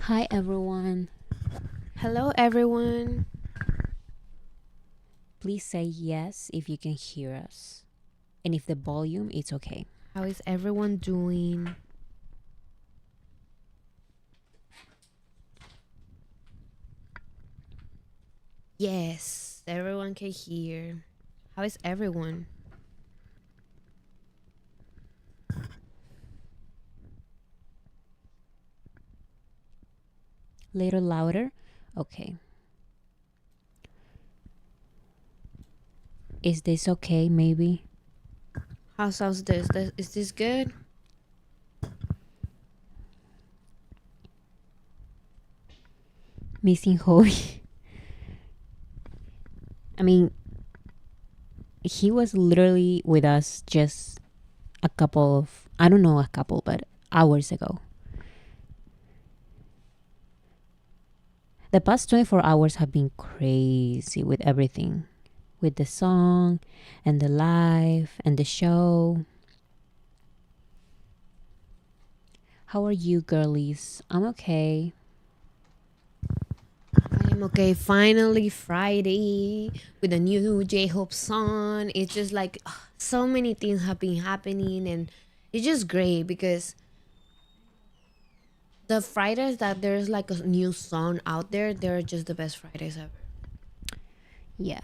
Hi everyone. Hello, everyone. Please say yes if you can hear us. And if the volume is okay. How is everyone doing? Yes, everyone can hear. How is everyone? Little louder? Okay. Is this okay maybe? How sounds this? Is this good? Missing Hobie. I mean, he was literally with us just a couple of, I don't know a couple, but hours ago. The past 24 hours have been crazy with everything. With the song and the live and the show. How are you, girlies? I'm okay. I'm okay. Finally, Friday with a new J Hope song. It's just like so many things have been happening, and it's just great because the Fridays that there's like a new song out there, they're just the best Fridays ever. Yeah.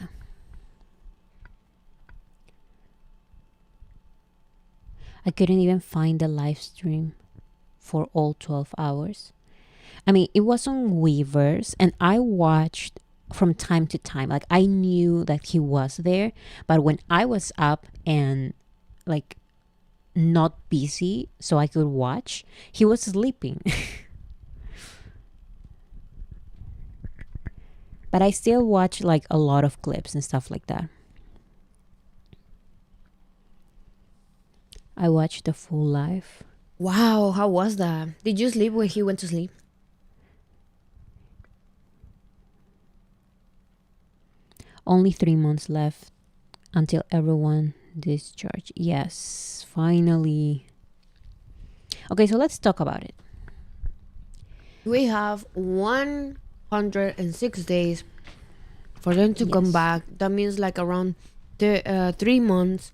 I couldn't even find the live stream for all 12 hours. I mean, it was on Weverse and I watched from time to time. Like, I knew that he was there, but when I was up and like not busy so I could watch, he was sleeping. But I still watch like a lot of clips and stuff like that. I watched the full live. Wow, how was that? Did you sleep when he went to sleep? Only 3 months left until everyone discharge. Yes, finally. Okay, so let's talk about it. We have 106 days for them to come Yes. back. That means like around 3 months.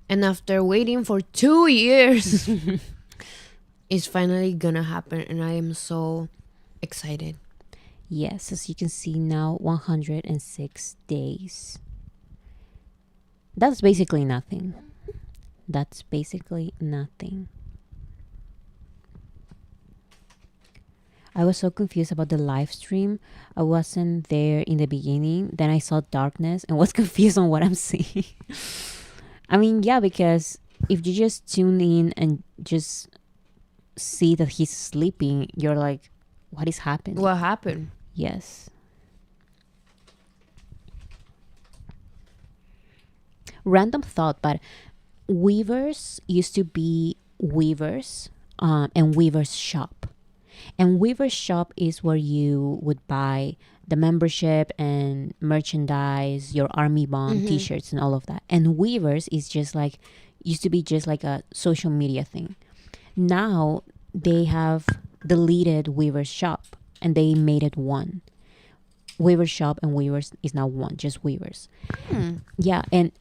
And after waiting for 2 years, it's finally gonna happen. And I am so excited. Yes, as you can see now, 106 days. That's basically nothing. That's basically nothing. I was so confused about the live stream. I wasn't there in the beginning. Then I saw darkness and was confused on what I'm seeing. I mean, yeah, because if you just tune in and just see that he's sleeping, you're like, what is happening? What happened? Yes. Random thought, but Weverse used to be Weverse and Weverse Shop. And Weverse Shop is where you would buy the membership and merchandise, your army bond, t-shirts and all of that. And Weverse is just like, used to be just like a social media thing. Now they have deleted Weverse Shop and they made it one. Weverse Shop and Weverse is now one, just Weverse. Yeah, and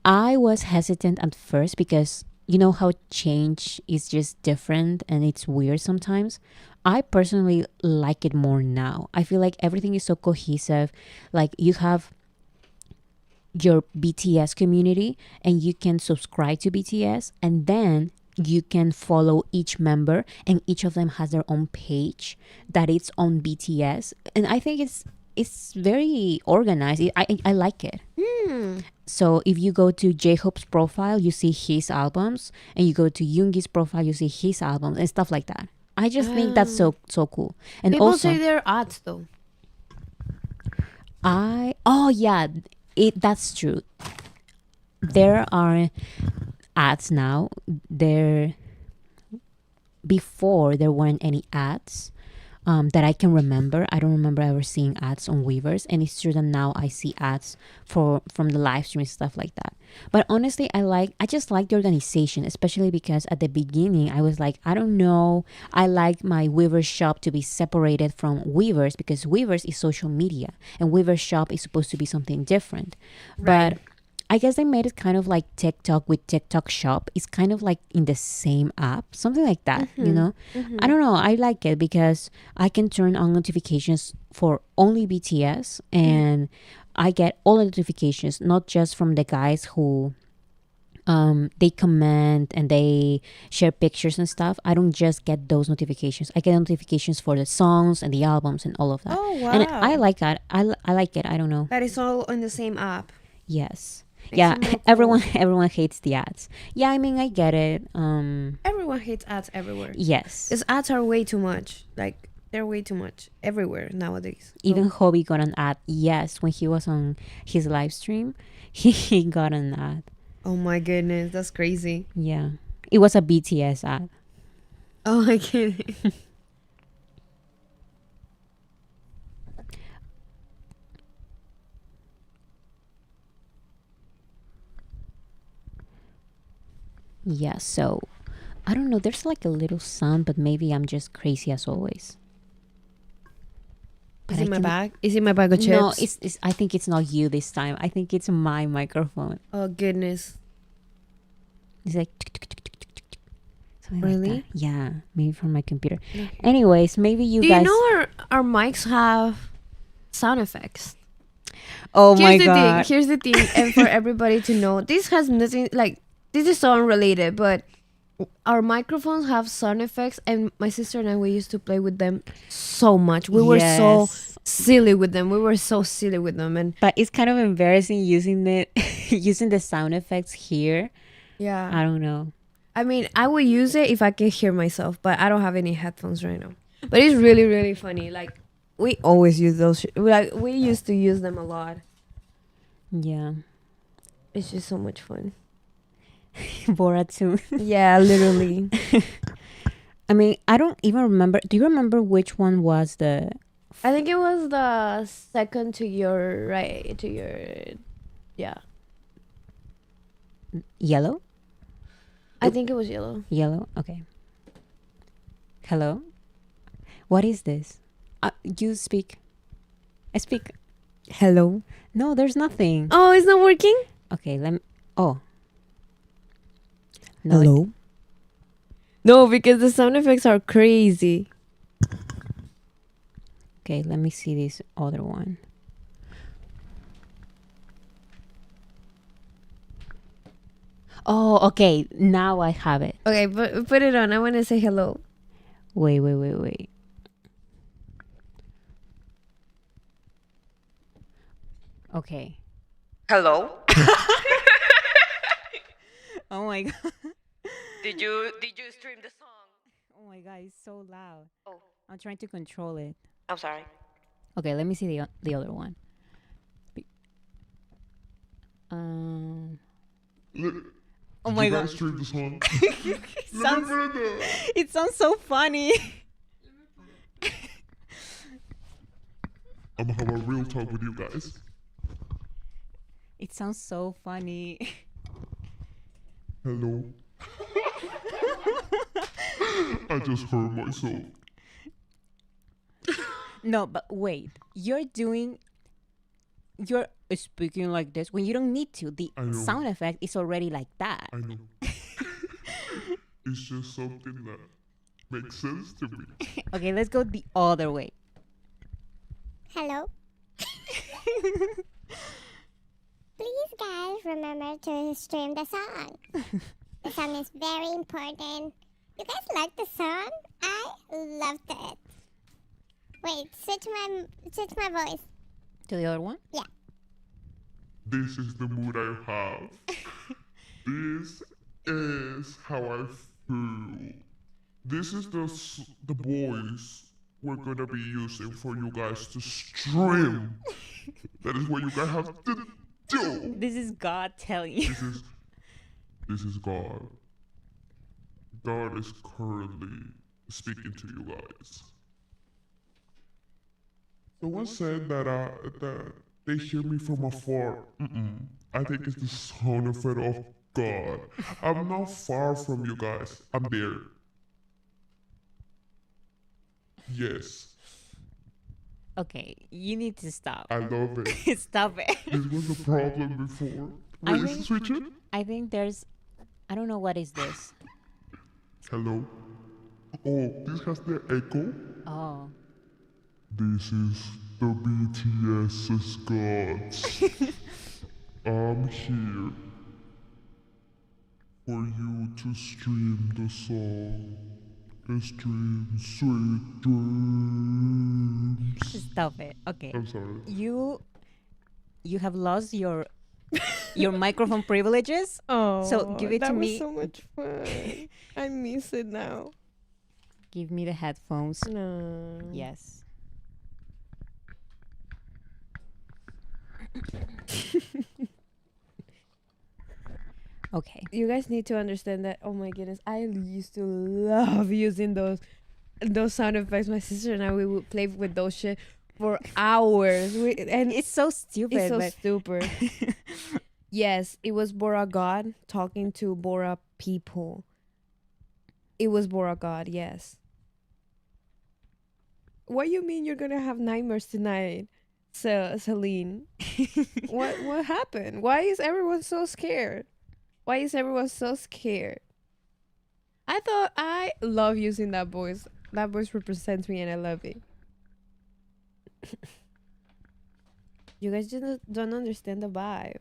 I was hesitant at first because you know how change is just different and it's weird sometimes. I personally like it more now. I feel like everything is so cohesive. Like you have your BTS community and you can subscribe to BTS and then you can follow each member and each of them has their own page that it's on BTS and I think it's very organized. I like it. So if you go to J-Hope's profile, you see his albums, and you go to Yoongi's profile, you see his albums and stuff like that. I just think that's so cool. And People also, say they're ads though. yeah, that's true. There are ads now. There Before there weren't any ads. that I can remember. I don't remember ever seeing ads on Weverse, and it's true that now I see ads for from the live stream and stuff like that. But honestly, I just like the organization, especially because at the beginning I was like, I don't know, I like my Weverse shop to be separated from Weverse because Weverse is social media and Weverse shop is supposed to be something different. Right. But I guess they made it kind of like TikTok with TikTok Shop. It's kind of like in the same app, something like that, you know? I don't know. I like it because I can turn on notifications for only BTS and I get all the notifications, not just from the guys who they comment and they share pictures and stuff. I don't just get those notifications. I get notifications for the songs and the albums and all of that. Oh And wow. I like that. I like it. I don't know. That is all in the same app. Yes. Makes Yeah, it more cool. everyone hates the ads. Yeah, I mean I get it. Everyone hates ads everywhere. Yes. Because ads are way too much. Like they're way too much everywhere nowadays. So- Even Hobie got an ad. Yes, when he was on his live stream, he got an ad. oh my goodness, that's crazy. Yeah. It was a BTS ad. Oh my goodness. Yeah, so I don't know, there's like a little sound, but maybe I'm just crazy as always. But Is I it my can- bag? Is it my bag of chips? No, it's I think it's not you this time. I think it's my microphone. Oh goodness. It's like something like Really? that. Yeah, maybe from my computer. Okay. Anyways, maybe you Do guys. you know our mics have sound effects? Oh my Here's the god! thing. Here's the thing, and for everybody to know, this has nothing like this is so unrelated, but our microphones have sound effects, and my sister and I we used to play with them so much. We were so Yes. silly with them. We were so silly with them, and But it's kind of embarrassing using it, using the sound effects here. yeah. I don't know. I mean, I would use it if I could hear myself, but I don't have any headphones right now. But it's really, really funny. Like we always use those. Like we used to use them a lot. Yeah, It's just so much fun. Borat too. Yeah, literally. I mean, I don't even remember. Do you remember which one was the I think it was the second to your right, to your, yeah. yellow? I think it was yellow. Yellow. Okay. Hello. What is this? You speak. I speak. Hello. No, there's nothing. Oh, it's not working? Okay, let me. Oh. No, No, because the sound effects are crazy. Okay, let me see this other one. Oh, okay. Now I have it. Okay, but put it on. I want to say hello. Wait. Okay. Hello. Oh my god. Did you stream the song? Oh my god, it's so loud. Oh, I'm trying to control it. I'm sorry. Okay, let me see the other one. Um. Oh my god. Stream the song. It sounds so funny. I'm gonna have a real talk with you guys. It sounds so funny. Hello. I just heard myself. No, but wait. You're speaking like this when you don't need to. The I know. sound effect is already like that. I know. It's just something that makes sense to me. Okay, let's go the other way. Hello. Please, guys, remember to stream the song. The song is very important. You guys like the song? I loved it. Wait, switch my voice. To the other one? This is the mood I have. This is how I feel. This is the voice we're gonna be using for you guys to stream. That is what you guys have to do. This is God telling you. This is God. God is currently speaking to you guys. Someone said that they hear me from afar. I think it's the sound effect of God. I'm not far from you guys. I'm there. Yes, Okay, you need to stop. I love it. Stop it. This was the problem before. I Wait, is think- it switching? I think there's. I don't know what is this. Hello? Oh, this has the echo? Oh. This is the BTS's gods. I'm here for you to stream the song. Stream Sweet Dreams. Stop it. Okay. I'm sorry. You have lost your microphone privileges. Oh, So give it that to was me. so much fun. I miss it now. Give me the headphones. No. Yes. Okay. You guys need to understand that. Oh my goodness, I used to love using those sound effects. My sister and I, we would play with those shit for hours. And It's so stupid. it's so but stupid. Yes, it was Bora God talking to Bora people. It was Bora God, yes. What you mean you're gonna have nightmares tonight, Celine? What happened? Why is everyone so scared? Why is everyone so scared? I love using that voice. That voice represents me and I love it. You guys just don't understand the vibe.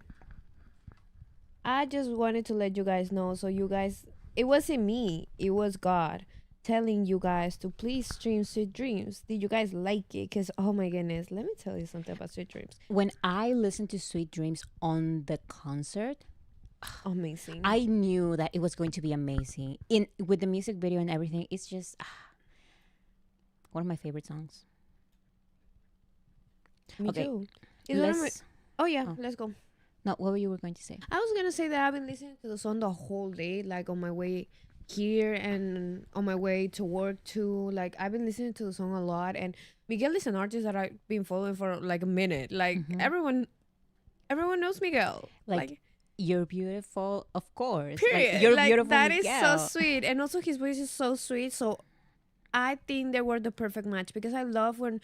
I just wanted to let you guys know so you guys, it wasn't me, it was God telling you guys to please stream Sweet Dreams. Did you guys like it? Because oh my goodness, let me tell you something about Sweet Dreams. when I listened to Sweet Dreams on the concert, Amazing. I knew that it was going to be amazing. In with the music video and everything, it's just one of my favorite songs. Me okay, too. It's one of my, Let's, oh yeah, oh. let's go. no, what were you going to say? I was gonna say that I've been listening to the song the whole day, like on my way here and on my way to work too. Like I've been listening to the song a lot, and Miguel is an artist that I've been following for like a minute. Like everyone knows Miguel. Like, you're beautiful, of course. Period. Like, you're Like, beautiful. that is Miguel. so sweet, and also his voice is so sweet. So I think they were the perfect match because I love when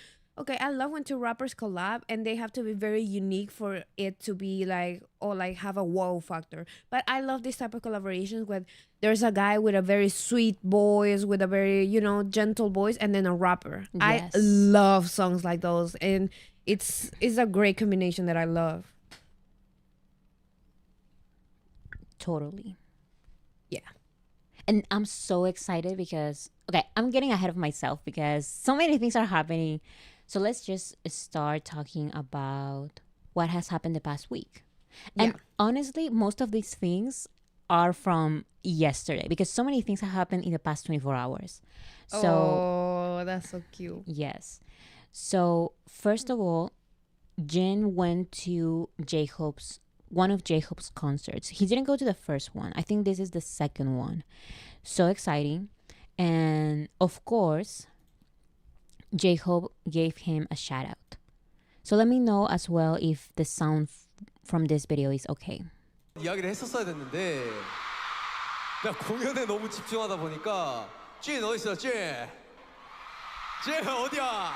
two rappers collab and they have to be very unique for it to be like or like have a wow factor. But I love this type of collaborations where there's a guy with a very sweet voice, with a very, gentle voice, and then a rapper. I Yes. love songs like those, and it's a great combination that I love. Totally. Yeah. And I'm so excited because, okay, I'm getting ahead of myself because so many things are happening. So let's just start talking about what has happened the past week. And Yeah. honestly, most of these things are from yesterday because so many things have happened in the past 24 hours. So, Oh, that's so cute. yes. So, first of all, Jin went to one of J-Hope's concerts. He didn't go to the first one. I think this is the second one. So exciting. And of course, J-Hope gave him a shout out. So let me know as well if the sound from this video is okay. 이야기를 했었어야 됐는데 내가 공연에 너무 집중하다 보니까 찐 어디 있어 찐 어디야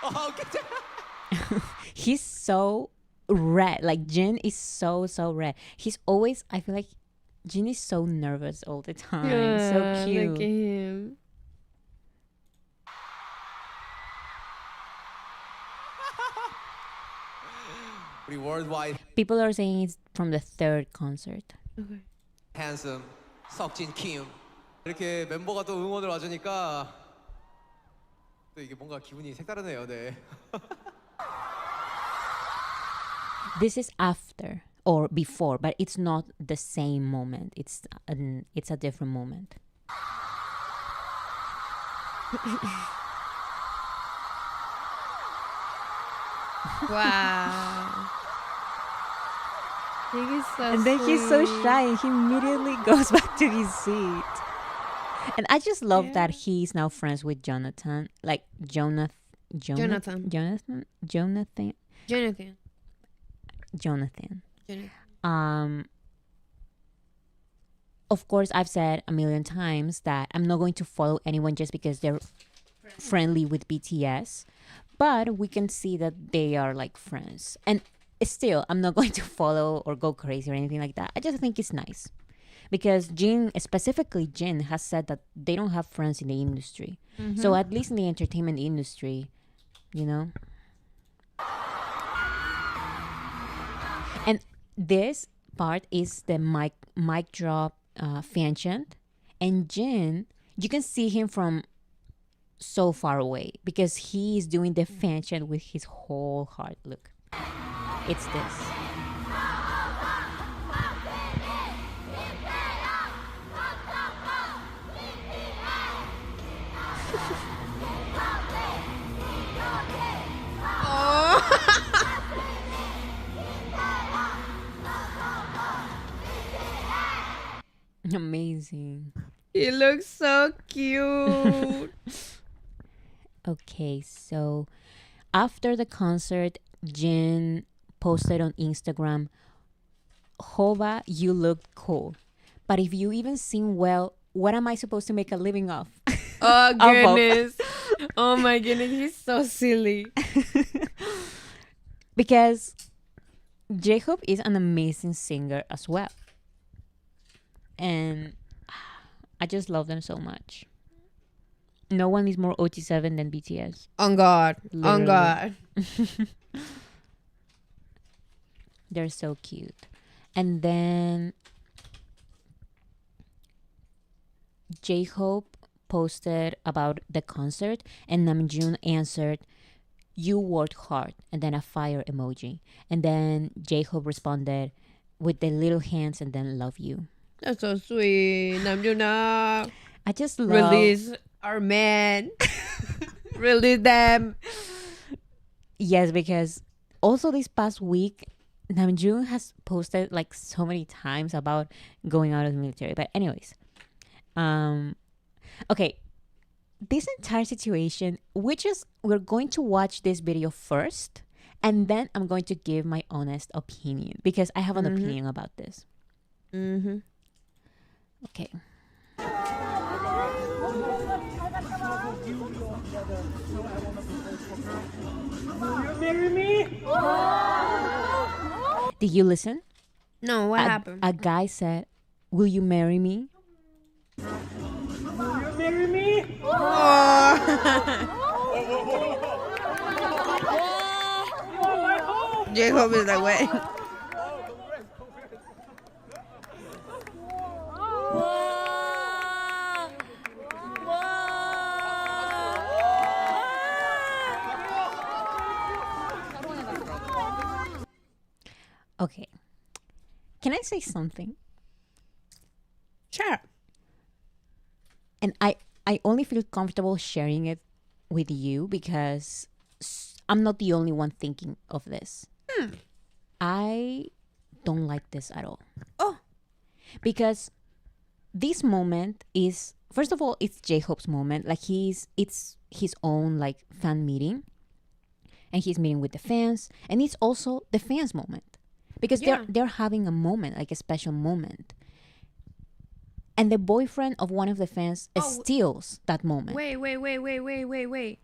오케이 He's so red. Like Jin is so red. He's always, I feel like Jin is so nervous all the time. So cute. Look at him. 우리 worldwide People are saying it's from the third concert. handsome 석진 킴 이렇게 멤버가 또 응원을 와주니까 또 이게 뭔가 기분이 색다르네요. 네. This is after or before, but it's not the same moment. It's a different moment. Wow. He's so And then he's so sweet. shy and he immediately goes back to his seat. And I just love that he's now friends with Jonathan. Like Jonathan. Jonathan. Jonathan. Jonathan. Jonathan. Jonathan. Of course, I've said a million times that I'm not going to follow anyone just because they're friendly with BTS, but we can see that they are like friends. And still, I'm not going to follow or go crazy or anything like that. I just think it's nice because Jin, specifically Jin, has said that they don't have friends in the industry. So at least in the entertainment industry, you know. And this part is the mic drop fan chant, and Jin, you can see him from so far away because he is doing the fan chant with his whole heart. Look, it's this. Amazing. He looks so cute. Okay, so after the concert, Jin posted on Instagram, Hova, you look cool. But if you even sing well, what am I supposed to make a living off? Oh Of. goodness. Oh my goodness, he's so silly. Because J-Hope is an amazing singer as well. And I just love them so much. No one is more OT7 than BTS. On God. Literally. On God. They're so cute. And then J-Hope posted about the concert, and Namjoon answered, "You worked hard," and then a fire emoji. And then J-Hope responded with the little hands and then "love you." That's so sweet. Namjoon, I just love... release our man. Release them. Yes, because also this past week, Namjoon has posted like so many times about going out of the military. But anyways, okay, this entire situation, we're going to watch this video first, and then I'm going to give my honest opinion because I have an opinion about this. Mm-hmm. Okay. Marry me? Did you listen? No, what happened? A guy said, "Will you marry me?" Will you marry me? Jacob is like, wait. Okay. Can I say something? Sure. And I only feel comfortable sharing it with you because I'm not the only one thinking of this. I don't like this at all. Oh. Because this moment is, first of all, it's J-Hope's moment. Like it's his own like fan meeting. And he's meeting with the fans. And it's also the fans' moment. Because they're having a moment, like a special moment. And the boyfriend of one of the fans steals that moment. Wait.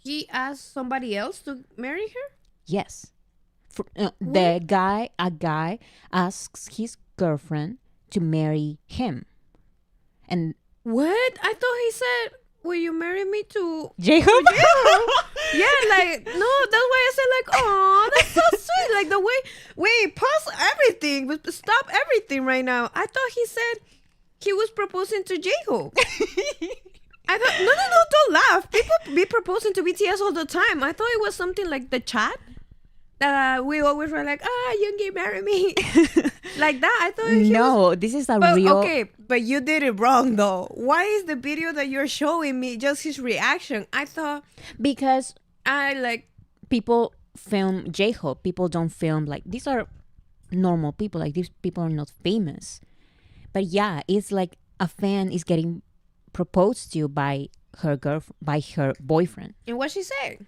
He asked somebody else to marry her? Yes. A guy asks his girlfriend to marry him. And What? I thought he said, will you marry me to J-Hope? Yeah, like, no, that's why I said, like, oh, that's so sweet. Like, the way, wait, pause everything, but stop everything right now. I thought he said he was proposing to J-Hope. I thought, no, don't laugh. People be proposing to BTS all the time. I thought it was something like the chat. We always were like, Yoongi, marry me. Like that. I thought No, this is a real... Okay, but you did it wrong, though. Why is the video that you're showing me just his reaction? I thought... Because people film J-Hope. People don't film, like, these are normal people. Like, these people are not famous. But yeah, it's like a fan is getting proposed to by her boyfriend. And what she said?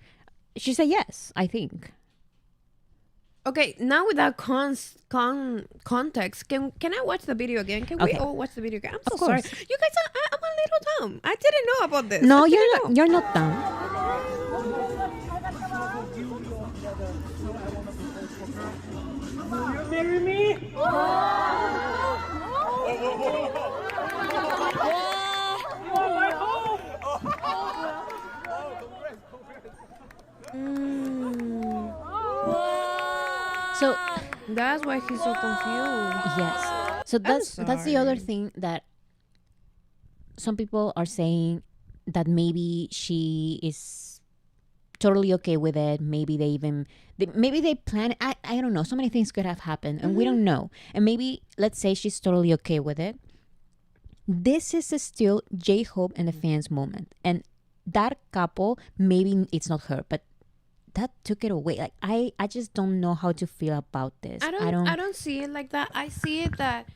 She said yes, I think. Okay, now with that context, can I watch the video again? Can we Okay. all watch the video again? I'm so Of sorry. course. You guys, I'm a little dumb. I didn't know about this. No, I didn't know. you're not dumb. Will you marry me? You are my home. So That's why he's so confused. yes. So that's the other sorry. thing that some people are saying, that maybe she is totally okay with it. Maybe maybe they plan. I don't know. So many things could have happened, and we don't know. And maybe let's say she's totally okay with it. This is still J-Hope and the fans' moment, and that couple, maybe it's not her, but that took it away. Like I just don't know how to feel about this. I don't see it like that. I see it that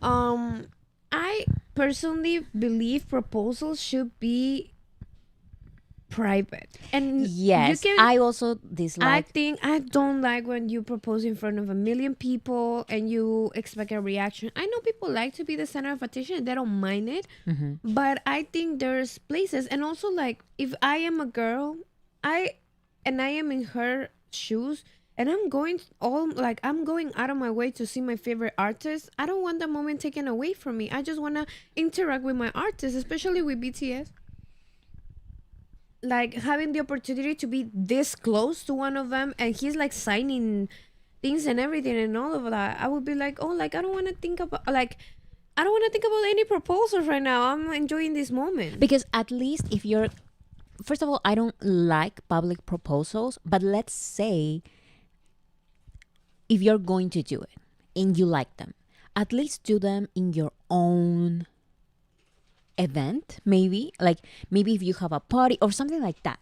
I personally believe proposals should be private. And Yes, you can I also dislike. I don't like when you propose in front of a million people and you expect a reaction. I know people like to be the center of attention, they don't mind it. But I think there's places, and also like if I am a girl, I am in her shoes and I'm going out of my way to see my favorite artist. I don't want the moment taken away from me. I just want to interact with my artist, especially with BTS. Like having the opportunity to be this close to one of them, and he's like signing things and everything and all of that, I would be like, oh, like I don't want to think about any proposals right now. I'm enjoying this moment. Because at least if you're, first of all, I don't like public proposals, but let's say if you're going to do it and you like them, at least do them in your own event, maybe if you have a party or something like that.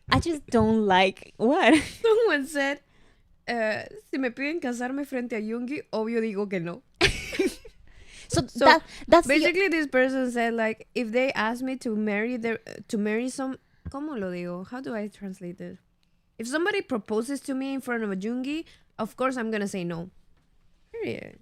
I just don't like what. Someone said, si me piden casarme frente a Yoongi, obvio digo que no. So So that's basically this person said, like, if they ask me to marry some, ¿cómo lo digo? How do I translate this? If somebody proposes to me in front of a Yoongi, of course I'm gonna say no. Period.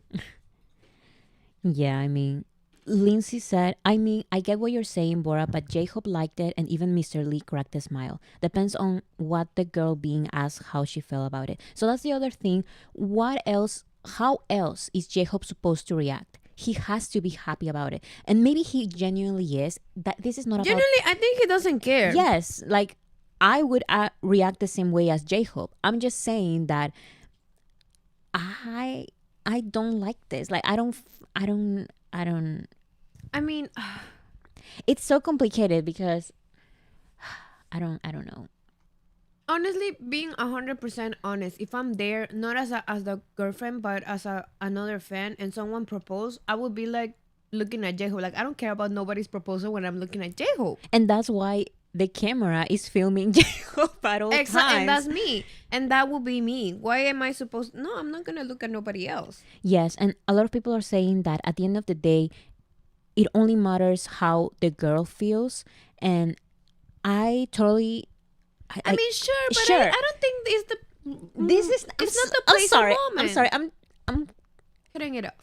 Yeah, I mean, Lindsay said, I get what you're saying, Bora, but J-Hope liked it, and even Mr. Lee cracked a smile. Depends on what the girl being asked how she felt about it. So that's the other thing. How else is J-Hope supposed to react? He has to be happy about it. And maybe he genuinely is. That this is not about... Generally, I think he doesn't care. Yes, like, I would react the same way as J-Hope. I'm just saying that I don't like this. Like, I don't... I mean, It's so complicated because I don't know. honestly, being 100% honest, if I'm there, not as the girlfriend, but as another fan, and someone proposed, I would be like looking at J-Hope. Like, I don't care about nobody's proposal when I'm looking at J-Hope. And that's why the camera is filming J-Hope at all times. And that's me. And that will be me. Why am I supposed... No, I'm not going to look at nobody else. Yes, and a lot of people are saying that at the end of the day, it only matters how the girl feels. And I totally... I mean, sure, but sure. I don't think it's the... This is... It's not the place or moment. I'm sorry. I'm Cutting it up.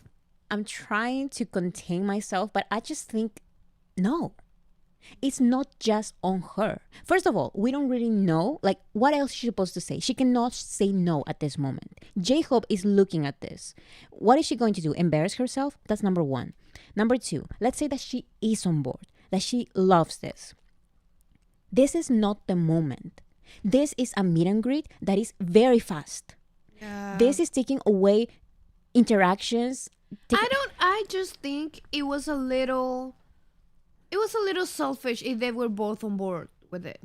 I'm trying to contain myself, but I just think, no. It's not just on her. First of all, we don't really know, like, what else she's supposed to say. She cannot say no at this moment. J-Hope is looking at this. What is she going to do? Embarrass herself? That's number one. Number two, let's say that she is on board, that she loves this. This is not the moment. This is a meet and greet that is very fast. Yeah. This is taking away interactions. I just think it was a little selfish if they were both on board with it.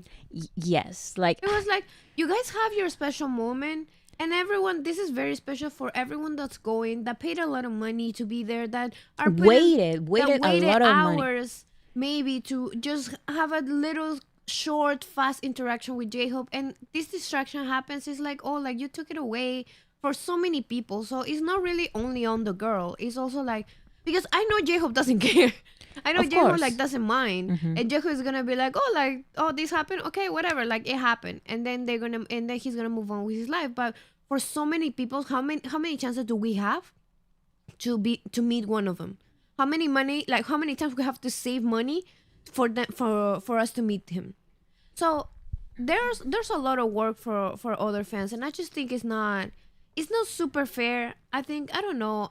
Yes, like... It was like, you guys have your special moment, and everyone, this is very special for everyone that's going, that paid a lot of money to be there, that are waited that a lot of money. hours maybe to just have a little short, fast interaction with J-Hope, and this distraction happens. It's like, oh, like you took it away for so many people. So it's not really only on the girl. It's also like, because I know J-Hope doesn't care. I know Of J-Hope course. like doesn't mind, and J-Hope is gonna be like, oh, like, oh, this happened, okay, whatever, like it happened, and then he's gonna move on with his life. But for so many people, how many chances do we have to meet one of them? How many times we have to save money for us to meet him? So there's a lot of work for other fans, and I just think it's not super fair. I think I don't know.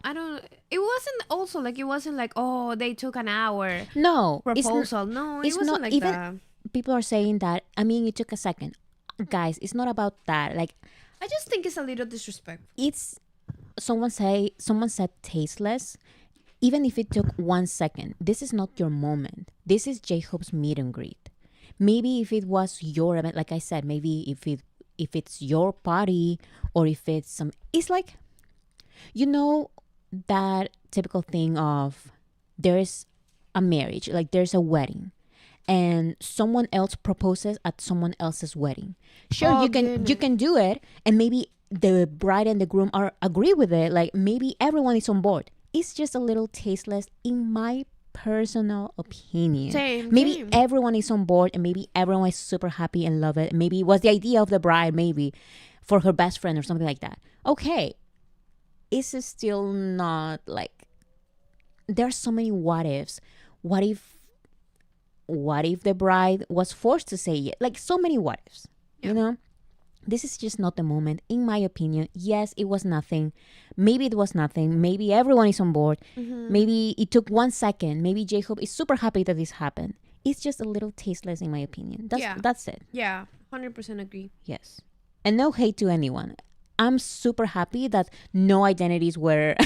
It wasn't like, oh, they took an hour No, proposal. No, it it's wasn't not like even. that. People are saying that. I mean, it took a second, guys. It's not about that. Like, I just think it's a little disrespectful. it's someone said tasteless. Even if it took 1 second, this is not your moment. This is J-Hope's meet and greet. Maybe if it was your event, like I said, maybe if it's your party, or if it's some, it's like, you know, that typical thing of, there's a marriage, like there's a wedding, and someone else proposes at someone else's wedding. Sure, Oh, you goodness. can do it, and maybe the bride and the groom are agree with it. Like, maybe everyone is on board. It's just a little tasteless, in my personal opinion. Maybe Same. everyone is on board, and maybe everyone is super happy and love it. Maybe it was the idea of the bride, maybe for her best friend or something like that. Okay, it's still not like, there are so many what ifs. What if the bride was forced to say it? Like, so many what ifs. You know? This is just not the moment, in my opinion. Yes, it was nothing. Maybe it was nothing. Maybe everyone is on board. Maybe it took 1 second. Maybe J-Hope is super happy that this happened. It's just a little tasteless, in my opinion. That's it. Yeah, 100% agree. Yes. And no hate to anyone. I'm super happy that no identities were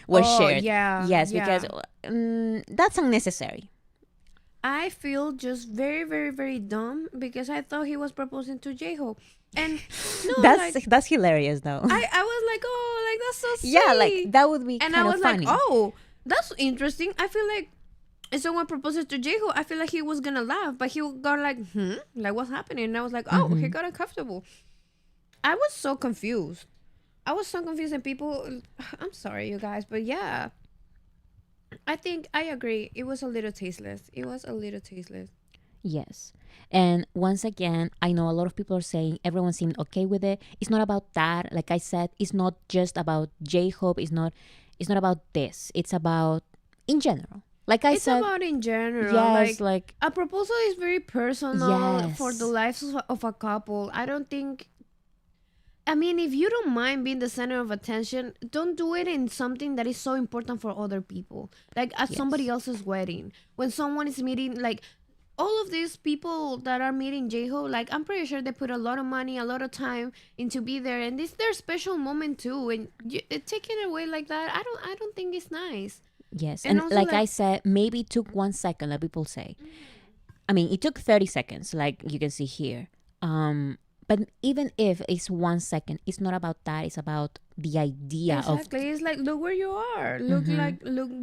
Oh, shared. yeah, Yes, yeah. because that's unnecessary. I feel just very, very, very dumb because I thought he was proposing to J-Hope. And no, That's hilarious, though. I was like, oh, like that's so sweet. Yeah, like that would be And kind I of was funny. like, oh, that's interesting. I feel like if someone proposes to J-Hope, I feel like he was gonna laugh, but he got like, like what's happening? And I was like, oh, he got uncomfortable. I was so confused. And people, I'm sorry, you guys, but yeah, I think I agree. It was a little tasteless. Yes. And once again, I know a lot of people are saying everyone seemed okay with it. It's not about that. Like I said, it's not just about J-Hope. It's not about this. It's about in general. Like I It's said, about in general. yes, like A proposal is very personal Yes. for the lives of a couple. I don't think. I mean, if you don't mind being the center of attention, don't do it in something that is so important for other people. Like at somebody else's wedding. When someone is meeting, like all of these people that are meeting J-Ho, like I'm pretty sure they put a lot of money, a lot of time into be there, and this their special moment too. And taking it away like that, I don't think it's nice. yes. And And also, like I like- said, maybe it took 1 second, like people say. I mean, it took 30 seconds, like you can see here. But even if it's 1 second, it's not about that. It's about the idea Exactly. It's like look where you are. Look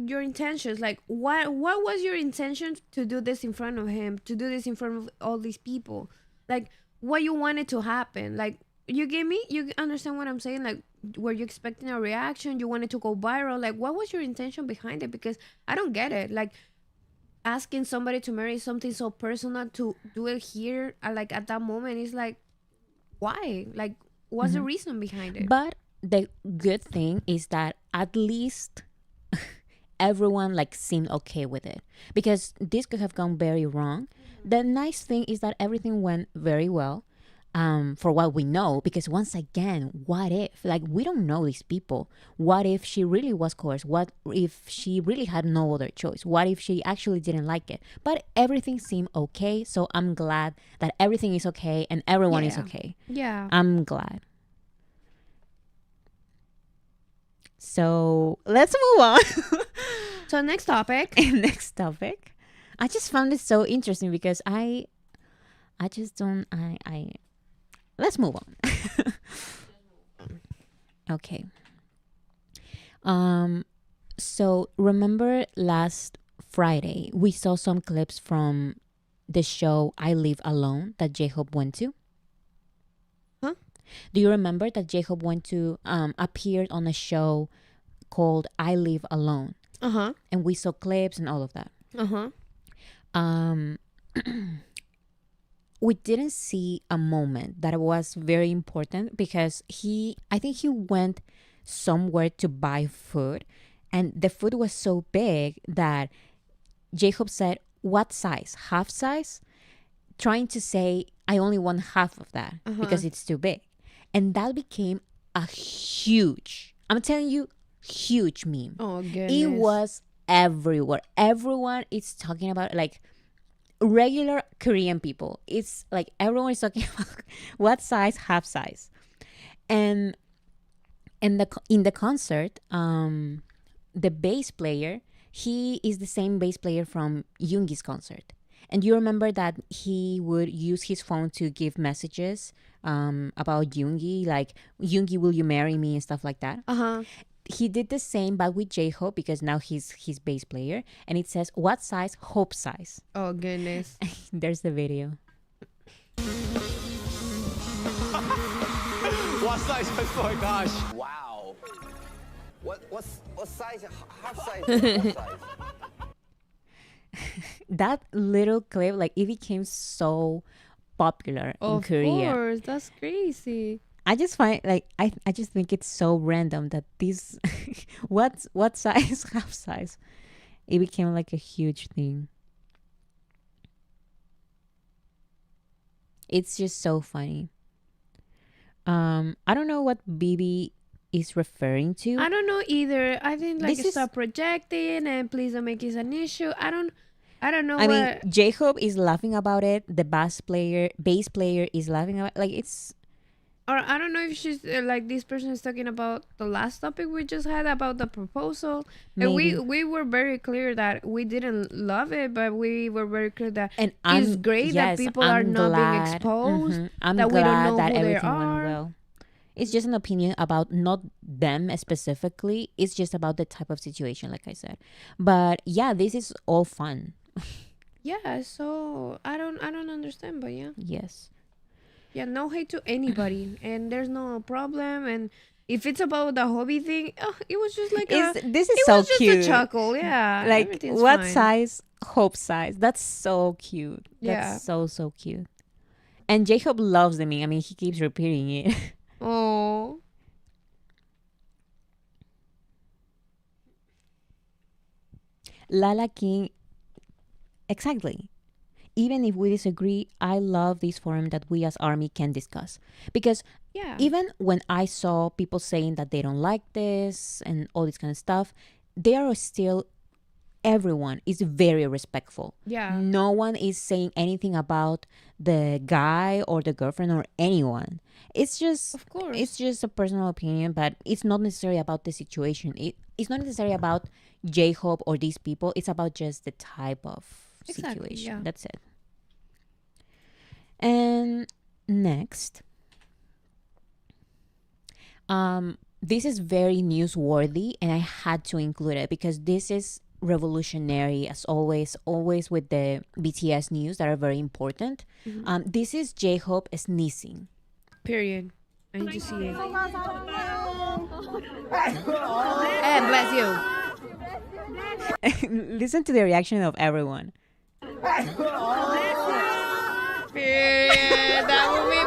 your intentions. Like what was your intention to do this in front of him? To do this in front of all these people? Like what you wanted to happen? Like you get me? You understand what I'm saying? Like were you expecting a reaction? You wanted to go viral? Like what was your intention behind it? Because I don't get it. Like asking somebody to marry something so personal to do it here like at that moment is like why? Like what's the reason behind it? But the good thing is that at least everyone like seemed okay with it, because this could have gone very wrong. The nice thing is that everything went very well, for what we know, because once again, what if, like, we don't know these people. What if she really was coerced? What if she really had no other choice? What if she actually didn't like it? But everything seemed okay, so I'm glad that everything is okay and everyone is Yeah. okay. Yeah. I'm glad. So let's move on. So next topic. Next topic. I just found it so interesting because I just don't I let's move on. Okay. So remember last Friday we saw some clips from the show I Live Alone that J-Hope went to? Huh? Do you remember that J-Hope went to appeared on a show called I Live Alone? Uh-huh. and we saw clips and all of that. Uh-huh. Um, we didn't see a moment that was very important because I think he went somewhere to buy food, and the food was so big that Jacob said, "What size? Half size?" Trying to say, "I only want half of that because it's too big." And that became a huge, I'm telling you, huge meme. Oh, goodness. It was everywhere. Everyone is talking about, like, regular Korean people. It's like everyone is talking about what size, half size. And in the concert, the bass player, he is the same bass player from Yoongi's concert. And you remember that he would use his phone to give messages about Yoongi, like, "Yoongi, will you marry me?" and stuff like that. Uh-huh. He did the same, but with J-Hope, because now he's his bass player. And it says, "What size? Hope size." Oh, goodness. There's the video. What size? Oh my gosh. Wow. What size? Half size? What size? That little clip, like, it became so popular in Of Korea. course. That's crazy. I just find, like, I just think it's so random that this what size, half size, it became like a huge thing. It's just so funny. I don't know what BB is referring to. I don't know either. I think, like, This is- stop projecting and please don't make it an issue. I don't know I mean, what. J-Hope is laughing about it. The bass player is laughing about, like, it's Or I don't know if she's like, this person is talking about the last topic we just had about the proposal. And Maybe. we were very clear that we didn't love it, but we were very clear that and it's great that people are not being exposed. I'm that glad we don't know that who they everything went are. well. It's just an opinion about not them specifically. It's just about the type of situation, like I said. But yeah, this is all fun. Yeah, so I don't understand, but yeah. Yes. Yeah, no hate to anybody, and there's no problem. And if it's about the hobby thing, it was just like This is it so was just cute. a chuckle. Yeah, Like, everything's what fine. size? Hope size. That's so cute. Yeah. That's so cute. And Jacob loves the meme. I mean, he keeps repeating it. Oh, Lala King, exactly. Even if we disagree, I love this forum that we as ARMY can discuss. Because yeah. even when I saw people saying that they don't like this and all this kind of stuff, they are still, everyone is very respectful. Yeah. No one is saying anything about the guy or the girlfriend or anyone. It's just, Of course. it's just a personal opinion, but it's not necessarily about the situation. It's not necessarily about J-Hope or these people. It's about just the type of Exactly, situation. yeah. That's it. And next, this is very newsworthy, and I had to include it because this is revolutionary, as always with the BTS news that are very important. This is J-Hope sneezing. Period. I need to see it. Hey, bless you. Listen to the reaction of everyone. Period. That would be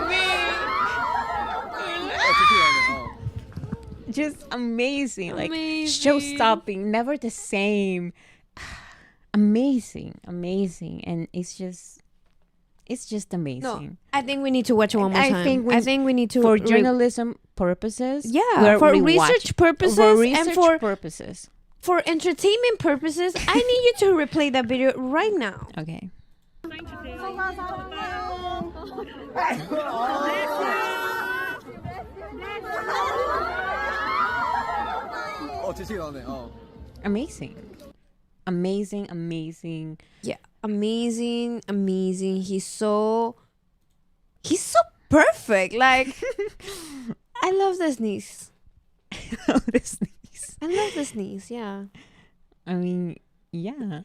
me. Just amazing. Like, Amazing. show stopping, never the same. Amazing. And it's just amazing. No, I think we need to watch it one more I time. think I think we need to for journalism purposes. Yeah, we're for rewatch- research purposes for and research for- purposes. for entertainment purposes. I need you to replay that video right now. Okay. 재채기 나오네. Amazing. Yeah, amazing. He's so perfect. Like, I love the sneeze. The sneeze. I love the sneeze. Yeah. I mean, yeah.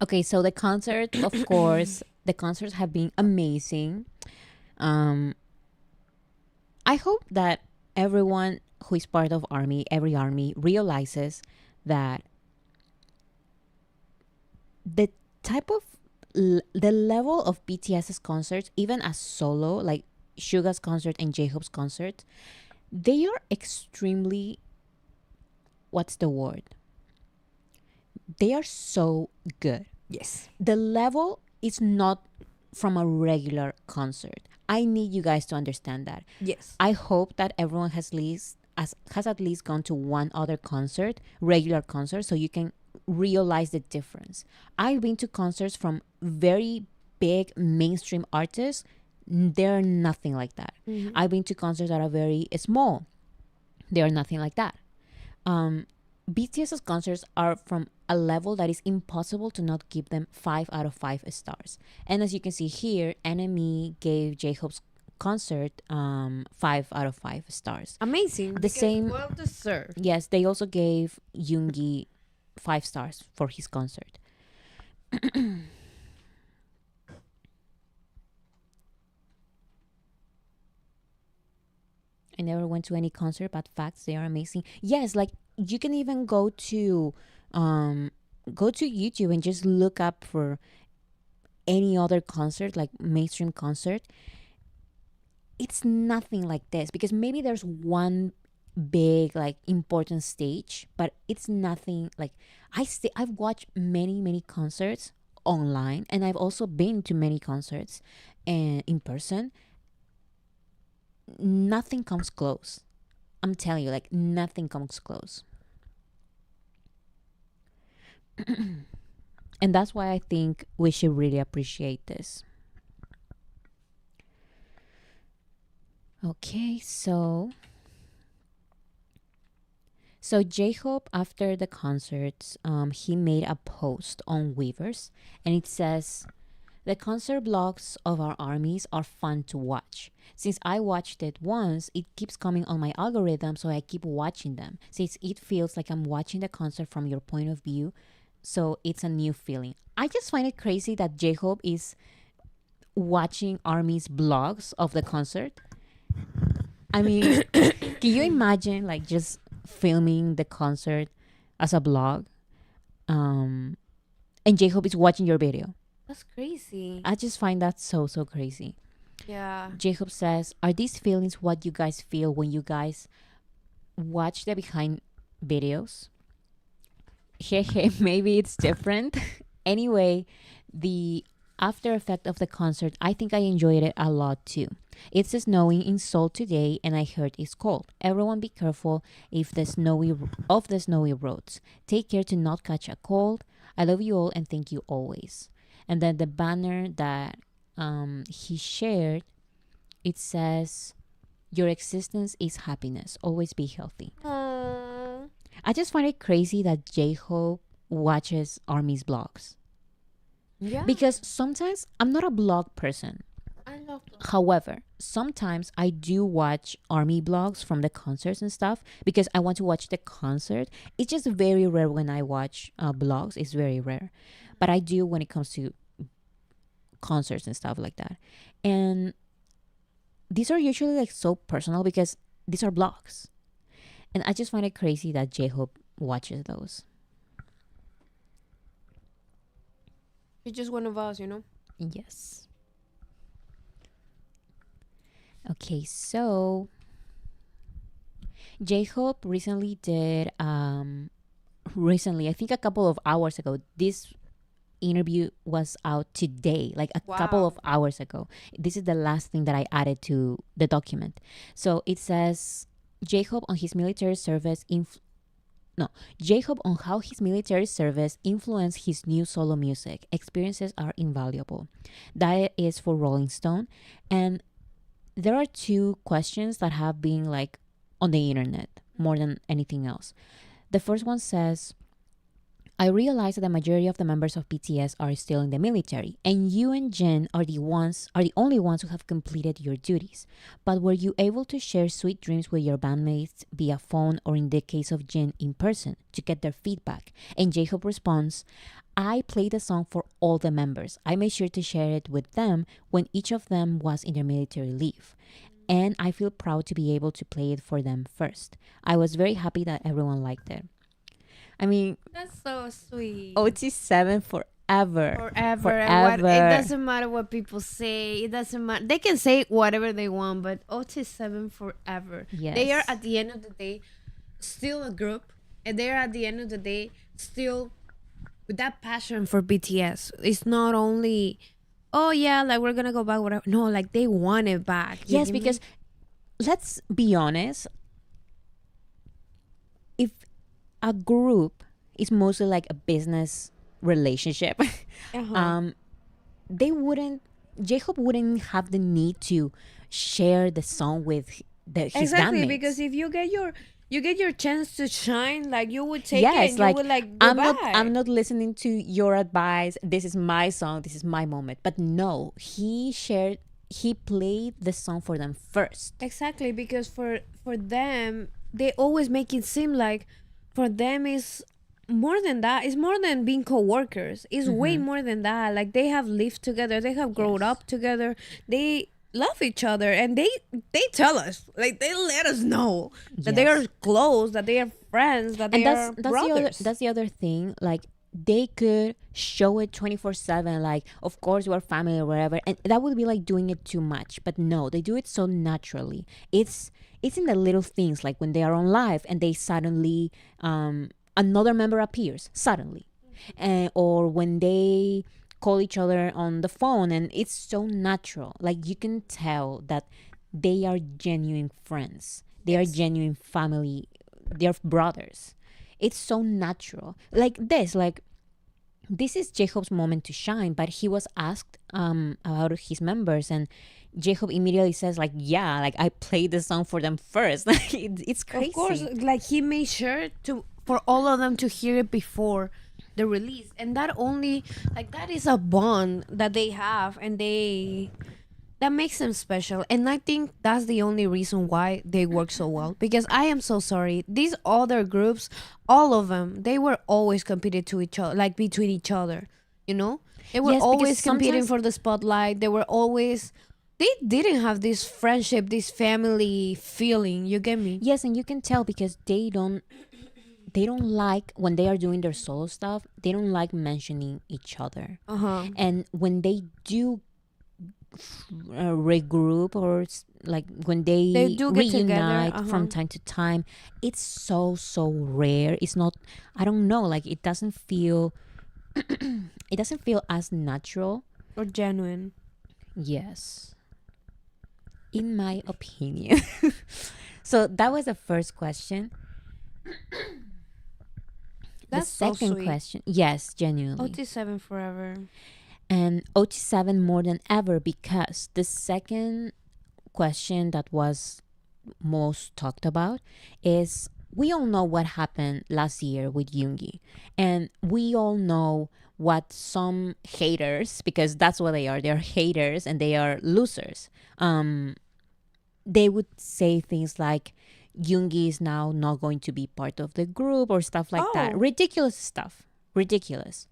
Okay, so the concert, of course, the concerts have been amazing. I hope that everyone who is part of army, every army realizes that the type of the level of BTS's concerts, even as solo, like Suga's concert and J-Hope's concert, they are extremely, what's the word? They are so good. Yes. The level is not from a regular concert. I need you guys to understand that. Yes. I hope that everyone has at least gone to one other concert, regular concert, so you can realize the difference. I've been to concerts from very big mainstream artists. They're nothing like that. I've been to concerts that are very small. They are nothing like that. BTS's concerts are from a level that is impossible to not give them 5 out of 5 stars. And as you can see here, NME gave J-Hope's concert 5 out of 5 stars. Amazing. The same- Well deserved. Yes, they also gave Yoongi 5 stars for his concert. I never went to any concert, but facts, they are amazing. Yes, like you can even go to YouTube and just look up for any other concert, like mainstream concert. It's nothing like this because maybe there's one big like important stage, but it's nothing like I've watched many concerts online, and I've also been to many concerts and in person. Nothing comes close. I'm telling you, like nothing comes close. And that's why I think we should really appreciate this. Okay, so J-Hope, after the concerts, he made a post on Weverse, and it says, "The concert vlogs of our armies are fun to watch. Since I watched it once, it keeps coming on my algorithm, so I keep watching them. Since it feels like I'm watching the concert from your point of view, so it's a new feeling." I just find it crazy that J-Hope is watching army's blogs of the concert. I mean, can you imagine like just filming the concert as a blog? And J-Hope is watching your video. That's crazy. I just find that so crazy. Yeah. J-Hope says, "Are these feelings what you guys feel when you guys watch the behind videos?" Hey, maybe it's different. Anyway, the after effect of the concert, I think I enjoyed it a lot too. It's snowing in Seoul today, and I heard it's cold. Everyone be careful of the snowy roads. Take care to not catch a cold. I love you all and thank you always. And then the banner that he shared, it says, "Your existence is happiness. Always be healthy." Aww. I just find it crazy that J-Hope watches Army's blogs. Yeah. Because sometimes I'm not a blog person. I love that. However, sometimes I do watch Army blogs from the concerts and stuff because I want to watch the concert. It's just very rare when I watch blogs. It's very rare. But I do when it comes to concerts and stuff like that. And these are usually like so personal because these are blogs. And I just find it crazy that J-Hope watches those. You're just one of us, you know? Yes. Okay, so J-Hope recently did I think a couple of hours ago, this interview was out today, like a couple Wow. of hours ago. This is the last thing that I added to the document. So it says J-Hope on his military service J-Hope on how his military service influenced his new solo music. Experiences are invaluable. That is for Rolling Stone. And there are two questions that have been like on the internet more than anything else. The first one says, "I realize that the majority of the members of BTS are still in the military, and you and Jin are the only ones who have completed your duties. But were you able to share sweet dreams with your bandmates via phone or in the case of Jin in person to get their feedback?" And J-Hope responds, "I played the song for all the members. I made sure to share it with them when each of them was in their military leave. and I feel proud to be able to play it for them first. I was very happy that everyone liked it. I mean, That's so sweet. OT7 forever. Forever. And what, it Forever. doesn't matter what people say. It doesn't matter. They can say whatever they want, but OT7 forever. Yes. They are at the end of the day still a group, and they are at the end of the day still with that passion for BTS. It's not only, oh yeah, like we're gonna go back, whatever. No, like they want it back. You Yes, get me? because let's be honest. If a group is mostly like a business relationship, they wouldn't. J-Hope wouldn't have the need to share the song with his exactly, bandmates. because if you get your chance to shine, like you would take it Yes, and like, you would like go I'm not listening to your advice. This is my song. This is my moment. But no, he played the song for them first. exactly, because for them they always make it seem like for them is more than that. It's more than being co-workers. It's way more than that. Like they have lived together, they have grown up together, they love each other, and they tell us, like they let us know that they Yes. are close, that they are friends, that And they are brothers. that's the other thing. Like they could show it 24/7. Like of course we're family or whatever, and that would be like doing it too much. But no, they do it so naturally. It's in the little things, like when they are on live and they suddenly another member appears suddenly, or when they call each other on the phone, and it's so natural. Like you can tell that they are genuine friends. They are genuine family. They're brothers. It's so natural. Like this is J-Hope's moment to shine, but he was asked about his members, and J-Hope immediately says like, yeah, like I played the song for them first. Like it's crazy. Of course, like he made sure to for all of them to hear it before the release, and that only like that is a bond that they have, and that makes them special. And I think that's the only reason why they work so well. Because I am so sorry, these other groups, all of them, they were always competing to each other, like between each other. You know, they were Yes, because always competing sometimes- for the spotlight. They were always. They didn't have this friendship, this family feeling. You get me? Yes, and you can tell because they don't like when they are doing their solo stuff, they don't like mentioning each other. And when they do regroup, or like when They do get together, reunite from time to time, it's so rare. It's not, I don't know, like it doesn't feel it doesn't feel as natural. Or genuine. Yes, in my opinion. So that was the first question. That's the so second sweet. question, yes, genuinely. OT7 forever. And OT7 more than ever, because the second question that was most talked about is, we all know what happened last year with Yoongi, and we all know what some haters, because that's what they're haters and they are losers, they would say things like Yoongi is now not going to be part of the group or stuff like that. Oh. Ridiculous stuff. Ridiculous.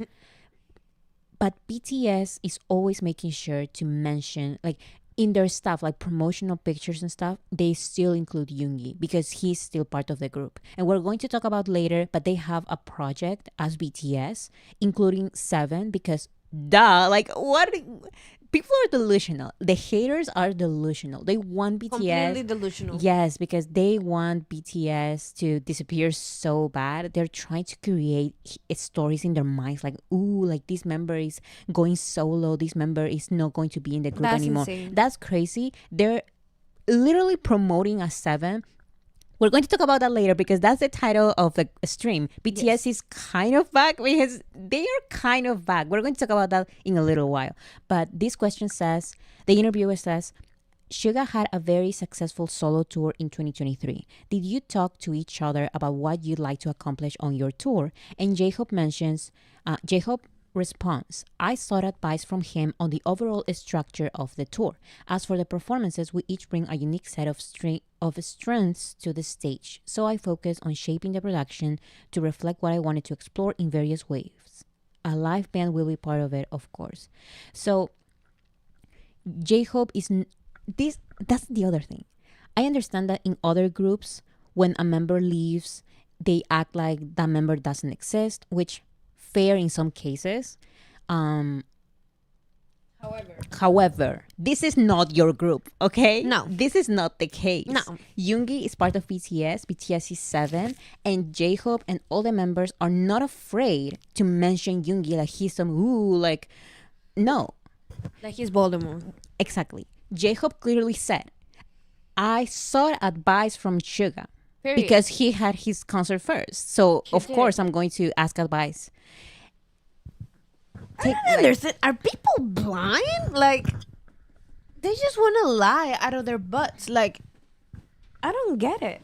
But BTS is always making sure to mention, like in their stuff, like promotional pictures and stuff, they still include Yoongi because he's still part of the group. And we're going to talk about later, but they have a project as BTS, including Seven, because duh, like what? People are delusional. The haters are delusional. They want BTS. Completely delusional. Yes, because they want BTS to disappear so bad. They're trying to create stories in their minds like, ooh, like this member is going solo. This member is not going to be in the group That's anymore. insane. That's crazy. They're literally promoting a Seven. We're going to talk about that later because that's the title of the stream. BTS is kind of back because they are kind of back. We're going to talk about that in a little while. But this question says, the interviewer says, Suga had a very successful solo tour in 2023. Did you talk to each other about what you'd like to accomplish on your tour? And J-Hope responds, I sought advice from him on the overall structure of the tour. As for the performances, we each bring a unique set of strengths to the stage. So I focus on shaping the production to reflect what I wanted to explore in various ways. A live band will be part of it, of course. So J-Hope is this that's the other thing. I understand that in other groups, when a member leaves, they act like that member doesn't exist, which fair in some cases. However, this is not your group, okay? No. This is not the case. No. Yoongi is part of BTS. BTS is 7. And J-Hope and all the members are not afraid to mention Yoongi like he's some, like, no. Like he's Voldemort. Exactly. J-Hope clearly said, I sought advice from Suga. Period. Because he had his concert first. So, of did. course, I'm going to ask advice. Are people blind? Like, they just want to lie out of their butts. Like, I don't get it.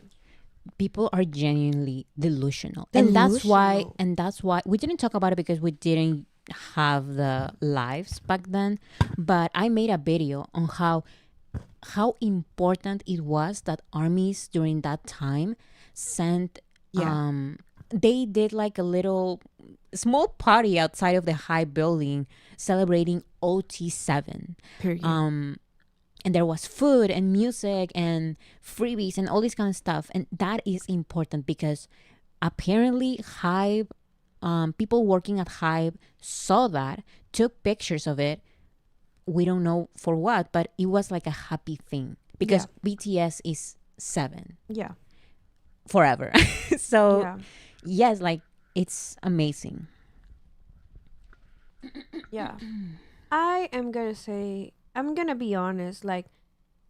People are genuinely delusional. And that's why we didn't talk about it because we didn't have the lives back then, but I made a video on how important it was that armies during that time sent they did like a little small party outside of the high building celebrating OT7. Period. And there was food and music and freebies and all this kind of stuff. And that is important because apparently Hype, people working at Hype saw that, took pictures of it. We don't know for what, but it was like a happy thing because BTS is 7 Yeah. forever. So Yeah. yes, like it's amazing. Yeah. I'm gonna be honest, like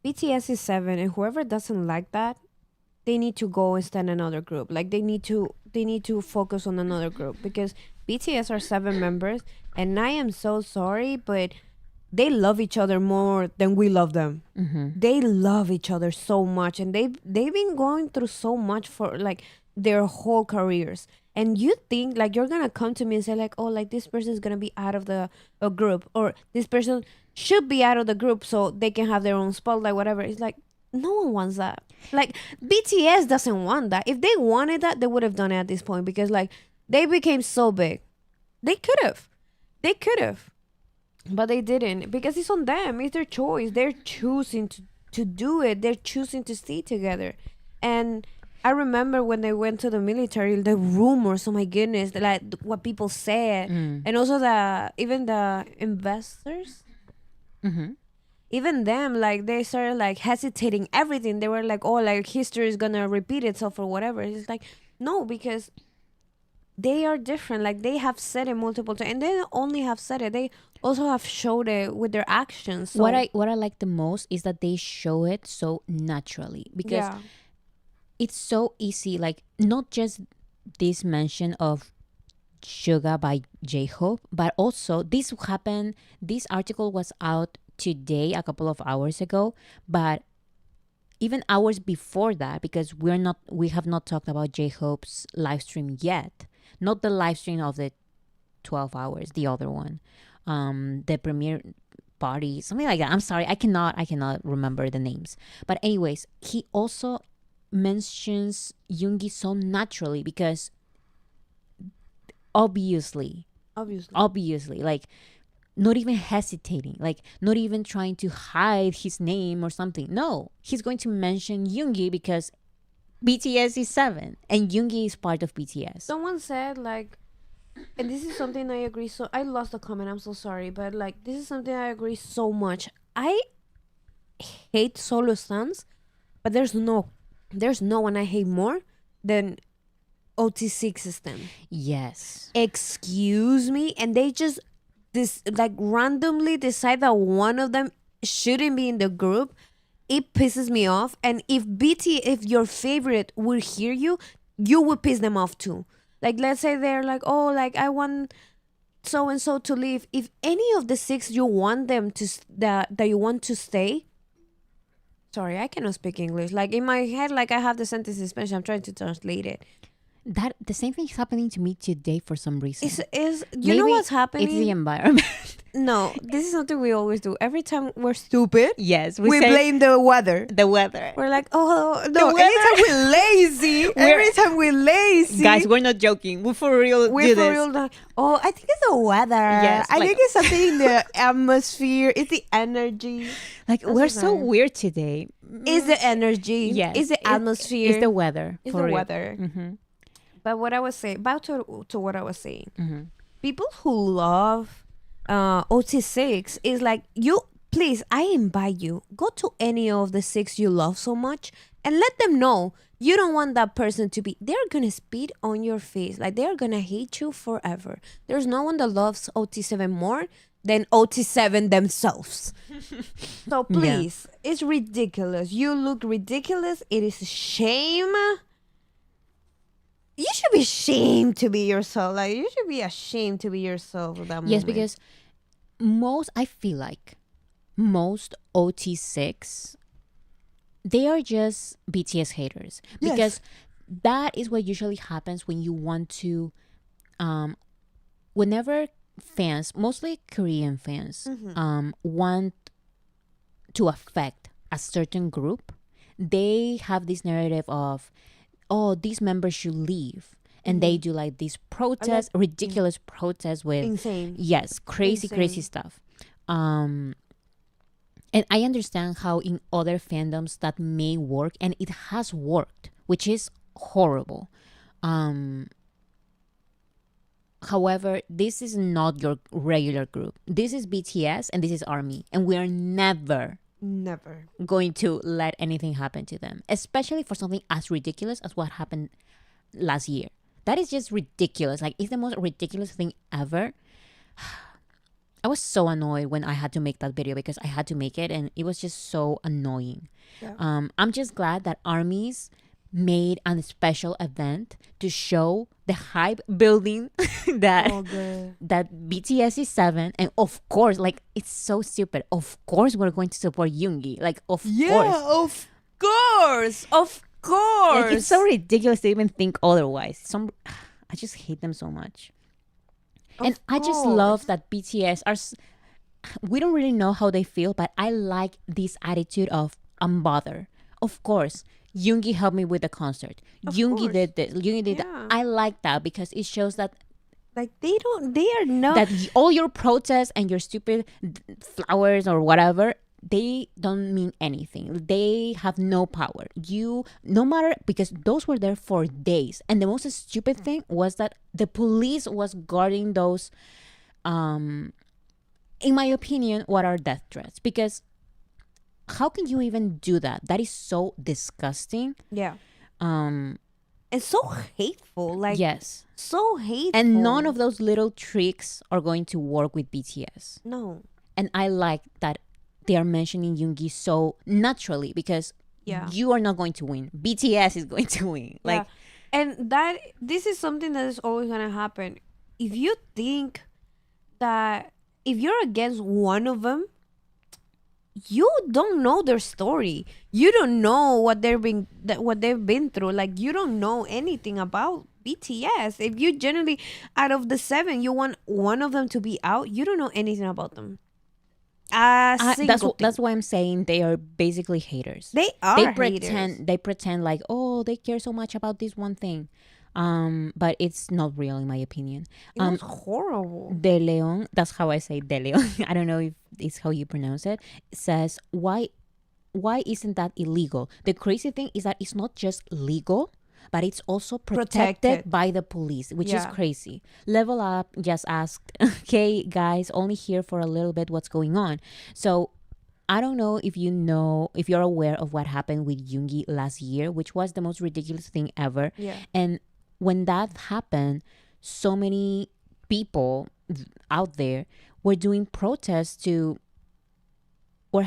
BTS is 7 and whoever doesn't like that, they need to go and stand another group. Like they need to focus on another group because BTS are 7 members and I am so sorry, but they love each other more than we love them. They love each other so much and they've been going through so much for like their whole careers. And you think like you're gonna come to me and say like, oh, like this person is gonna be out of the group or this person should be out of the group so they can have their own spotlight, whatever. It's like no one wants that. Like BTS doesn't want that. If they wanted that, they would have done it at this point because like they became so big. They could have, but they didn't because it's on them. It's their choice. They're choosing to do it. They're choosing to stay together. And I remember when they went to the military, the rumors, oh my goodness, like what people said. And also even the investors, even them, like they started like hesitating everything. They were like, oh, like history is going to repeat itself or whatever. It's like, no, because they are different. Like they have said it multiple times and they don't only have said it. They also have showed it with their actions. So, What I like the most is that they show it so naturally because it's so easy, like not just this mention of Suga by J-Hope, but also this article was out today, a couple of hours ago, but even hours before that, because we have not talked about J-Hope's live stream yet. Not the live stream of the 12 hours, the other one. The premiere party, something like that. I'm sorry, I cannot remember the names. But anyways, he also mentions Yoongi so naturally because obviously, like not even hesitating, like not even trying to hide his name or something. No, he's going to mention Yoongi because BTS is 7 and Yoongi is part of BTS. Someone said like, and this is something I agree. So I lost the comment. I'm so sorry, but like this is something I agree so much. I hate solo stans, but there's no one I hate more than OT6 system. Yes. Excuse me, and they just like randomly decide that one of them shouldn't be in the group. It pisses me off. And if your favorite would hear you, you would piss them off too. Like let's say they're like, oh, like I want so and so to leave. If any of the 6 you want them to that you want to stay. Sorry, I cannot speak English. Like in my head, like I have the sentence in Spanish. I'm trying to translate it. That the same thing is happening to me today for some reason. Is you know Maybe what's happening? It's the environment. No, this is something we always do. Every time we're stupid, Yes, we say blame the weather. the weather. We're like, oh no. weather. Anytime we're lazy, every time we're lazy, Guys, we're not joking. We for real we're do for this. real. Like, oh, I think it's the weather. Yes, I like- think it's something in the atmosphere. It's the energy. Like we're what so I'm- weird today. It's the energy. Yes, It's the atmosphere. It's the weather. It's for the real. weather. Mm-hmm. But what I was saying, back to what I was saying, Mm-hmm. people who love OT6 is like, you, please, I invite you, go to any of the 6 you love so much and let them know you don't want that person to be, they're gonna spit on your face, like they're gonna hate you forever. There's no one that loves OT7 more than OT7 themselves. So please, it's ridiculous. You look ridiculous. It is a shame. You should be ashamed to be yourself. Like, you should be ashamed to be yourself at that moment. Yes, because I feel like most OT6, they are just BTS haters. Yes. Because that is what usually happens when you want to, whenever fans, mostly Korean fans, want to affect a certain group, they have this narrative of, oh, these members should leave. And they do like these protests, ridiculous protests with insane. yes, crazy Insane. stuff. And I understand how in other fandoms that may work, and it has worked, which is horrible. However, this is not your regular group. This is BTS and this is ARMY, and we are never Never. going to let anything happen to them, especially for something as ridiculous as what happened last year. That is just ridiculous. Like, it's the most ridiculous thing ever. I was so annoyed when I had to make that video because I had to make it and it was just so annoying. Yeah. I'm just glad that ARMYs made a special event to show the hype building that Oh, good. that BTS is 7, and of course, like, it's so stupid. Of course we're going to support Yoongi. Like, of course. Of course. Of course. Like, it's so ridiculous to even think otherwise. I just hate them so much. And Of I just course. love that BTS are. We don't really know how they feel, but I like this attitude of I'm bothered. Of course, Yoongi helped me with the concert. Yoongi course. did this. Yoongi did Yeah. that. I like that because it shows that Like, they are not. all your protests and your stupid flowers or whatever, they don't mean anything. They have no power. No matter, because those were there for days. And the most stupid thing was that the police was guarding those, in my opinion, what are death threats. Because how can you even do that? That is so disgusting. Yeah. It's so hateful. Like, Yes. so hateful. And none of those little tricks are going to work with BTS. No. And I like that they are mentioning Yoongi so naturally because Yeah. you are not going to win. BTS is going to win. Like, yeah. And this is something that is always gonna happen. If you think that if you're against one of them, you don't know their story. You don't know what they've been through. Like, you don't know anything about BTS. If you generally, out of the 7, you want one of them to be out, you don't know anything about them. that's why I'm saying they are basically haters. They are They haters. pretend like, oh, they care so much about this one thing. But it's not real in my opinion. It was horrible. De Leon, that's how I say De Leon. I don't know if it's how you pronounce it. Says, why isn't that illegal? The crazy thing is that it's not just legal, but it's also protected Protected. by the police, which is Yeah. crazy. Level Up just asked, okay, guys, only here for a little bit, what's going on? So I don't know if you're aware of what happened with Yoongi last year, which was the most ridiculous thing ever. Yeah. And when that happened, so many people out there were doing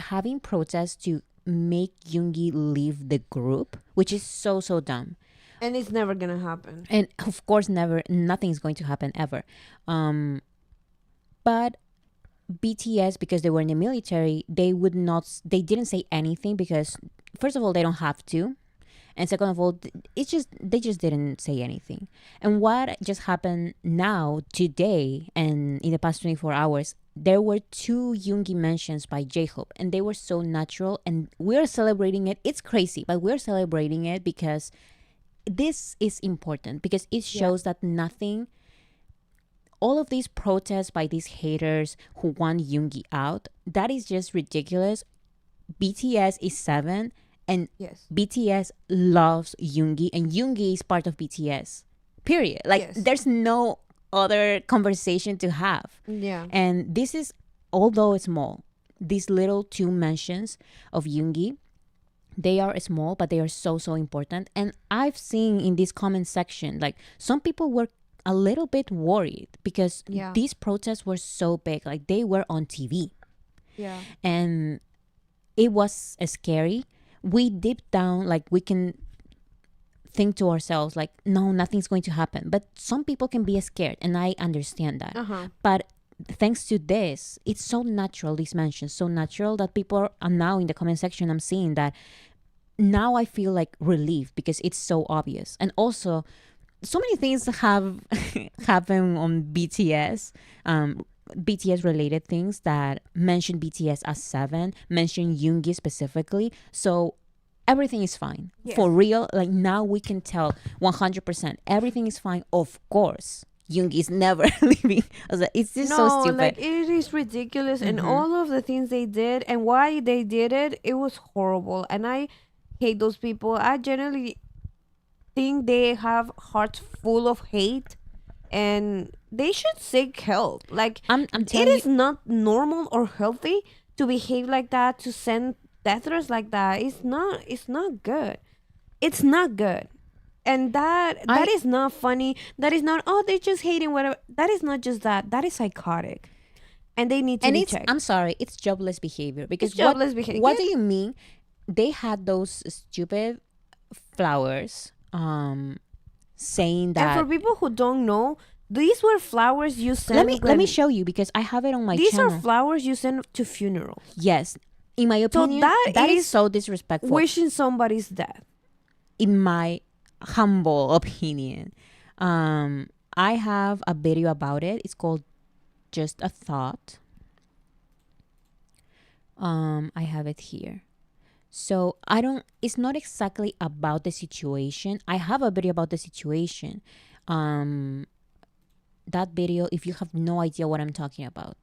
having protests to make Yoongi leave the group, which is so dumb. And it's never gonna happen. And of course, nothing's going to happen ever. But BTS, because they were in the military, they didn't say anything because, first of all, they don't have to. And second of all, they just didn't say anything. And what just happened now today and in the past 24 hours, there were 2 Yoongi mentions by J-Hope, and they were so natural, and we're celebrating it. It's crazy, but we're celebrating it because this is important, because it shows that nothing, all of these protests by these haters who want Yoongi out, that is just ridiculous. BTS is 7, and Yes. BTS loves Yoongi, and Yoongi is part of BTS. Period. Like, Yes. there's no other conversation to have. Yeah. And this is, although it's small, these little 2 mentions of Yoongi, they are small, but they are so, so important. And I've seen in this comment section, like, some people were a little bit worried because Yeah. these protests were so big. Like, they were on TV. Yeah. And it was scary. We deep down, like, we can think to ourselves, like, no, nothing's going to happen. But some people can be scared, and I understand that. But thanks to this, it's so natural, these mentions, so natural that people are now in the comment section, I'm seeing that now I feel like relief because it's so obvious. And also, so many things have happened on BTS, BTS related things that mention BTS as 7, mention Yoongi specifically. So everything is fine. Yes. For real, like, now we can tell 100% everything is fine. Of course, Yoongi is never leaving. I was like, it's just so stupid. Like, it is ridiculous, and all of the things they did and why they did it, it was horrible. And I hate those people. I generally think they have hearts full of hate, and they should seek help. Like, I'm it telling is not normal or healthy to behave like that, to send death threats like that. It's not good. It's not good. And that is not funny. That is not, oh, they're just hating whatever. That is not just that. That is psychotic. And they need to and be it's, checked. I'm sorry, it's jobless behavior. Because It's jobless behavior. What do you mean? They had those stupid flowers saying that. And for people who don't know, these were flowers you send. Let me show you, because I have it on my These channel. are flowers you send to funerals. Yes, in my So opinion, that that is is so disrespectful. Wishing somebody's death. In my humble opinion, I have a video about it. It's called "Just a Thought." I have it here. So I don't, it's not exactly about the situation. I have a video about the situation. That video, if you have no idea what I'm talking about,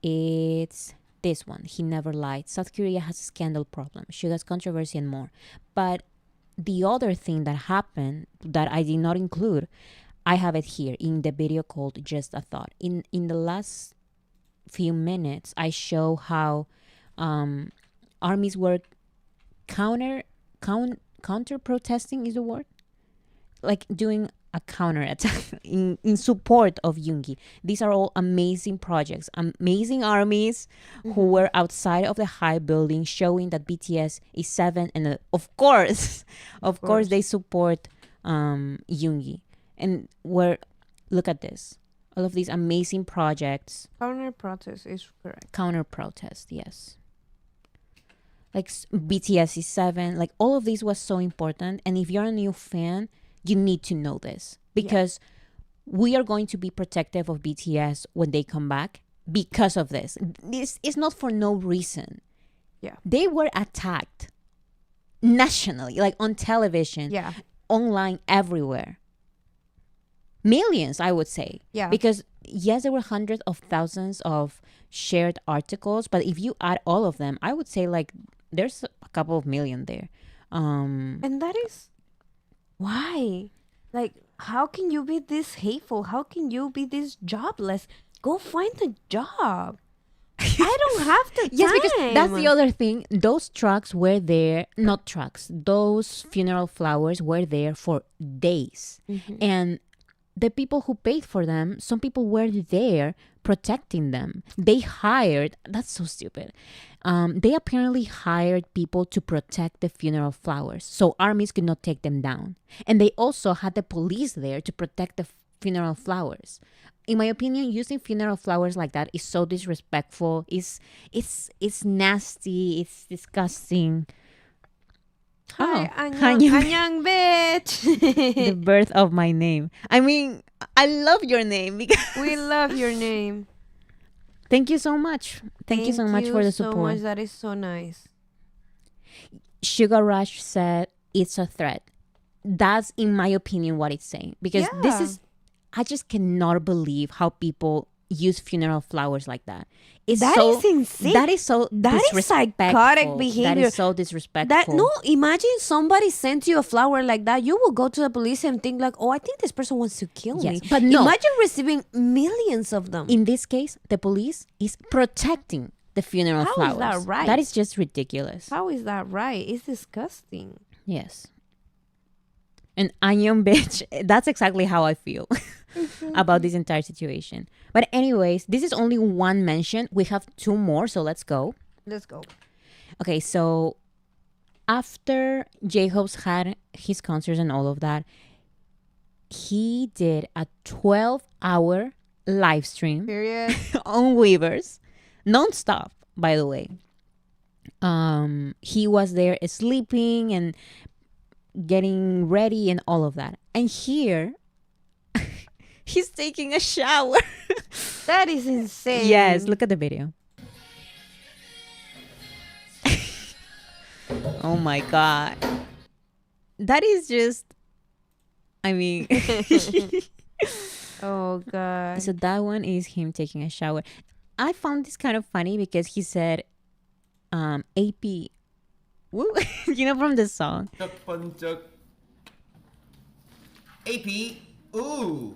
it's this one. He never lied. South Korea has a scandal problem. Suga's controversy and more. But the other thing that happened that I did not include, I have it here in the video called Just a Thought. In the last few minutes, I show how armies were counter protesting is the word, like doing a counter attack in support of Yoongi. These are all amazing projects, amazing armies who were outside of the high building, showing that BTS is 7, and of course they support Yoongi. And look at this, all of these amazing projects. Counter protest is correct. Counter protest, yes. Like BTS is 7, like all of this was so important. And if you're a new fan, you need to know this, because we are going to be protective of BTS when they come back because of this. This is not for no reason. Yeah. They were attacked nationally, like on television, online, everywhere. Millions, I would say. Yeah. Because yes, there were hundreds of thousands of shared articles, but if you add all of them, I would say like there's a couple of million there. And that is why. Like, how can you be this hateful? How can you be this jobless? Go find a job. I don't have the time. Yes, because that's the other thing. Those trucks were there, not trucks, those funeral flowers were there for days. And the people who paid for them, some people were there protecting them. They hired, that's so stupid. They apparently hired people to protect the funeral flowers so armies could not take them down. And they also had the police there to protect the funeral flowers. In my opinion, using funeral flowers like that is so disrespectful. It's nasty. It's disgusting. Hi, Oh, Anyang, Anyang. Anyang, bitch. The birth of my name. I mean, I love your name because We love your name. thank you so much. Thank you so much for the so support. much. That is so nice. Sugar Rush said it's a threat. That's, in my opinion, what it's saying. Because this Yeah. is, I just cannot believe how people use funeral flowers like that. It's That so is insane. That is so That is disrespectful. psychotic That behavior. is so disrespectful. That no, imagine somebody sent you a flower like that. You will go to the police and think like, oh, I think this person wants to kill Yes, me. but no. Imagine receiving millions of them. In this case, the police is protecting the funeral How is flowers. that right? That is just ridiculous. How is that right? It's disgusting. Yes. And onion bitch, that's exactly how I feel about this entire situation. But anyways, this is only one mention. We have two more, so let's go. Let's go. Okay, so after J-Hope's had his concerts and all of that, he did a 12-hour live stream Period. on Weverse, non-stop, by the way. He was there sleeping and getting ready and all of that. And here, he's taking a shower. That is insane. Yes, look at the video. Oh my God. That is just, I mean, Oh god. so that one is him taking a shower. I found this kind of funny because he said, AP, woo, you know, from the song. 번쩍 AP ooh.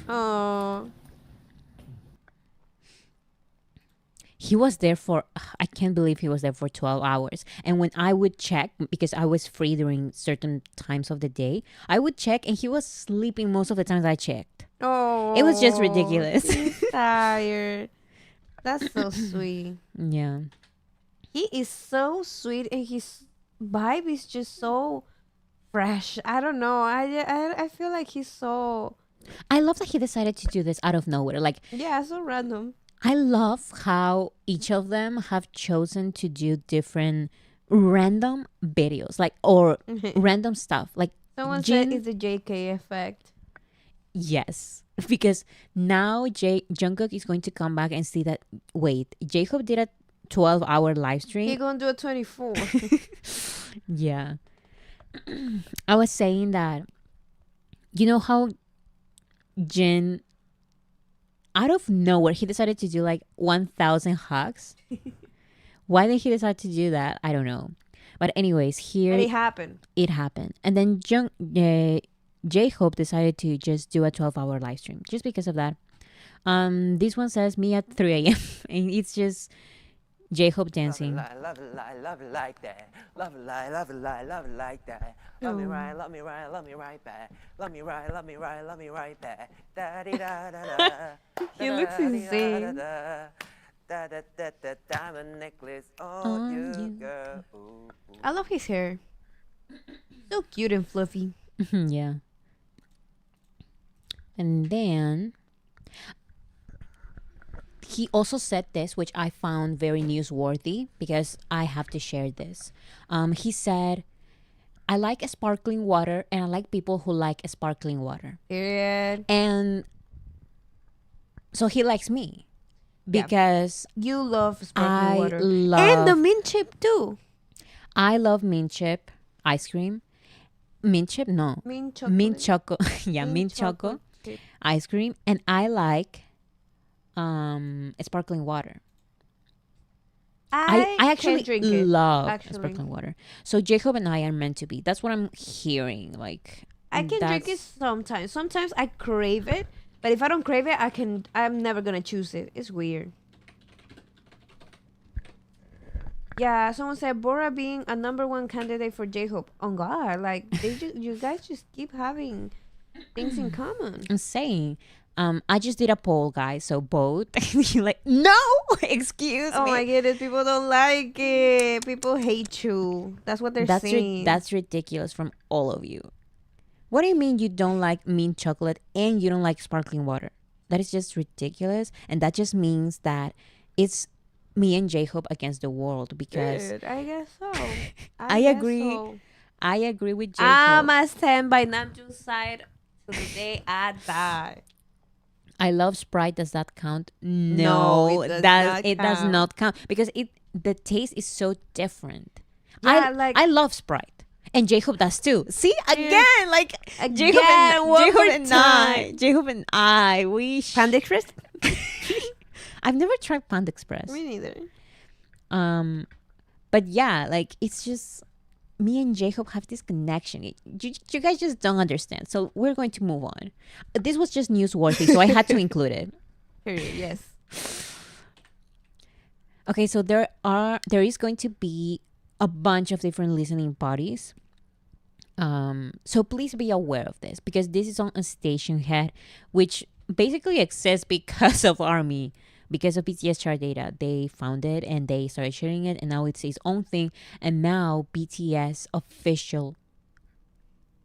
Oh. He was there for, I can't believe he was there for 12 hours. And when I would check, because I was free during certain times of the day, I would check and he was sleeping most of the times I checked. Oh. It was just ridiculous. He's tired. That's so sweet. Yeah. He is so sweet and his vibe is just so fresh. I don't know. I feel like he's so I love that he decided to do this out of nowhere. Like, so random. I love how each of them have chosen to do different random videos, like, or random stuff. Like, Someone Jin- said it's a JK effect. yes, because now Jungkook is going to come back and see that, wait, Jacob did a 12-hour live He stream. gonna do a 24. Yeah. I was saying that, you know how Jin, out of nowhere, he decided to do like 1,000 hugs. Why did he decide to do that? I don't know. But anyways, here And it happened. it happened. And then J-Hope decided to just do a 12-hour live stream just because of that. This one says me at 3 a.m. and it's just J-Hope dancing. Love it like that. Love it like that. Love me right, love me right, love me right back. Love me right, love me right, love me right back. Da di da da da. He looks insane. Diamond necklace On on you. you, girl. Ooh. I love his hair. So cute and fluffy. Yeah. And then he also said this, which I found very newsworthy because I have to share this. He said, I like sparkling water and I like people who like sparkling water. Period. And so he likes me because You love sparkling I water. love And the mint chip too. I love mint chip ice cream. Mint chip? No. Mint chocolate. Mint choco. Yeah, mint choco chip. ice cream. And I like sparkling water. I actually can drink it, love actually. sparkling water. So Jacob and I are meant to be. That's what I'm hearing. Like, I can drink it that's- sometimes. Sometimes I crave it, but if I don't crave it, I'm never gonna choose it. It's weird. Yeah, someone said Bora being a #1 candidate for J-Hope. Oh God, like you guys just keep having things in common. I'm saying. I just did a poll, guys. So both. You're like, no, excuse Oh me. my goodness, people don't like it. People hate you. That's what they're saying. That's ridiculous from all of you. What do you mean you don't like mint chocolate and you don't like sparkling water? That is just ridiculous, and that just means that it's me and J-Hope against the world because Dude, I guess so. I guess agree. so. I agree with J-Hope. I'ma stand by Namjoon's side to the day I die. I love Sprite. Does that count? No, it does it not does count. not count because the taste is so different. Yeah, like- I love Sprite, and J-Hope does too. See again, like Again, J-Hope one more and I, time. J-Hope and I, Panda Express? I've never tried Panda Express. Me neither. But yeah, like it's just me and J-Hope have this connection. You guys just don't understand. So we're going to move on. This was just newsworthy, so I had to include it. Period. Yes. Okay, so there is going to be a bunch of different listening parties. So please be aware of this because this is on a station head, which basically exists because of ARMY, because of BTS chart data. They found it and they started sharing it, and now it's its own thing. And now BTS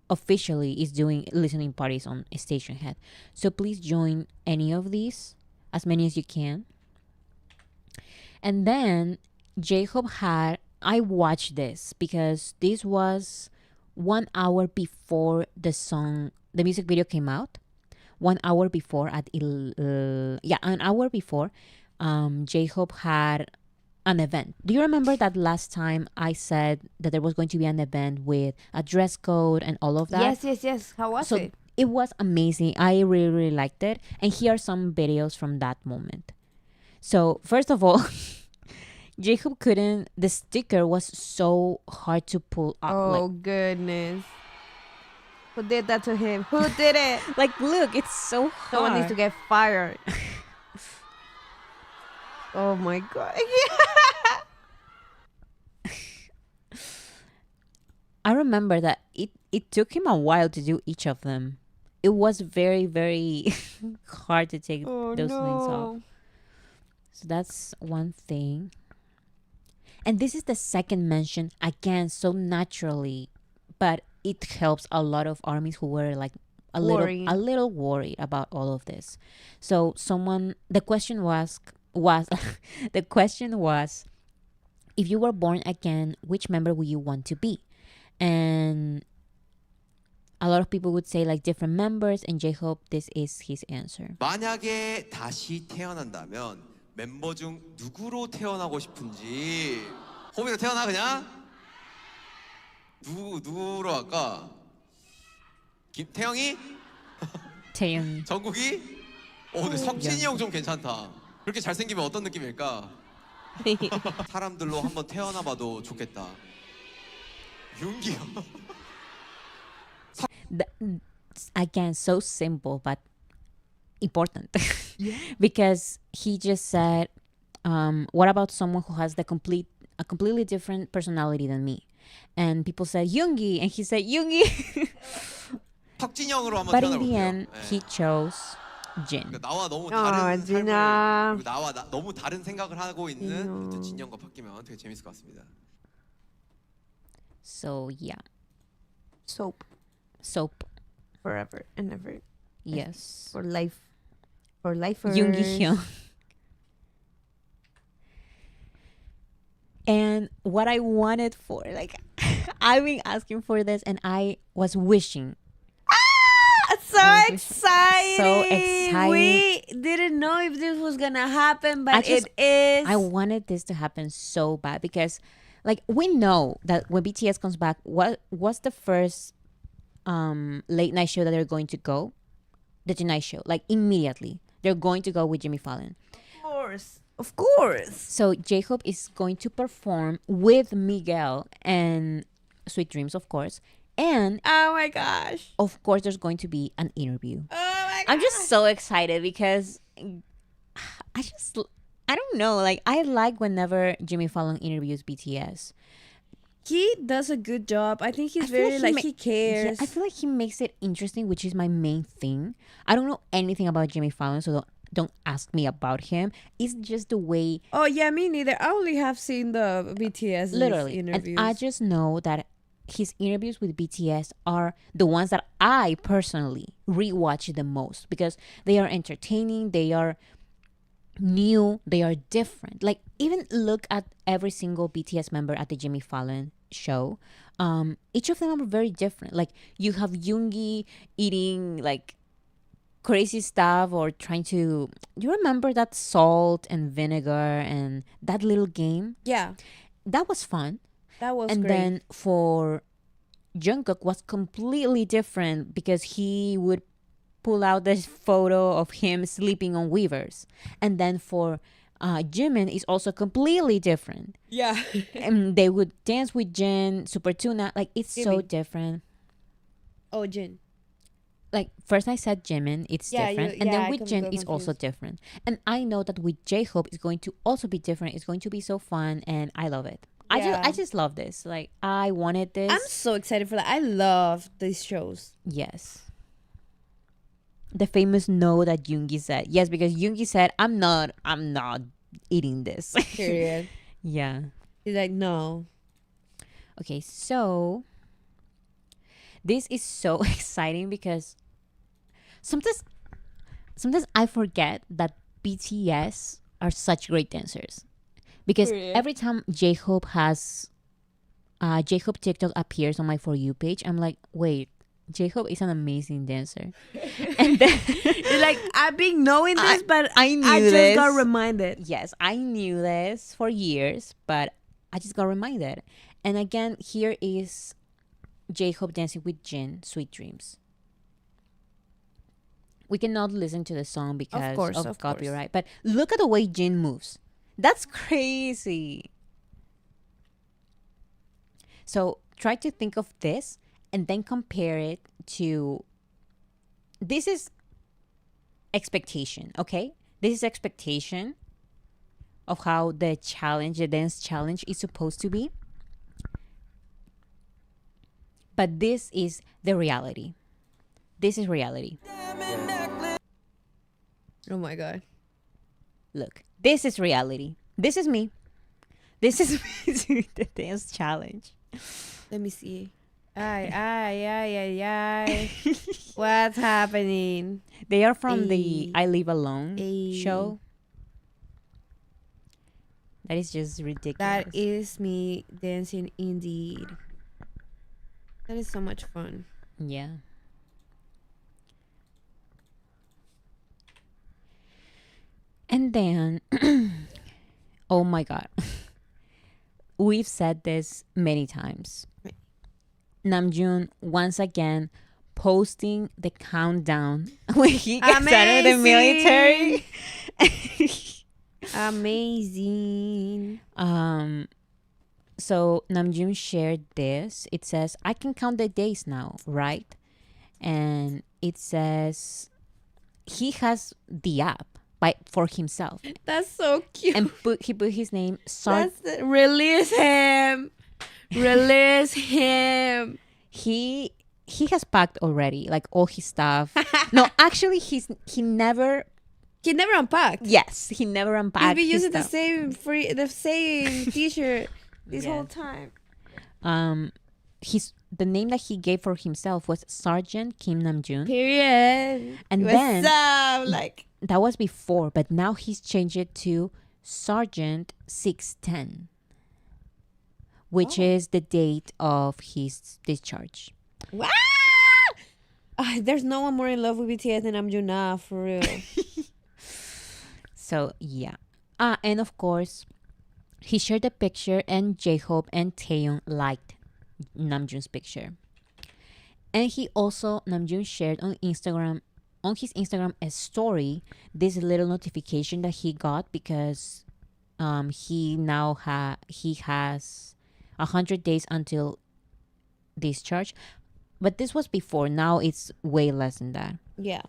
officially is doing listening parties on station head. So please join any of these, as many as you can. And then J-Hope I watched this because this was 1 hour before the music video came out. 1 hour before an hour before, J-Hope had an event. Do you remember that last time I said that there was going to be an event with a dress code and all of that? Yes. How was So it? it was amazing. I really, really liked it. And here are some videos from that moment. So first of all, J-Hope the sticker was so hard to pull up. Oh, goodness. Who did that to him? Who did it? Like look, it's so hard. Someone needs to get fired. Oh, my God. I remember that it took him a while to do each of them. It was very, very hard to take those things off. So that's one thing. And this is the second mention, again, so naturally, but it helps a lot of armies who were like a little worried about all of this. So the question was if you were born again, which member would you want to be? And a lot of people would say like different members, and J-Hope, this is his answer. 만약에 다시 태어난다면 멤버 중 누구로 태어나고 싶은지. 호미로 태어나 그냥? 누구로 할까? 태영이? 태영이. 정국이? 근데 석진이 형 좀 괜찮다. 그렇게 잘생기면 어떤 느낌일까? 사람들로 한번 태어나봐도 좋겠다. 윤기 형. Again, so simple but important. Because he just said, what about someone who has a completely different personality than me? And people said Yoongi, and he said Yoongi. 석진이 형으로 한번 But in the 태어나볼게요. end, he chose Jin. 나와 너무 다른 진아. 그리고 나와 너무 다른 생각을 하고 있는 또 진이 형과 바뀌면 되게 재밌을 것 같습니다. So yeah, Soap. Forever and ever. yes, For life. For lifers. Yoongi Hyun. And what I wanted for, like, I've been asking for this, and I was wishing. So excited. So excited. We didn't know if this was gonna happen, but it is. I wanted this to happen so bad because, like, we know that when BTS comes back, what's the first late night show that they're going to go? The Tonight Show. Like, immediately. They're going to go with Jimmy Fallon. Of course. So J-Hope is going to perform with Miguel and Sweet Dreams, of course. And Oh my gosh. of course, there's going to be an interview. Oh my I'm just so excited because I don't know. Like, I like whenever Jimmy Fallon interviews BTS. He does a good job. I think he's I feel very like he cares. Yeah, I feel like he makes it interesting, which is my main thing. I don't know anything about Jimmy Fallon, so don't ask me about him. It's just the way, Oh yeah, me neither. I only have seen the BTS literally, interviews. and I just know that his interviews with BTS are the ones that I personally rewatch the most because they are entertaining. They are knew they are different. Like, even look at every single BTS member at the Jimmy Fallon show. Each of them are very different. Like, you have Yoongi eating like crazy stuff or trying to. You remember that salt and vinegar and that little game? Yeah, That was fun. that was And great. then for Jungkook was completely different because he would pull out this photo of him sleeping on Weverse. And then for Jimin is also completely different. Yeah. And they would dance with Jin, Super Tuna. Like, it's so Jimin. different. Oh, Jin. Like, first I said Jimin, it's Yeah, different. you- And yeah, then I with got Jin, it's also confused. different. And I know that with J-Hope, it's going to also be different. It's going to be so fun. And I love it. I Yeah. just love this. Like, I wanted this. I'm so excited for that. I love these shows. Yes. The famous no that Yoongi said. Yes, because Yoongi said, I'm not eating this. Period. Yeah. He's like, no. Okay, so this is so exciting because sometimes I forget that BTS are such great dancers. Because Period. every time J-Hope TikTok appears on my For You page, I'm like, wait, J-Hope is an amazing dancer. And then It's like, I've been knowing this, but I knew I just this. got reminded. Yes, I knew this for years, but I just got reminded. And again, here is J-Hope dancing with Jin, Sweet Dreams. We cannot listen to the song because course, of of copyright, but look at the way Jin moves. That's crazy. So try to think of this and then compare it to. This is expectation, okay? This is expectation of how the dance challenge is supposed to be. But this is the reality. This is reality. Oh my God. Look, this is reality. This is me. This is me doing the dance challenge. Let me see. Ay. What's happening? They are from the Ay. I Live Alone Ay. show. That is just ridiculous. That is me dancing indeed. That is so much fun. Yeah. And then, oh my God. We've said this many times. Right. Namjoon, once again, posting the countdown when he gets out of the military. Amazing. So Namjoon shared this. It says, I can count the days now, right? And it says he has the app for himself. That's so cute. And he put his name, Release him. Release him. he has packed already, like all his stuff. No, actually he never He never unpacked. Yes, he never unpacked. He's been his using stuff. the same t-shirt this whole Yes. time. The name that he gave for himself was Sergeant Kim Namjoon. Period. And What's then up? Like, that was before, but now he's changed it to Sergeant 610, which is the date of his discharge. wow! There's no one more in love with BTS than Namjoon now, for real. So yeah. And of course, he shared the picture and J-Hope and Taeyong liked Namjoon's picture. And Namjoon shared on his Instagram a story, this little notification that he got because he has 100 days until discharge. But this was before. Now it's way less than that. Yeah.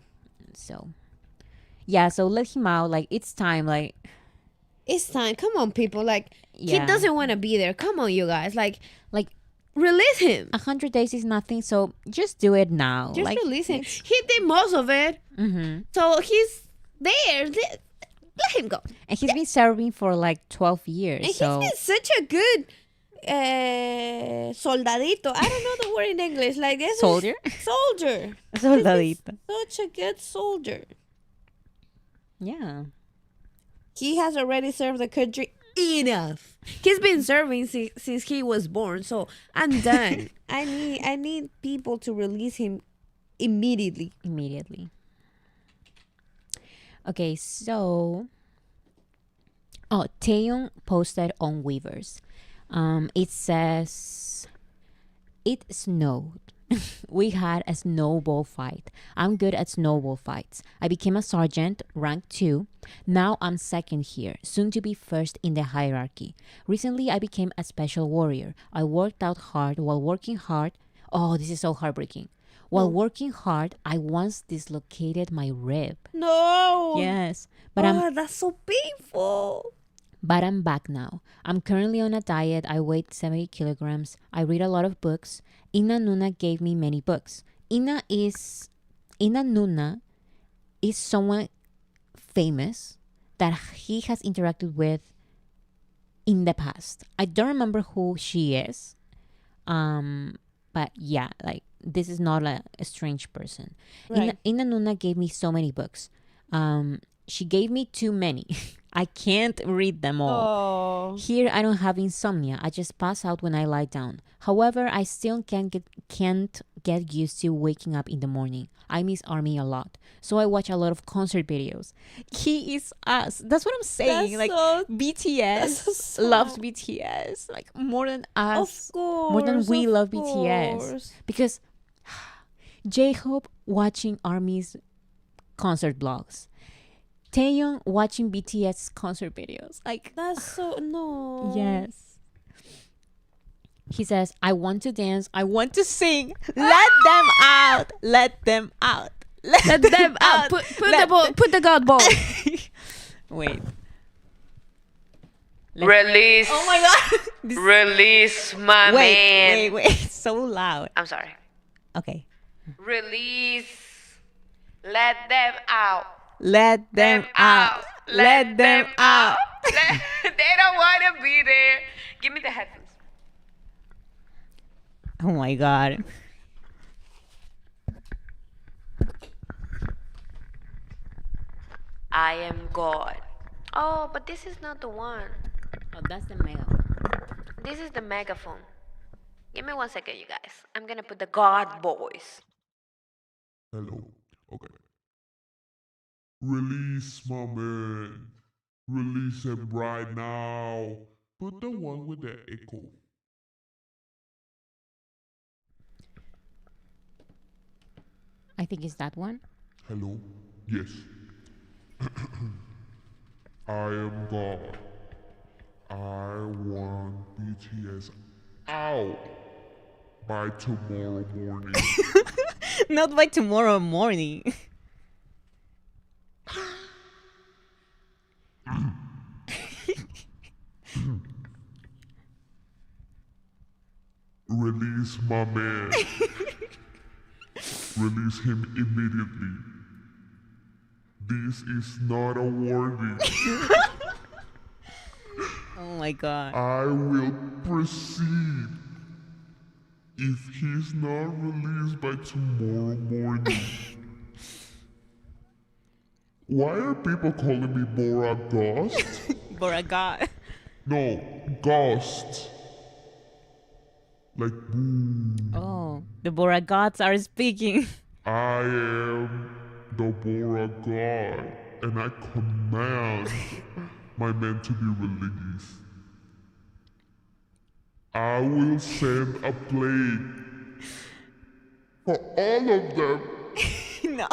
So yeah, so let him out. Like, it's time. Like, It's time. Come on, people. Like, yeah. he doesn't want to be there. Come on, you guys. Like, release him. 100 days is nothing, so just do it now. Just like, release him. He did most of it. Mm-hmm. So he's there. Let him go. And he's been serving for like 12 years. And so he's been such a good soldadito. I don't know the word in English. Like, this Soldier? Soldier. Soldadito. Such a good soldier. Yeah. He has already served the country enough. He's been serving since he was born, so I'm done. I need people to release him immediately. Immediately. Okay, so Taeyong posted on Weverse. It says it snowed. We had a snowball fight. I'm good at snowball fights. I became a sergeant, rank 2. Now I'm second here, soon to be first in the hierarchy. Recently, I became a special warrior. I worked out hard while working hard. Oh, this is so heartbreaking. While working hard, I once dislocated my rib. No. Yes, but that's so painful. But I'm back now. I'm currently on a diet. I weigh 70 kilograms. I read a lot of books. Ina Nuna gave me many books. Ina Nuna is someone famous that he has interacted with in the past. I don't remember who she is. But yeah, like this is not a strange person. Right. Ina Nuna gave me so many books. She gave me too many. I can't read them all. Oh. Here, I don't have insomnia. I just pass out when I lie down. However, I still can't get used to waking up in the morning. I miss Army a lot, so I watch a lot of concert videos. He is us. That's what I'm saying. That's like so- BTS that's so loves sad. BTS like more than us. Of course. More than we of love BTS. course. Because J-Hope watching Army's concert blogs. Taeyong watching BTS concert videos. Like, That's so no. yes. He says, I want to dance. I want to sing. Let them out. Let them out. Let them out. Put the God ball. Wait. Release. Oh my god. This- Release my man. wait. So loud. I'm sorry. Okay. Release. Let them out. Let them out. Let them out. They don't want to be there. Give me the headphones. Oh my god. I am God. Oh, but this is not the one. Oh, that's the mega. This is the megaphone. Give me 1 second, you guys. I'm gonna put the God voice. Hello. Okay. Release my man. Release him right now. Put the one with the echo. I think it's that one. Hello? Yes. I am God. I want BTS out by tomorrow morning. Not by tomorrow morning. Release my man. Release him immediately. This is not a warning. Oh my god. I will proceed if he's not released by tomorrow morning. Why are people calling me Bora Ghost? Boragat. No, Ghost. Like, boo. Oh, the Boragats are speaking. I am the Bora God, and I command my men to be released. I will send a plague for all of them. No,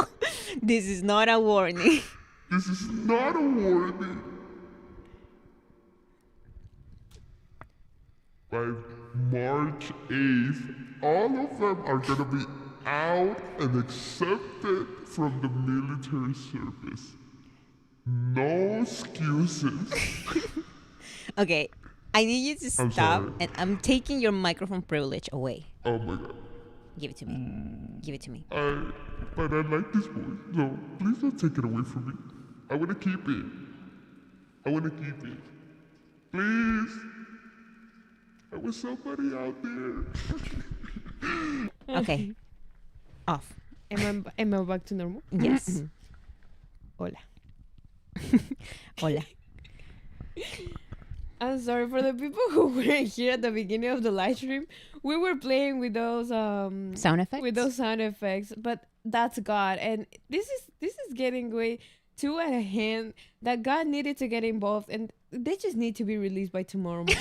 this is not a warning. This is not a warning. By March 8th, all of them are gonna be out and accepted from the military service. No excuses. Okay, I need you to I'm stop, sorry. and I'm taking your microphone privilege away. Oh my god. Give it to me. Give it to me. But I like this voice, so please don't take it away from me. I wanna keep it. I wanna keep it. Please. I was somebody out there. Okay. Off. Am I back to normal? Yes. Hola. Hola. I'm sorry for the people who weren't here at the beginning of the live stream. We were playing with those Sound effects? with those sound effects, but that's God, and this is getting way too at a hand that God needed to get involved, and they just need to be released by tomorrow morning.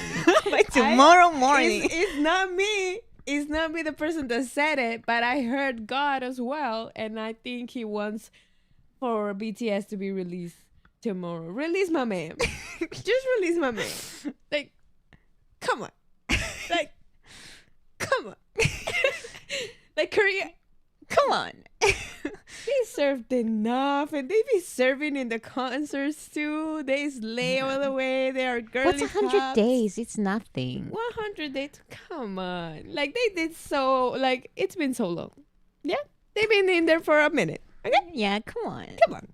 By tomorrow morning. It's not me. It's not me, the person that said it, but I heard God as well, and I think He wants for BTS to be released tomorrow. Release my man. Just release my man. Like, come on. Like, come on. Like Korea. Come on. They served enough, and they be serving in the concerts too. They slay all the way. They are girly What's 100 pops. days? It's nothing. 100 days. Come on. Like, they did so, like, it's been so long. Yeah. They've been in there for a minute. Okay? Yeah, come on. Come on.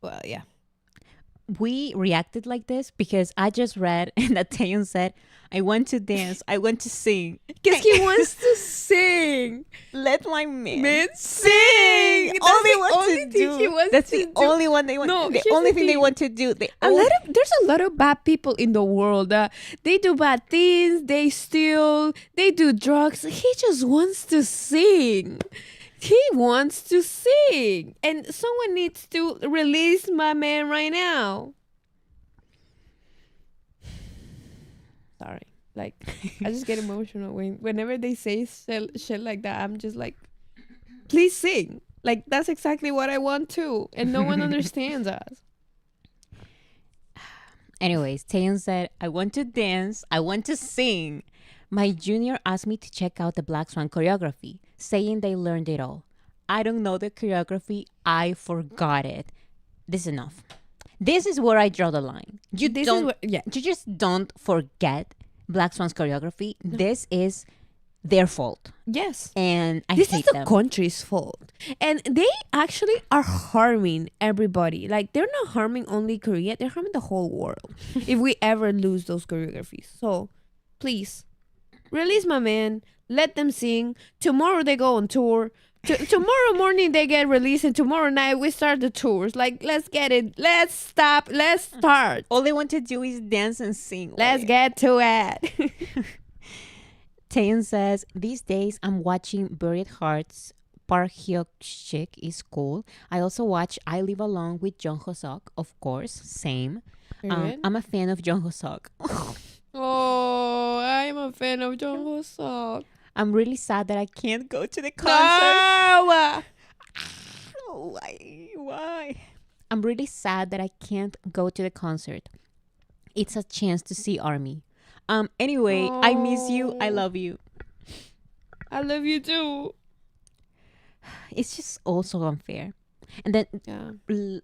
Well, yeah. We reacted like this because I just read that Taeyeon said, I want to dance, I want to sing. Because he wants to sing. Let my man, Man, sing. That's All they the want only to thing do. he wants That's to the do. only one they want. No, the here's only the thing they thing. want to do. There's There's a lot of bad people in the world. They do bad things. They steal. They do drugs. He just wants to sing. He wants to sing, and someone needs to release my man right now. Sorry, like I just get emotional whenever they say shit like that. I'm just like, please sing. Like, that's exactly what I want too, and no one understands us. Anyways, Taeyeon said, I want to dance, I want to sing. My junior asked me to check out the Black Swan choreography, saying they learned it all. I don't know the choreography, I forgot it. This is enough. This is where I draw the line. You just don't forget Black Swan's choreography. No. This is their fault. Yes. And I this hate is them. the country's fault. And they actually are harming everybody. Like, they're not harming only Korea, they're harming the whole world if we ever lose those choreographies. So, please, release my man. Let them sing. Tomorrow they go on tour. Tomorrow morning they get released, and tomorrow night we start the tours. Like, let's get it. Let's stop. Let's start. All they want to do is dance and sing. Let's get to it. Taeyeon says, these days I'm watching Buried Hearts. Park Hyuk-sik is cool. I also watch I Live Alone with Jung Ho-seok, of course. Same. I'm a fan of Jung Ho-seok. Oh, I'm a fan of Jung Ho-seok. I'm really sad that I can't go to the concert. No! Why? I'm really sad that I can't go to the concert. It's a chance to see ARMY. Anyway, I miss you. I love you. I love you too. It's just also unfair. And then, in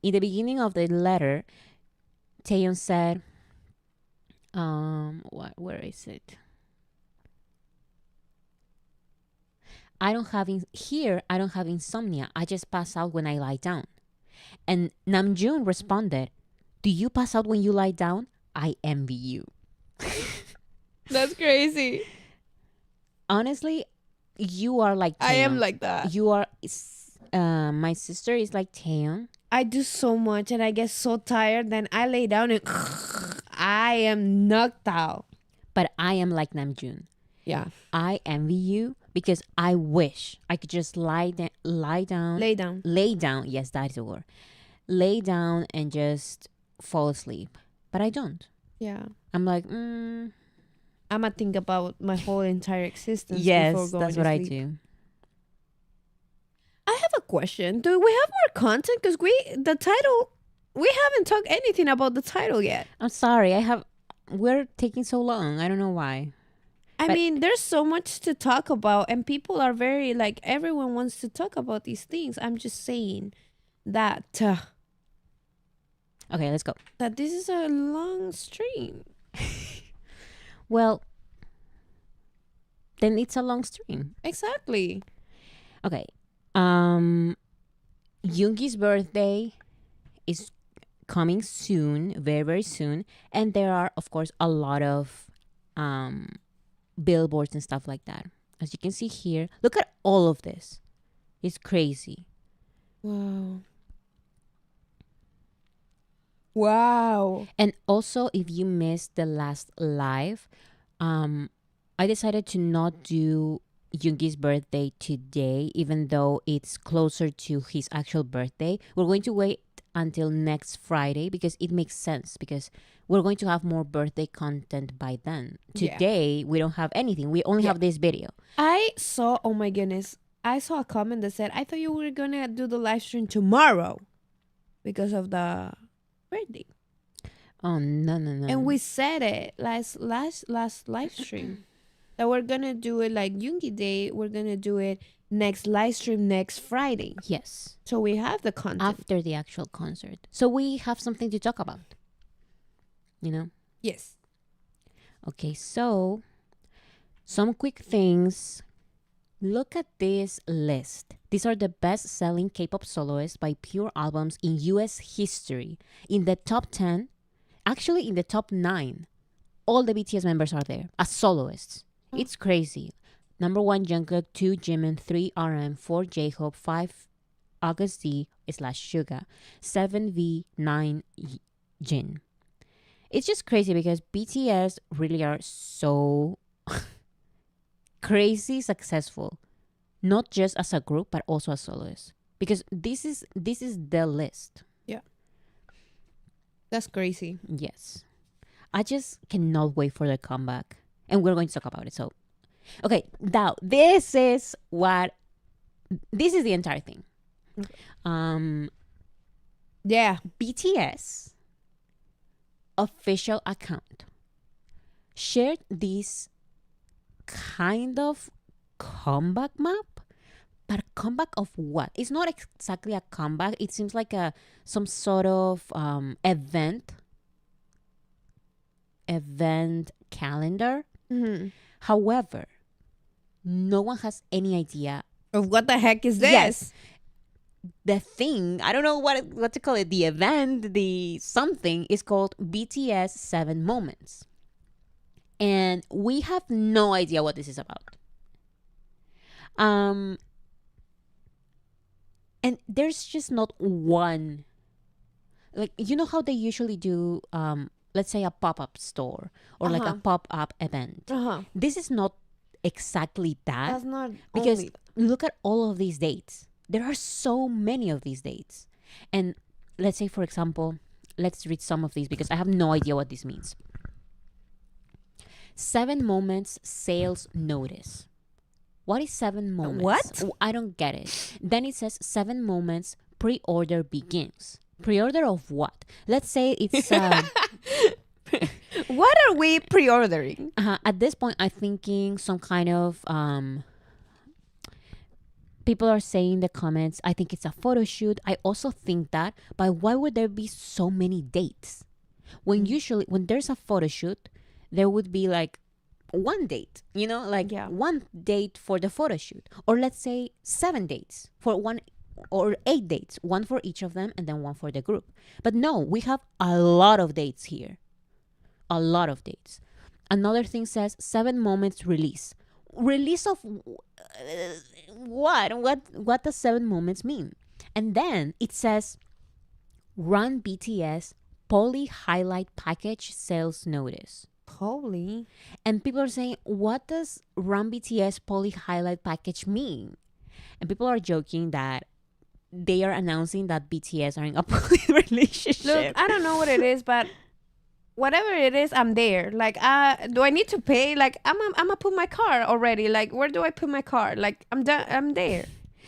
the beginning of the letter, Taeyeon said, where is it? I don't have insomnia. I just pass out when I lie down. And Namjoon responded, do you pass out when you lie down? I envy you. That's crazy. Honestly, you are like Taeyeon. I am like that. You are, my sister is like Taeyeon. I do so much and I get so tired, then I lay down and I am knocked out. But I am like Namjoon. Yeah. I envy you because I wish I could just lie down. Lay down. Yes, that is the word. Lay down and just fall asleep. But I don't. Yeah. I'm like, I'm going to think about my whole entire existence. Yes, before going that's to what sleep. I do. I have a question. Do we have more content? Because we haven't talked anything about the title yet. I'm sorry. We're taking so long. I don't know why. I mean, there's so much to talk about, and people are very, like, everyone wants to talk about these things. I'm just saying that okay, let's go. That this is a long stream. Well, then it's a long stream. Exactly. Okay. Yoongi's birthday is coming soon, very, very soon. And there are, of course, a lot of billboards and stuff like that. As you can see here, look at all of this. It's crazy. Wow. Wow. And also, if you missed the last live, I decided to not do Yoongi's birthday today, even though it's closer to his actual birthday. We're going to wait until next Friday because it makes sense, because we're going to have more birthday content by then. Yeah. Today, we don't have anything. We only have this video. I saw, oh my goodness, I saw a comment that said, I thought you were going to do the live stream tomorrow because of the birthday. Oh, no. And we said it last live stream that we're going to do it like Yoongi Day. We're going to do it next live stream next Friday. Yes. So we have the content. After the actual concert. So we have something to talk about. You know? Yes. Okay, so some quick things. Look at this list. These are the best-selling K-pop soloists by pure albums in US history. In the top 10, actually in the top 9, all the BTS members are there as soloists. It's crazy. Number 1, Jungkook. 2, Jimin. 3, RM. 4, J-Hope. 5, August D / Suga. 7, V. 9, Jin. It's just crazy because BTS really are so crazy successful, not just as a group but also as soloists. Because this is the list. Yeah. That's crazy. Yes. I just cannot wait for the comeback. And we're going to talk about it. So, okay, now this is the entire thing. Yeah. BTS official account shared this kind of comeback map, but comeback of what? It's not exactly a comeback. It seems like some sort of event calendar. Mm-hmm. However, no one has any idea Of what the heck is this? Yes. The thing, I don't know what to call it, the event, the something is called BTS 7 Moments. And we have no idea what this is about. And there's just not one. Like, you know how they usually do, let's say a pop-up store or like a pop-up event. This is not exactly that. That's not Because only. look at all of these dates. There are so many of these dates. And let's say, for example, let's read some of these because I have no idea what this means. 7 Moments sales notice. What is 7 Moments? What? I don't get it. Then it says 7 Moments pre-order begins. Pre-order of what? Let's say it's... What are we pre-ordering? At this point, I'm thinking some kind of... people are saying in the comments, I think it's a photo shoot. I also think that. But why would there be so many dates? When usually, when there's a photo shoot, there would be like one date, you know, like one date for the photo shoot. Or let's say 7 dates for one, or 8 dates, one for each of them and then one for the group. But no, we have a lot of dates here. A lot of dates. Another thing says 7 Moments release. Release of what? What does 7 Moments mean? And then it says Run BTS Poly Highlight Package Sales Notice. Poly? And people are saying, what does Run BTS Poly Highlight Package mean? And people are joking that they are announcing that BTS are in a poly relationship. Look, I don't know what it is, but whatever it is, I'm there. Like, do I need to pay? Like, I'm gonna put my car already. Like, where do I put my car? Like, I'm there.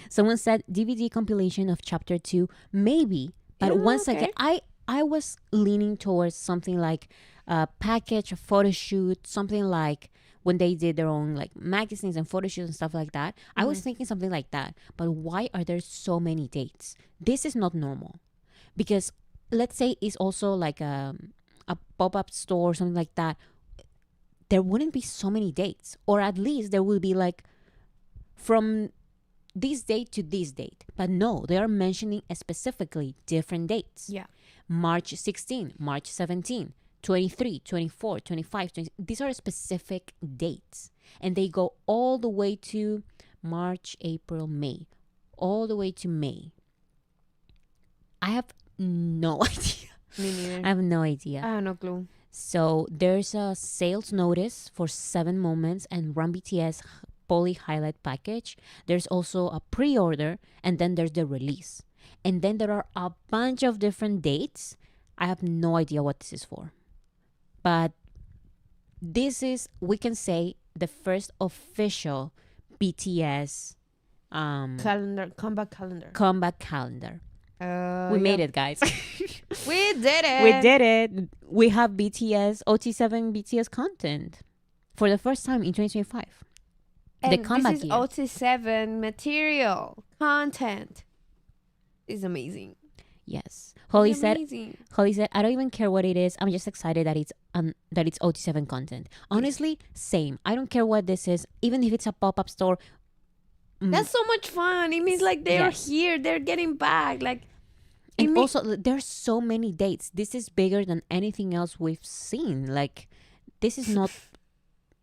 Someone said DVD compilation of chapter 2, maybe. But once again, I was leaning towards something like a package, a photo shoot, something like when they did their own like magazines and photo shoots and stuff like that. I was thinking something like that. But why are there so many dates? This is not normal. Because let's say it's also like a pop-up store or something like that. There wouldn't be so many dates. Or at least there will be like from this date to this date. But no, they are mentioning specifically different dates. Yeah. March 16, March 17, 23, 24, 25, 20. These are specific dates. And they go all the way to March, April, May. All the way to May. I have no idea Me neither. I have no idea. I have no clue. So there's a sales notice for 7 Moments and Run BTS Poly Highlight Package. There's also a pre-order, and then there's the release. And then there are a bunch of different dates. I have no idea what this is for. But this is, we can say, the first official BTS Calendar, comeback calendar. comeback calendar. We made it, guys. We did it. We did it. We have BTS, OT7 BTS content for the first time in 2025. And the comeback this is year. OT7 material content. It's amazing. Yes. Holly It's said, amazing. I don't even care what it is. I'm just excited that it's OT7 content. Honestly, same. I don't care what this is. Even if it's a pop-up store. That's so much fun. It means like they're Yes. here. They're getting back. Like, it And mean- also, there's so many dates. This is bigger than anything else we've seen. Like, this is not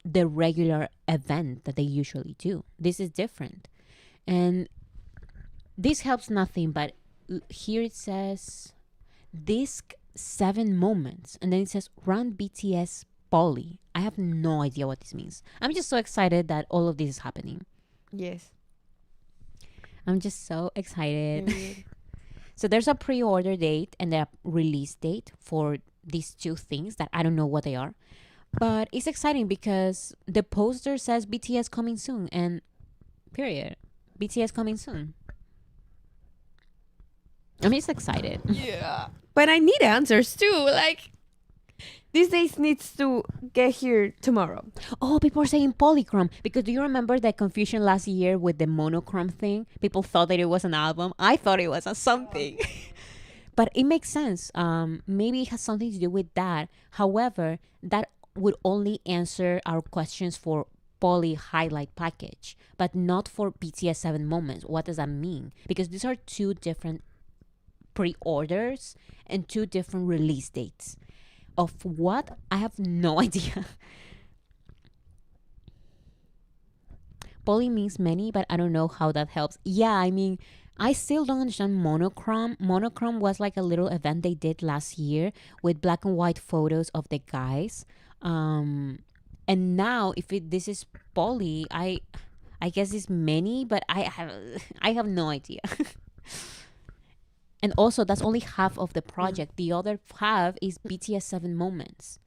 the regular event that they usually do. This is different. And this helps nothing, but here it says disc 7 Moments. And then it says Run BTS Poly. I have no idea what this means. I'm just so excited that all of this is happening. yes. I'm just so excited. Period. So there's a pre-order date and a release date for these two things that I don't know what they are. But it's exciting because the poster says BTS coming soon and period. BTS coming soon. I'm just excited. Yeah. But I need answers too. Like, these days needs to get here tomorrow. Oh, people are saying polychrome because do you remember that confusion last year with the monochrome thing? People thought that it was an album. I thought it was a something. But it makes sense. Maybe it has something to do with that. However, that would only answer our questions for Poly Highlight Package, but not for BTS 7 Moments. What does that mean? Because these are two different pre-orders and two different release dates. Of what? I have no idea. Poly means many, but I don't know how that helps. Yeah, I mean, I still don't understand monochrome. Monochrome was like a little event they did last year with black and white photos of the guys. And now, if this is poly, I guess it's many, but I have no idea. And also, that's only half of the project. The other half is BTS 7 Moments.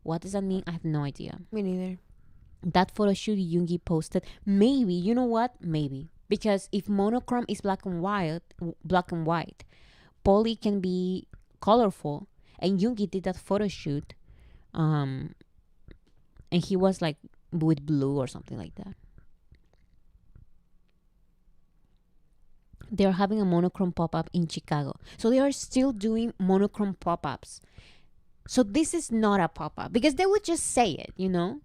What does that mean? I have no idea. Me neither. That photo shoot Yoongi posted, maybe, you know what? Maybe. Because if monochrome is black and white, poly can be colorful. And Yoongi did that photo shoot. And he was like with blue or something like that. They're having a monochrome pop-up in Chicago. So they are still doing monochrome pop-ups. So this is not a pop-up because they would just say it, you know?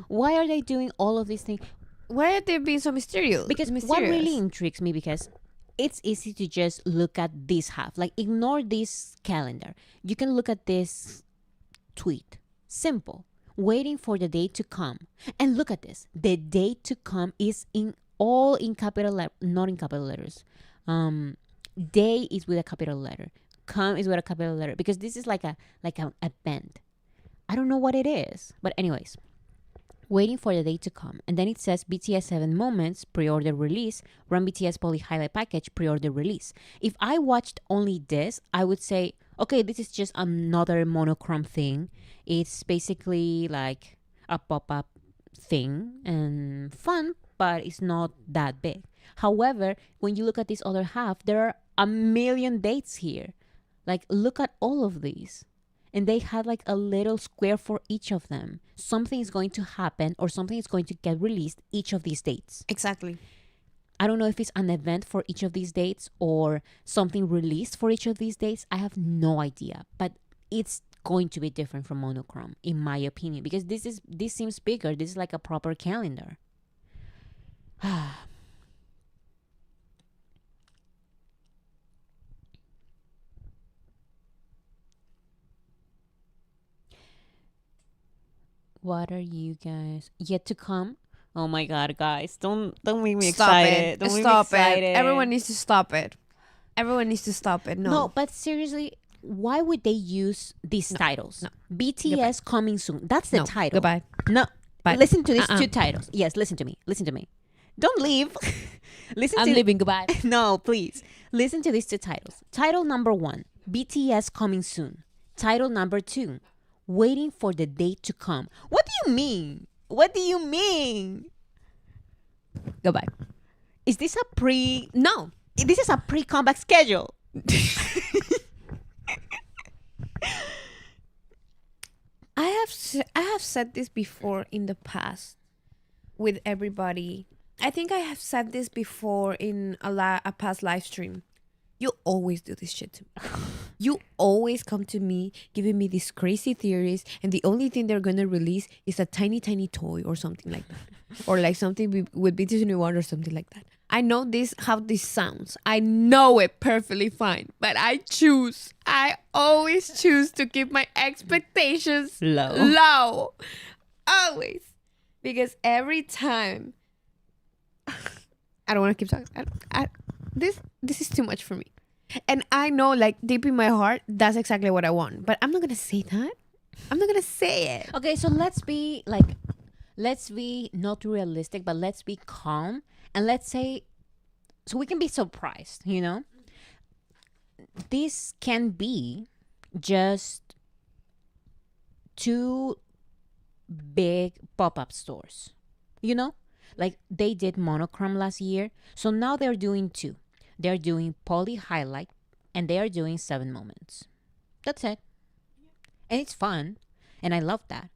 Why are they doing all of these things? Why are they being so mysterious? Because what really intrigues me, because it's easy to just look at this half. Like, ignore this calendar. You can look at this tweet. Simple. Waiting for the day to come. And look at this. The day to come is all in capital letters, not in capital letters. Day is with a capital letter. Come is with a capital letter. Because this is like a bend. I don't know what it is. But anyways. Waiting for the day to come. And then it says BTS 7 Moments, pre-order release, Run BTS Poly Highlight Package, pre-order release. If I watched only this, I would say, okay, this is just another monochrome thing. It's basically like a pop-up thing and fun, but it's not that big. However, when you look at this other half, there are a million dates here. Like, look at all of these. And they had like a little square for each of them. Something is going to happen or something is going to get released each of these dates. Exactly. I don't know if it's an event for each of these dates or something released for each of these dates. I have no idea. But it's going to be different from monochrome, in my opinion. Because this seems bigger. This is like a proper calendar. What are you guys yet to come? Oh my god, guys. Don't make me excited. Don't make me Stop excited. it. Everyone needs to stop it. Everyone needs to stop it. No. No, but seriously, why would they use these titles? no. BTS coming soon. That's the No, title. goodbye. No. Bye. Listen to these two titles. Yes, listen to me. Listen to me. Don't leave. Listen I'm to leaving. Goodbye. No, please. Listen to these two titles. Title number 1, BTS coming soon. Title number 2, waiting for the date to come. What do you mean? What do you mean? Goodbye. Is this a No. This is a pre-comeback schedule. I have said this before in the past with everybody. I think I have said this before in a past live stream. You always do this shit to me. You always come to me giving me these crazy theories, and the only thing they're gonna release is a tiny toy or something like that, or like something with BT21 or something like that. I know how this sounds. I know it perfectly fine, but I always choose to keep my expectations low. Always. Because every time, I don't want to keep talking. This is too much for me. And I know, like, deep in my heart, that's exactly what I want. But I'm not going to say that. I'm not going to say it. Okay, so let's be not realistic, but let's be calm. And let's say, so we can be surprised, you know? This can be just 2 big pop-up stores, you know? Like they did monochrome last year. So now they're doing 2. They're doing poly highlight and they are doing 7 moments. That's it. And it's fun. And I love that.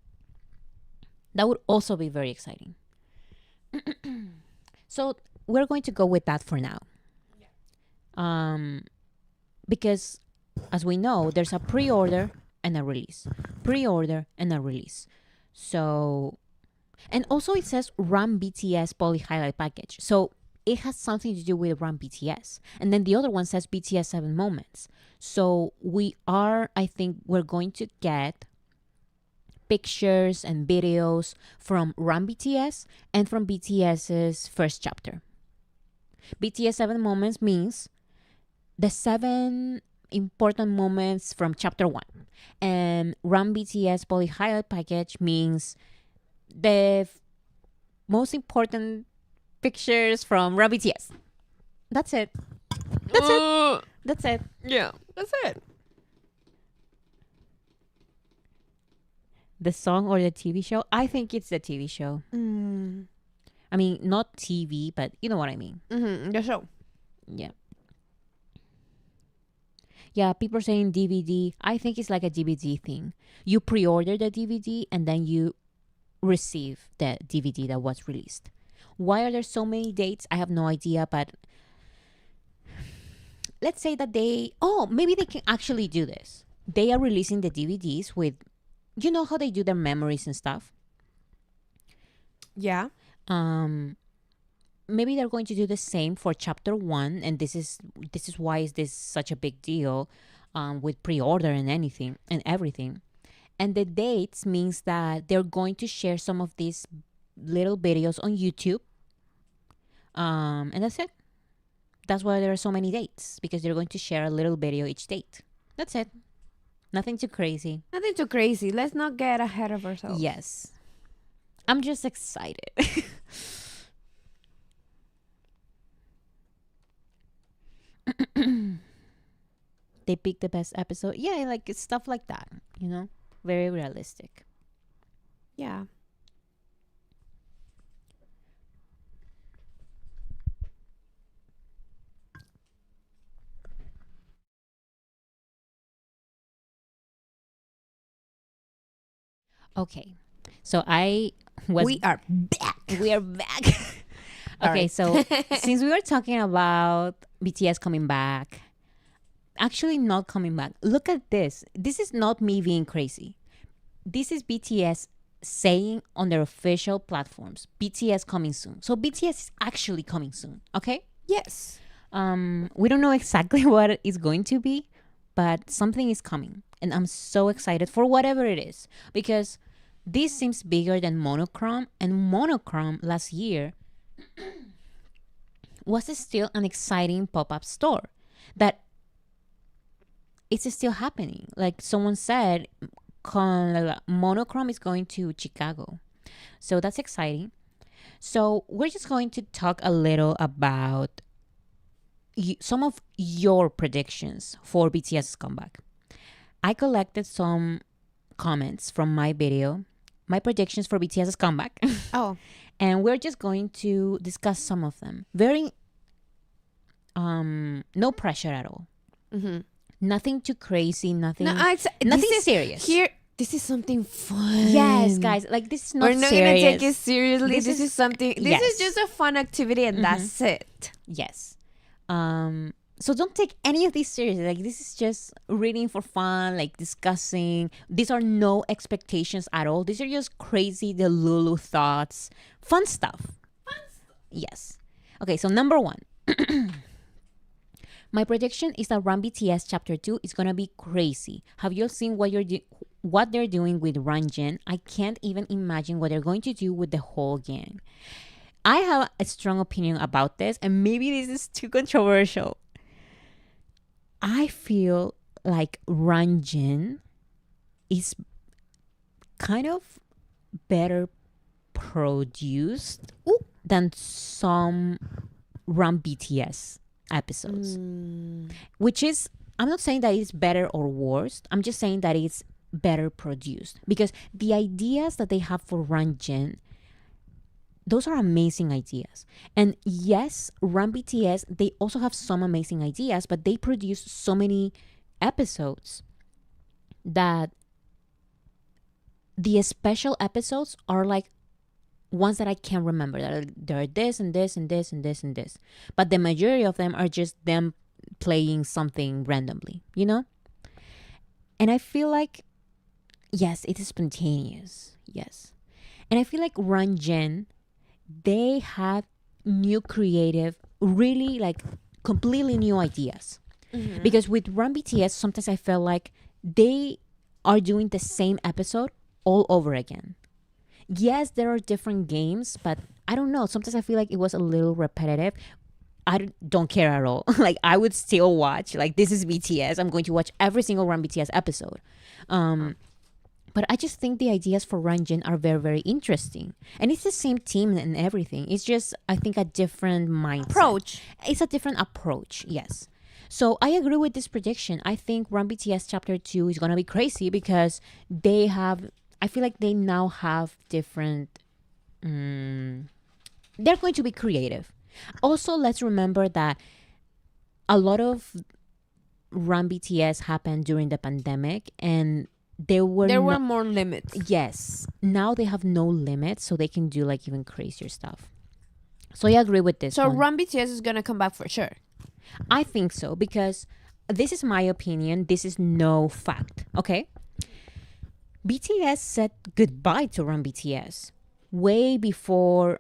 That would also be very exciting. So we're going to go with that for now. Because as we know, there's a pre-order and a release. Pre-order and a release. So, and also it says Run BTS Poly Highlight Package. So it has something to do with Run BTS. And then the other one says BTS 7 Moments. So I think we're going to get pictures and videos from Run BTS and from BTS's first chapter. BTS 7 Moments means the 7 important moments from chapter 1. And Run BTS Poly Highlight Package means the most important pictures from Run BTS. That's it. That's it. Yeah, that's it. The song or the TV show? I think it's the TV show. I mean, not TV, but you know what I mean. The show. Yeah. Yeah, people are saying DVD. I think it's like a DVD thing. You pre-order the DVD and then you receive the DVD that was released. Why are there so many dates? I have no idea, but let's say that maybe they can actually do this. They are releasing the DVDs with, you know how they do their memories and stuff? Yeah. Maybe they're going to do the same for chapter 1, and this is why is this such a big deal with pre-order and everything. And the dates means that they're going to share some of these little videos on YouTube. And that's it. That's why there are so many dates, because they're going to share a little video each date. That's it. Nothing too crazy. Nothing too crazy. Let's not get ahead of ourselves. Yes. I'm just excited. They picked the best episode. Yeah, like it's stuff like that, you know? Very realistic. Yeah. Okay. So we are back. We are back. Okay, so since we were talking about BTS coming back, actually not coming back. Look at this. This is not me being crazy. This is BTS saying on their official platforms, BTS coming soon. So BTS is actually coming soon, okay? Yes. We don't know exactly what it's going to be, but something is coming. And I'm so excited for whatever it is, because this seems bigger than Monochrome, and Monochrome last year was still an exciting pop-up store that it's still happening. Like someone said, Monochrome is going to Chicago. So that's exciting. So we're just going to talk a little about some of your predictions for BTS's comeback. I collected some comments from my video, my predictions for BTS's comeback. Oh. And we're just going to discuss some of them. Very no pressure at all. Mm-hmm. Nothing too crazy, nothing Nothing nothing serious. Here, this is something fun. Yes, guys, like this is not We're not serious. gonna take it seriously. This This is- is something. This yes. is just a fun activity, and that's it. Yes. So don't take any of these seriously. Like this is just reading for fun, like discussing. These are no expectations at all. These are just crazy, the Lulu thoughts, fun stuff. Yes. Okay, so number 1. My prediction is that Run BTS Chapter 2 is gonna be crazy. Have you seen what they're doing with Ranjin? I can't even imagine what they're going to do with the whole gang. I have a strong opinion about this, and maybe this is too controversial. I feel like Ranjin is kind of better produced than some Run BTS episodes. Which is, I'm not saying that it's better or worse. I'm just saying that it's better produced. Because the ideas that they have for Ranjin, those are amazing ideas. And yes, Run BTS, they also have some amazing ideas, but they produce so many episodes that the special episodes are like ones that I can't remember. There are this and this and this and this and this. But the majority of them are just them playing something randomly, you know? And I feel like, yes, it is spontaneous. Yes. And I feel like Ranjin, they have new creative, really like completely new ideas. Because with Run BTS, sometimes I feel like they are doing the same episode all over again. Yes, there are different games, but I don't know. Sometimes I feel like it was a little repetitive. I don't care at all. Like I would still watch. Like this is BTS. I'm going to watch every single Run BTS episode. But I just think the ideas for Ranjin are very, very interesting. And it's the same team and everything. It's just, I think, a different mindset. Approach. It's a different approach, yes. So I agree with this prediction. I think Run BTS Chapter 2 is going to be crazy because they have, I feel like they now have different, they're going to be creative. Also, let's remember that a lot of Run BTS happened during the pandemic and there were more limits. Yes. Now they have no limits, so they can do like even crazier stuff. So I agree with this So one. Run BTS is gonna come back for sure. I think so because this is my opinion. This is no fact. Okay. BTS said goodbye to Run BTS way before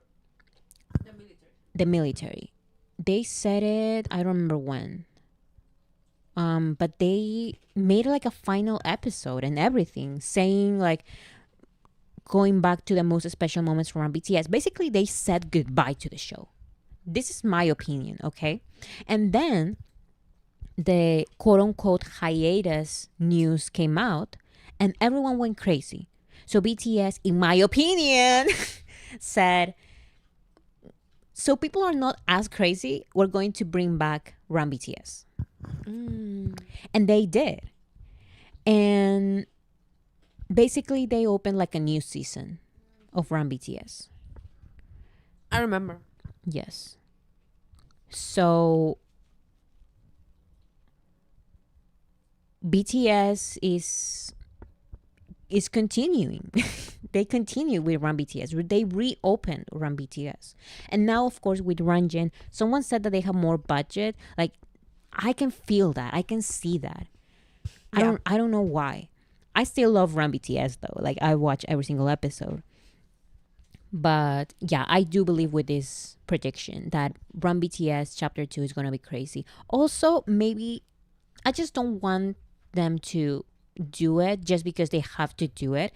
the military. They said it, I don't remember when. But they made like a final episode and everything, saying like going back to the most special moments from BTS. Basically, they said goodbye to the show. This is my opinion, okay? And then the quote unquote hiatus news came out and everyone went crazy. So BTS, in my opinion, said, so people are not as crazy. We're going to bring back Run BTS. And they did. And basically they opened like a new season of Run BTS. I remember. Yes. So BTS is continuing. They continue with Run BTS. They reopened Run BTS. And now, of course, with Ranjin, someone said that they have more budget. Like, I can feel that. I can see that. Yeah. I don't know why. I still love Run BTS though. Like I watch every single episode. But yeah, I do believe with this prediction that Run BTS Chapter 2 is gonna be crazy. Also, maybe I just don't want them to do it just because they have to do it.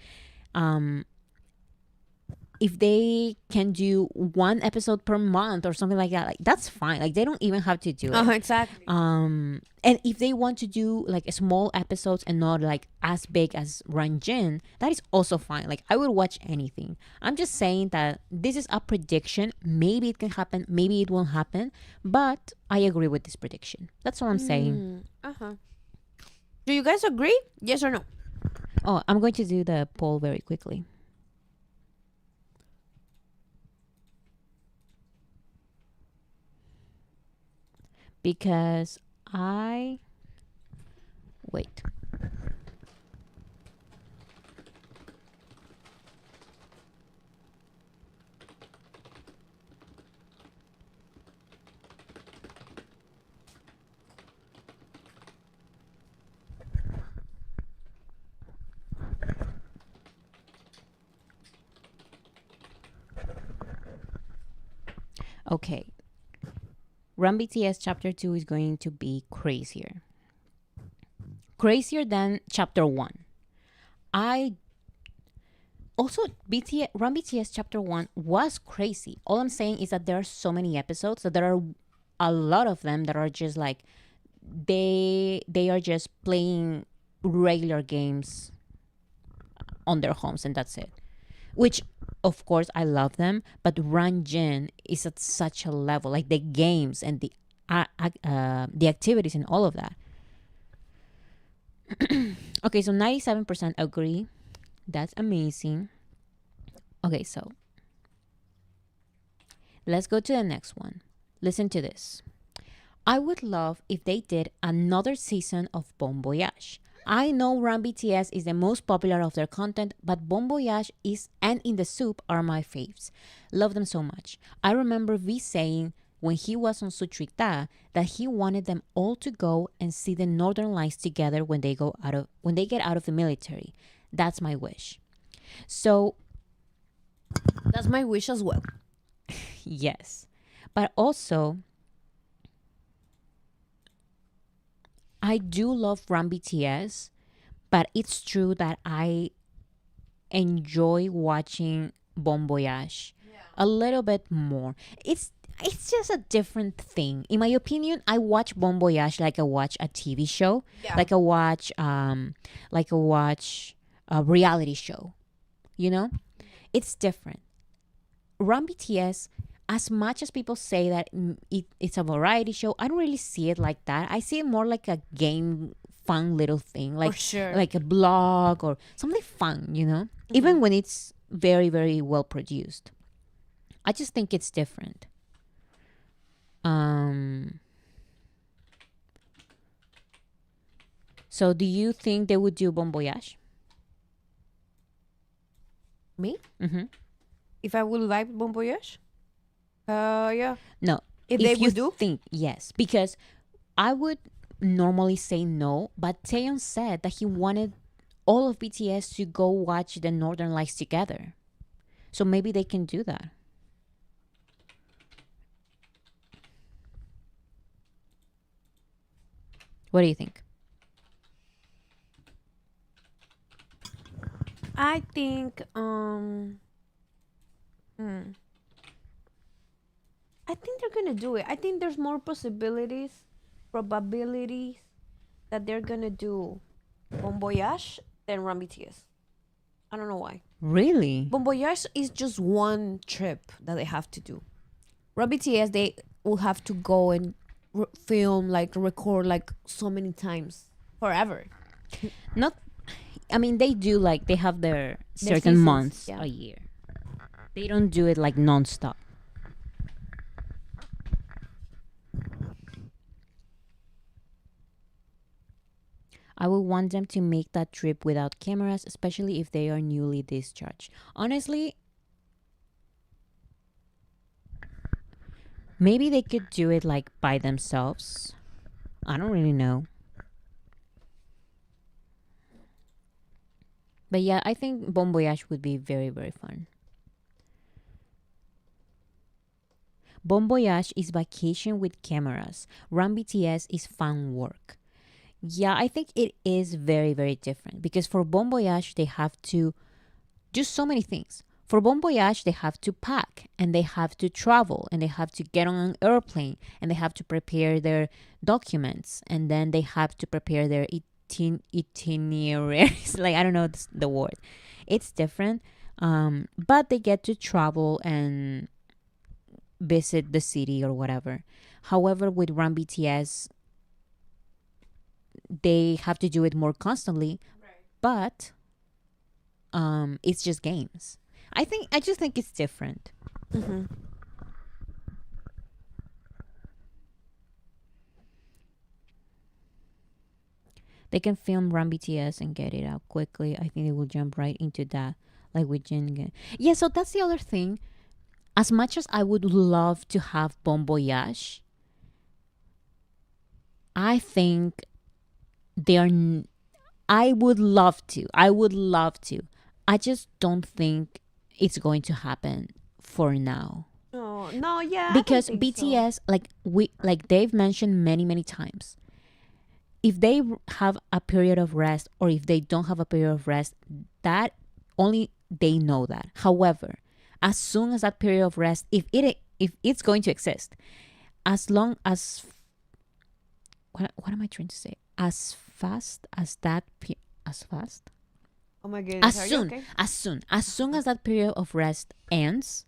if they can do one episode per month or something like that, like that's fine. Like they don't even have to do it. Exactly. And if they want to do like small episodes and not like as big as Ranjin, that is also fine. Like I would watch anything. I'm just saying that this is a prediction. Maybe it can happen, maybe it won't happen, but I agree with this prediction. That's all I'm saying. Do you guys agree? Yes or no? Oh, I'm going to do the poll very quickly. Because wait. Okay. Run BTS chapter 2 is going to be crazier. Crazier than chapter 1. I also Run BTS chapter 1 was crazy. All I'm saying is that there are so many episodes that there are a lot of them that are just like they are just playing regular games on their homes and that's it. Which of course I love them, but Ranjin is at such a level, like the games and the activities and all of that. Okay, so 97% agree. That's amazing. Okay, so let's go to the next one. Listen to this. I would love if they did another season of Bon Voyage. I know Run BTS is the most popular of their content, but Bon Voyage and In the Soup are my faves. Love them so much. I remember V saying when he was on Sutrita that he wanted them all to go and see the Northern Lights together when they get out of the military. That's my wish. So That's my wish as well. yes. But also I do love Run BTS, but it's true that I enjoy watching Bon Voyage a little bit more. It's just a different thing. In my opinion, I watch Bon Voyage like I watch a TV show, like I watch a reality show. You know, it's different. Run BTS, as much as people say that it's a variety show, I don't really see it like that. I see it more like a game, fun little thing, like sure. like a blog or something fun, you know. Even when it's very, very well produced, I just think it's different. So, do you think they would do Bon Voyage? Me? Mm-hmm. If I would like Bon Voyage? Yeah. No. If they you would do? think yes, because I would normally say no, but Taeyeon said that he wanted all of BTS to go watch the Northern Lights together. So maybe they can do that. What do you think? I think I think they're gonna do it. I think there's more probabilities that they're gonna do Bon Voyage than Run BTS. I don't know why. Really? Bon Voyage is just one trip that they have to do. Run BTS, they will have to go and film, like record like so many times forever. Not. I mean, they do like they have their certain seasons, months yeah. a year. They don't do it like non-stop. I would want them to make that trip without cameras, especially if they are newly discharged. Honestly, maybe they could do it like by themselves. I don't really know. But yeah, I think Bon Voyage would be very, very fun. Bon Voyage is vacation with cameras. Run BTS is fun work. Yeah, I think it is very, very different because for Bon Voyage, they have to do so many things. For Bon Voyage, they have to pack and they have to travel and they have to get on an airplane and they have to prepare their documents and then they have to prepare their itineraries. Like, I don't know the word. It's different. But they get to travel and visit the city or whatever. However, with Run BTS, they have to do it more constantly, but it's just games. I just think it's different. Mm-hmm. They can film Run BTS and get it out quickly. I think they will jump right into that, like with Jin. Yeah, so that's the other thing. As much as I would love to have Bon Voyage, I think they are. I would love to. I just don't think it's going to happen for now. No, yeah. Because I don't think BTS, like they've mentioned many times, if they have a period of rest or if they don't have a period of rest, that only they know that. However, as soon as that period of rest, if it's going to exist, as long as what am I trying to say? As fast as that as fast Oh my goodness. Are you okay? as soon as that period of rest ends,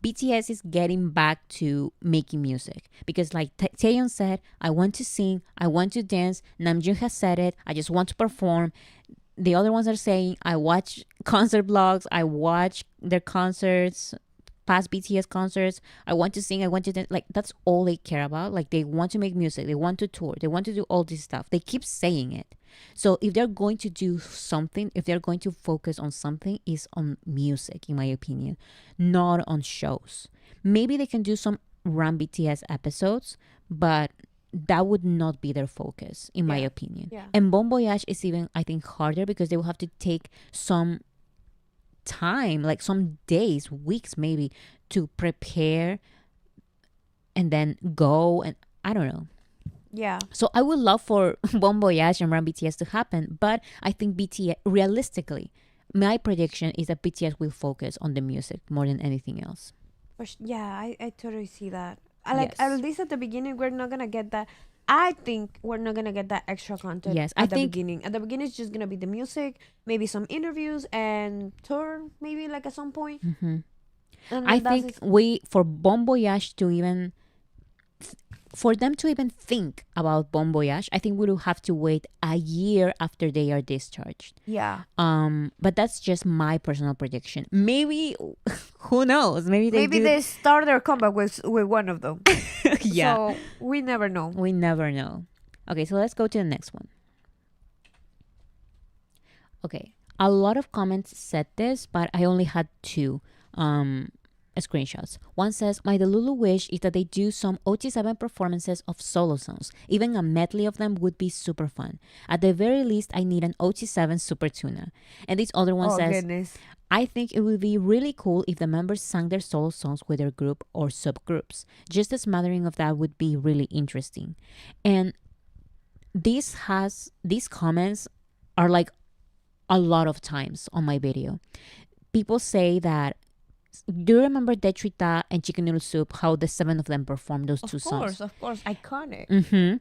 BTS is getting back to making music because, like Taeyeon said, I want to sing, I want to dance. Namjoon has said it, I just want to perform. The other ones are saying, I watch concert vlogs, I watch their concerts, past BTS concerts. I want to sing, I want to dance. Like, that's all they care about. Like, they want to make music, they want to tour, they want to do all this stuff. They keep saying it. So if they're going to do something, if they're going to focus on something, is on music, in my opinion, not on shows. Maybe they can do some Run BTS episodes, but that would not be their focus, in my opinion. Yeah. And Bon Voyage is even, I think, harder because they will have to take some time, like some days, weeks maybe, to prepare and then go, and I don't know. Yeah. So I would love for Bon Voyage and Run BTS to happen, but I think BTS, realistically, my prediction is that BTS will focus on the music more than anything else. Yeah, I totally see that. Like, Yes. at least at the beginning, we're not gonna get that. I think we're not gonna get that extra content. Yes, at I the think- beginning. At the beginning, it's just gonna be the music, maybe some interviews and tour, maybe like at some point. Mm-hmm. And I that's think it. for Bon Voyage to even for them to even think about Bon Voyage, I think we will have to wait a year after they are discharged. Yeah. But that's just my personal prediction. Maybe who knows? Maybe They start their comeback with one of them. yeah. So we never know. We never know. Okay, so let's go to the next one. Okay, a lot of comments said this, but I only had two screenshots. One says, my Delulu wish is that they do some OT7 performances of solo songs. Even a medley of them would be super fun. At the very least, I need an OT7 Super Tuna. And this other one says, Goodness. I think it would be really cool if the members sang their solo songs with their group or subgroups. Just a smattering of that would be really interesting. And these comments are like a lot of times on my video. People say that, do you remember Detrita and Chicken Noodle Soup, how the seven of them performed those two songs? Of course. Iconic. Mm-hmm.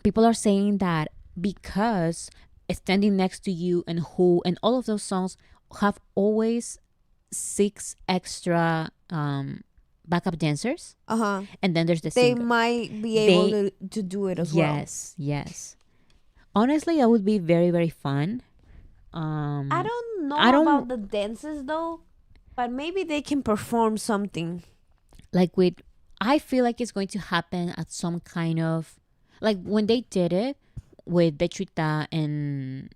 People are saying that because Standing Next to You and Who and all of those songs have always 6 extra backup dancers. Uh-huh. And then there's the They singer. might be able to do it as well. Yes. Honestly, that would be very, very fun. I don't know I don't- about the dances though, but maybe they can perform something. Like I feel like it's going to happen at some kind of, like when they did it with Detrita and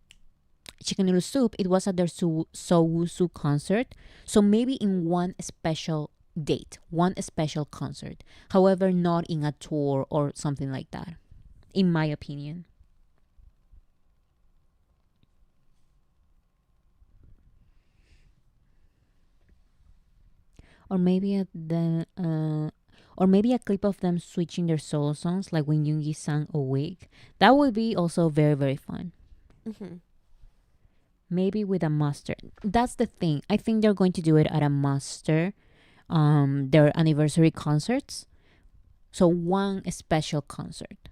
Chicken Noodle Soup, it was at their Sowusu concert. So maybe in one special date, one special concert. However, not in a tour or something like that, in my opinion. Or maybe a clip of them switching their solo songs, like when Yoongi sang Awake. That would be also very, very fun. Mm-hmm. Maybe with a master. That's the thing. I think they're going to do it at a master, their anniversary concerts. So one special concert.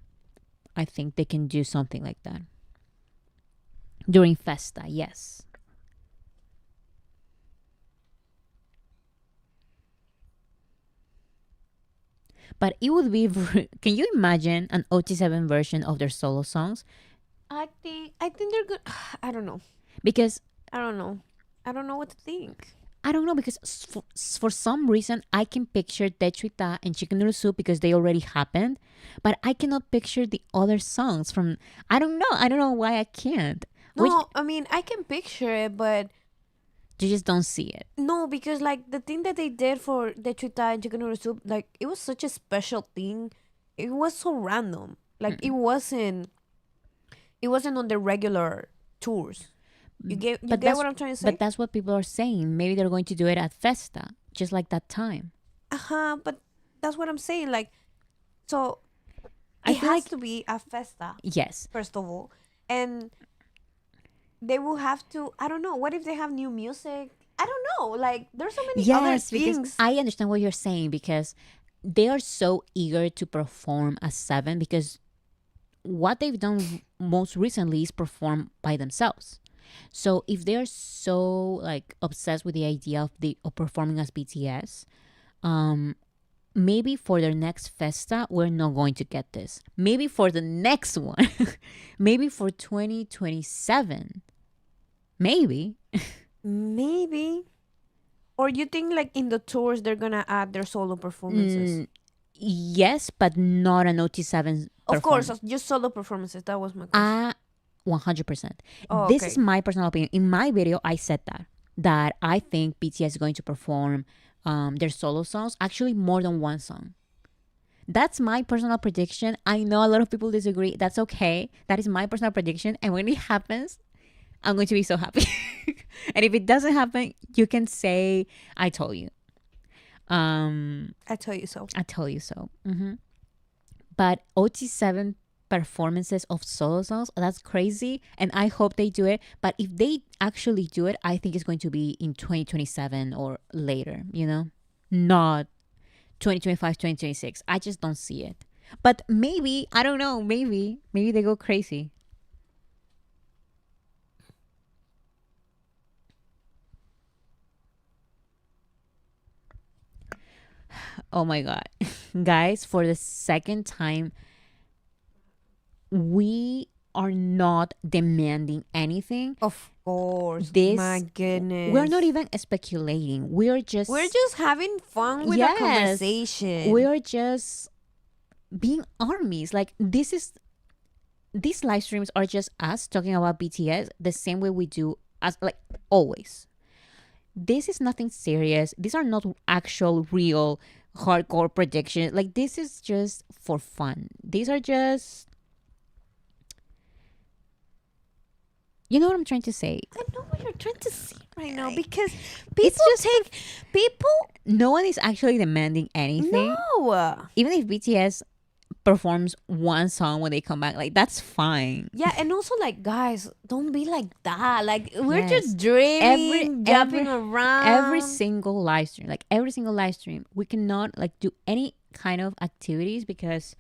I think they can do something like that. During Festa, yes. But it would be can you imagine an OT7 version of their solo songs? I think they're good. I don't know. Because I don't know. I don't know what to think. I don't know, because for some reason I can picture Techuita and Chicken Noodle Soup because they already happened, but I cannot picture the other songs from. I don't know why I can't. No, I mean I can picture it, but You just don't see it. no, because like the thing that they did for the chuita and chicken noodle soup, like it was such a special thing. It was so random. Like it wasn't on the regular tours. You get what I'm trying to say? But that's what people are saying. Maybe they're going to do it at Festa, just like that time. But that's what I'm saying. Like, so I it feel has like- to be a festa, Yes. first of all, and they will have to. I don't know. What if they have new music? I don't know. Like, there's so many other Yes, because things. I understand what you're saying, because they are so eager to perform as Seven, because what they've done most recently is perform by themselves. So if they're so like obsessed with the idea of performing as BTS, maybe for their next festa we're not going to get this. Maybe for the next one, maybe for 2027, maybe. Maybe. Or you think like in the tours they're gonna add their solo performances? Yes, but not an OT7. Of course, just solo performances. That was my question. 100%. Oh, This okay. is my personal opinion. In my video, I said that I think BTS is going to perform their solo songs, actually more than one song. That's my personal prediction. I know a lot of people disagree. That's okay. That is my personal prediction. And when it happens, I'm going to be so happy. And if it doesn't happen, you can say, I told you. I tell you so. I tell you so. But OT7 performances of solo songs, that's crazy, and I hope they do it. But if they actually do it, I think it's going to be in 2027 or later, not 2025, 2026. I just don't see it. But maybe, I don't know, maybe they go crazy. Oh my god. Guys, for the second time, we are not demanding anything. Of course. This, my goodness. we're not even speculating. We're just having fun with Yes. the conversation. we're just being armies. Like, these live streams are just us talking about BTS the same way we do as like always. This is nothing serious. These are not actual real hardcore predictions. Like, this is just for fun. These are just, you know what I'm trying to say? I know what you're trying to say right now, because It's people no one is actually demanding anything. no. Even if BTS performs one song when they come back, like, that's fine. Yeah, and also like, guys, don't be like that. Like, we're Yes. just dreaming, jumping around. Every single live stream, we cannot like do any kind of activities because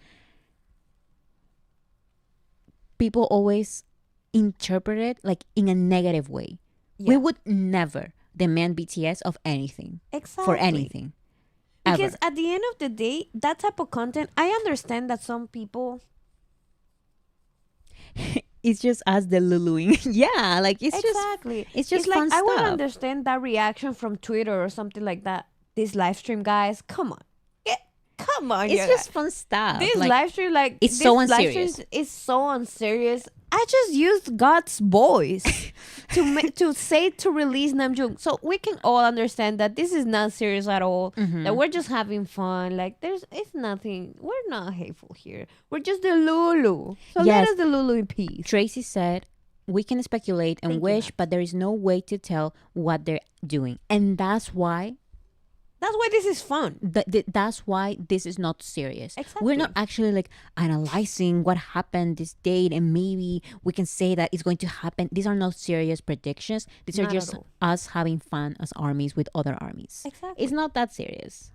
people always interpret it like in a negative way. We Yeah. would never demand BTS of anything, Exactly. for anything. Because Ever. at the end of the day, that type of content, I understand that some people It's just us deluluing. Yeah, like it's exactly. it's just like fun I would stuff. understand that reaction from Twitter or something like that. This live stream, guys, come on. Yeah, come on. It's you just guys. fun stuff. This like, live stream, like it's this so live unserious. stream is so unserious. I just used God's voice to release Namjoon, so we can all understand that this is not serious at all. Mm-hmm. That we're just having fun. Like it's nothing. We're not hateful here. We're just the Lulu. So let Yes. us the Lulu in peace. Tracy said, we can speculate and Thank you, wish, Max. but there is no way to tell what they're doing. And that's why That's why this is fun. That's why this is not serious. Exactly. We're not actually like analyzing what happened this date and maybe we can say that it's going to happen. These are not serious predictions. These are Not at just all. us having fun as armies with other armies. Exactly. It's not that serious.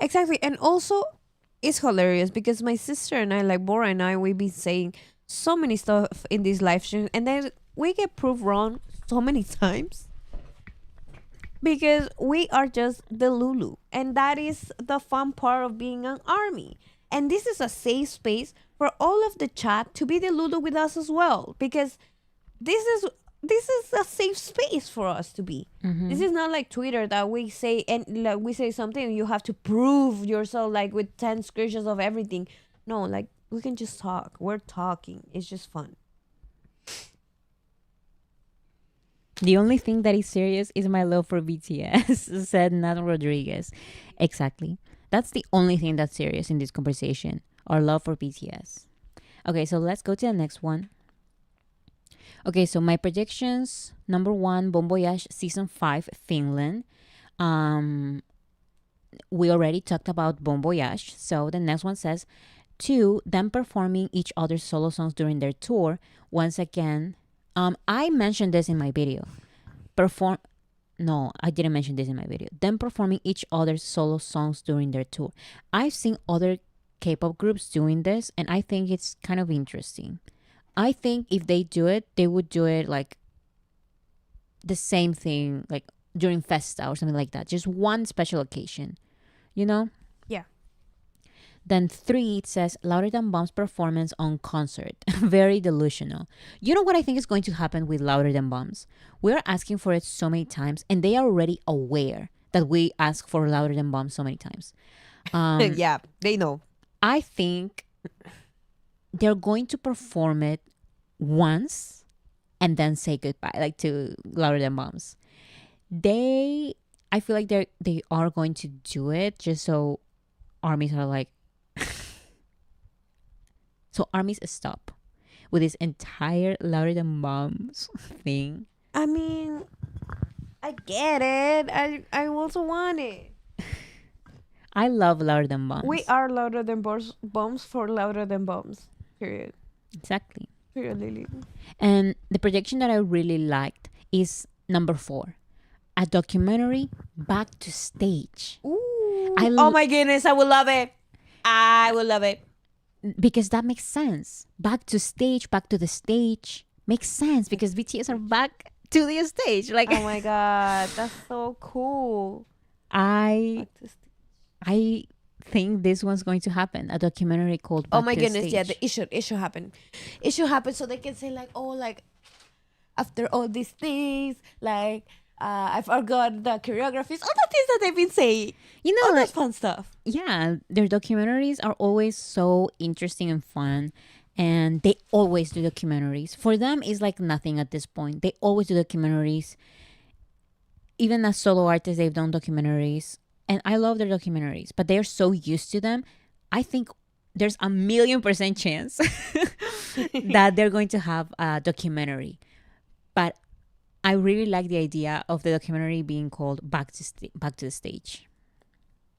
Exactly. And also, it's hilarious because my sister and I, like Bora and I, we've been saying so many stuff in these live streams, and then we get proved wrong so many times because we are just the Lulu, and that is the fun part of being an army. And this is a safe space for all of the chat to be the Lulu with us as well, because this is a safe space for us to be. This is not like Twitter that we say, and like we say something and you have to prove yourself like with 10 screenshots of everything. No, like we can just talk. We're talking. It's just fun. The only thing that is serious is my love for BTS, said Nat Rodriguez. Exactly. That's the only thing that's serious in this conversation. Our love for BTS. Okay, so let's go to the next one. Okay, so my predictions. Number 1, Bon Voyage Season 5, Finland. We already talked about Bon Voyage. So the next one says, 2, them performing each other's solo songs during their tour. Once again, I mentioned this in my video. No, I didn't mention this in my video. Them performing each other's solo songs during their tour. I've seen other K-pop groups doing this, and I think it's kind of interesting. I think if they do it, they would do it like the same thing, like during Festa or something like that. Just one special occasion, you know? Yeah. Then 3, it says Louder Than Bomb's performance on concert. Very delusional. You know what I think is going to happen with Louder Than Bombs? We're asking for it so many times, and they are already aware that we ask for Louder Than Bombs so many times. Yeah, they know. I think they're going to perform it once and then say goodbye, like to Louder Than Bombs. I feel like they are going to do it just so armies are like, so armies stop with this entire Louder Than Bombs thing. I mean, I get it. I also want it. I love Louder Than Bombs. We are louder than bombs for louder than bombs. Period. Exactly. Period, Lily. And the prediction that I really liked is number 4, a documentary back to stage. Ooh. I Oh my goodness, I would love it. I would love it. Because that makes sense. Back to the stage makes sense because BTS are back to the stage. Like, Oh my god, that's so cool. I think this one's going to happen. A documentary called Back Oh my to the goodness, Stage. yeah, it should happen. It should happen so they can say like, oh, like after all these things, like I forgot the choreographies, all the things that they've been saying. You know, All like, that fun stuff. yeah, their documentaries are always so interesting and fun. And they always do documentaries. For them, it's like nothing at this point. They always do documentaries. Even as solo artists, they've done documentaries. And I love their documentaries, but they're so used to them. I think there's 1,000,000% chance that they're going to have a documentary. But I really like the idea of the documentary being called Back to the Stage.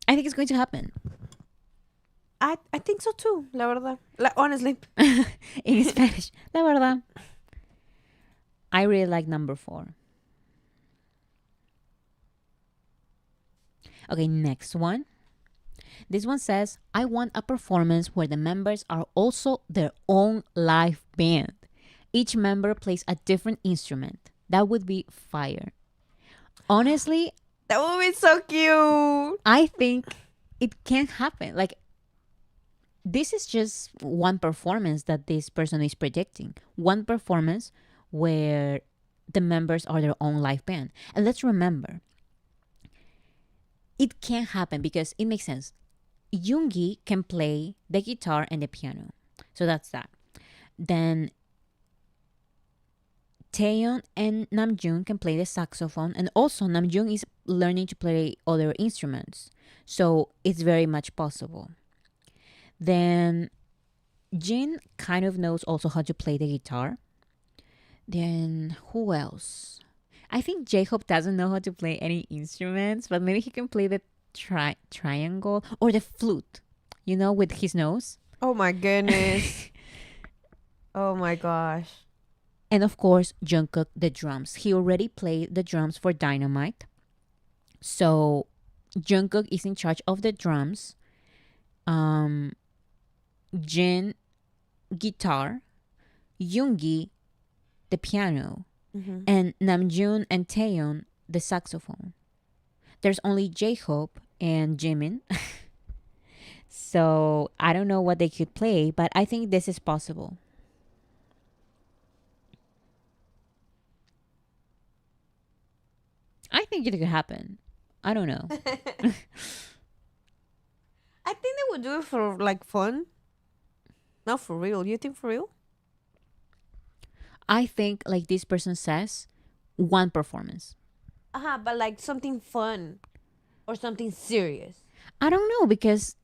I think it's going to happen. I think so too, la verdad. Honestly. In Spanish. La verdad. I really like number 4. Okay, next one. This one says, I want a performance where the members are also their own live band. Each member plays a different instrument. That would be fire. Honestly, That would be so cute. I think it can happen. Like, this is just one performance that this person is predicting. One performance where the members are their own live band. And let's remember, it can happen because it makes sense. Yoongi can play the guitar and the piano. So that's that. Then Taeyeon and Namjoon can play the saxophone. And also Namjoon is learning to play other instruments. So it's very much possible. Then Jin kind of knows also how to play the guitar. Then who else? I think J-Hope doesn't know how to play any instruments, but maybe he can play the triangle or the flute, with his nose. Oh my goodness. Oh my gosh. And of course, Jungkook, the drums. He already played the drums for Dynamite. So Jungkook is in charge of the drums. Jin, guitar. Yoongi, the piano. And Namjoon and Taeyeon, the saxophone. There's only J-Hope and Jimin. So I don't know what they could play, but I think this is possible. I think it could happen. I don't know. I think they would do it for like fun. Not for real. You think for real? I think, like this person says, one performance. But like something fun or something serious. I don't know, because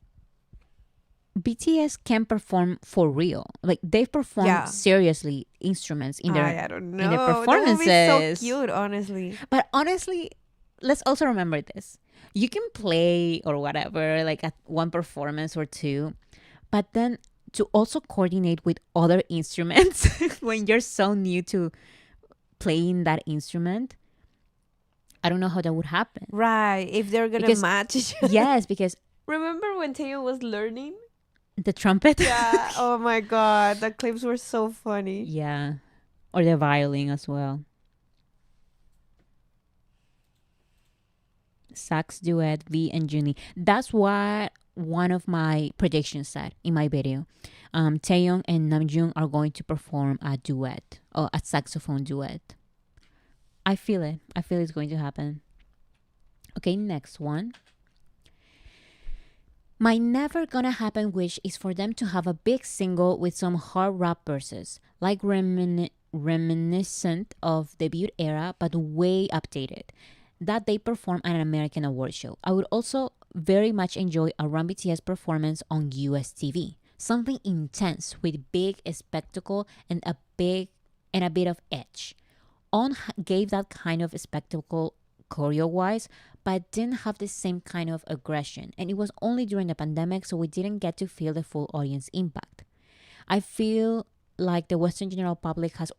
BTS can perform for real. Like they've performed Yeah. seriously instruments in their I don't know. in their That would performances. be so cute, honestly. But honestly, let's also remember this. You can play or whatever, like at one performance or two, but then to also coordinate with other instruments when you're so new to playing that instrument, I don't know how that would happen. Right. If they're gonna Because- match each other. Yes, because Remember when Taeyeon was learning? the trumpet. Yeah. Oh my god. The clips were so funny. Yeah. Or the violin as well. Sax duet, V and Junie. That's what one of my predictions said in my video. Taeyeon and Namjoon are going to perform a duet or a saxophone duet. I feel it. I feel it's going to happen. Okay, next one. My never gonna happen wish is for them to have a big single with some hard rap verses, like reminiscent of debut era, but way updated, that they perform at an American award show. I would also very much enjoy a Run BTS performance on US TV. Something intense with big spectacle and a bit of edge. On gave that kind of spectacle choreo-wise, but didn't have the same kind of aggression. And it was only during the pandemic, so we didn't get to feel the full audience impact. I feel like the Western general public has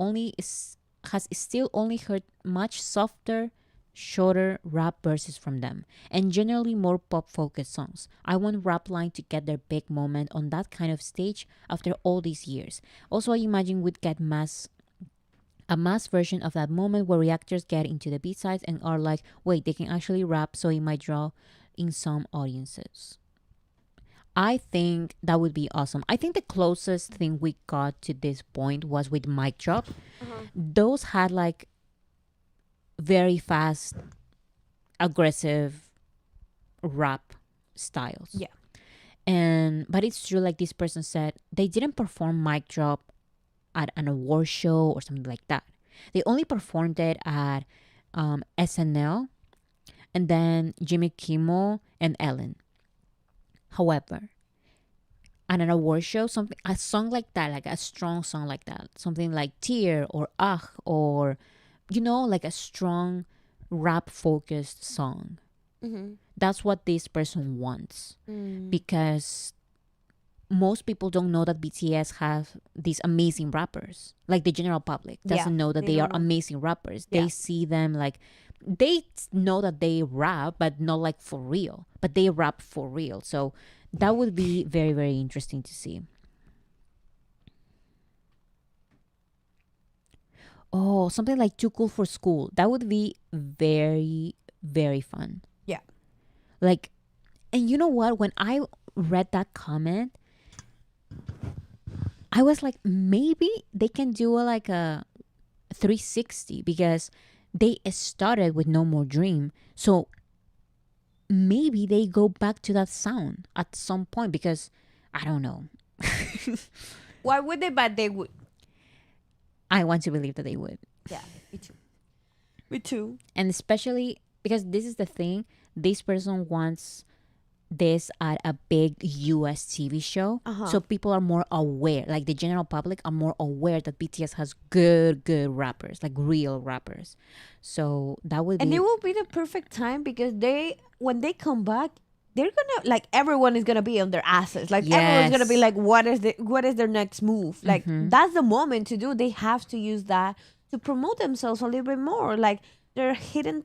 still only heard much softer, shorter rap verses from them, and generally more pop-focused songs. I want rap line to get their big moment on that kind of stage after all these years. Also, I imagine we'd get a mass version of that moment where reactors get into the B-sides and are like, wait, they can actually rap, so it might draw in some audiences. I think that would be awesome. I think the closest thing we got to this point was with Mic Drop. Those had like very fast, aggressive rap styles. Yeah. But it's true, like this person said, they didn't perform Mic Drop at an award show or something like that. They only performed it at SNL and then Jimmy Kimmel and Ellen. However, at an award show, a song like that, like a strong song like that, something like Tear or Ugh, or like a strong rap focused song. That's what this person wants, because most people don't know that BTS have these amazing rappers. Like the general public doesn't know that they are amazing rappers. They see them like, they know that they rap, but not like for real. But they rap for real. So that would be very, very interesting to see. Oh, something like Too Cool for School. That would be very, very fun. Yeah. Like, and you know what? When I read that comment, I was like, maybe they can do like a 360, because they started with No More Dream. So maybe they go back to that sound at some point, because I don't know. Why would they? But they would. I want to believe that they would. Yeah, me too. Me too. And especially because this is the thing, this person wants this at a big US TV show. So people are more aware, like the general public are more aware that BTS has good rappers, like real rappers. So that would And be it will be the perfect time because when they come back, they're gonna like everyone is gonna be on their asses. Like everyone's gonna be Yes. like, what is their next move? Like that's the moment to do. They have to use that to promote themselves a little bit more. Like they're hidden,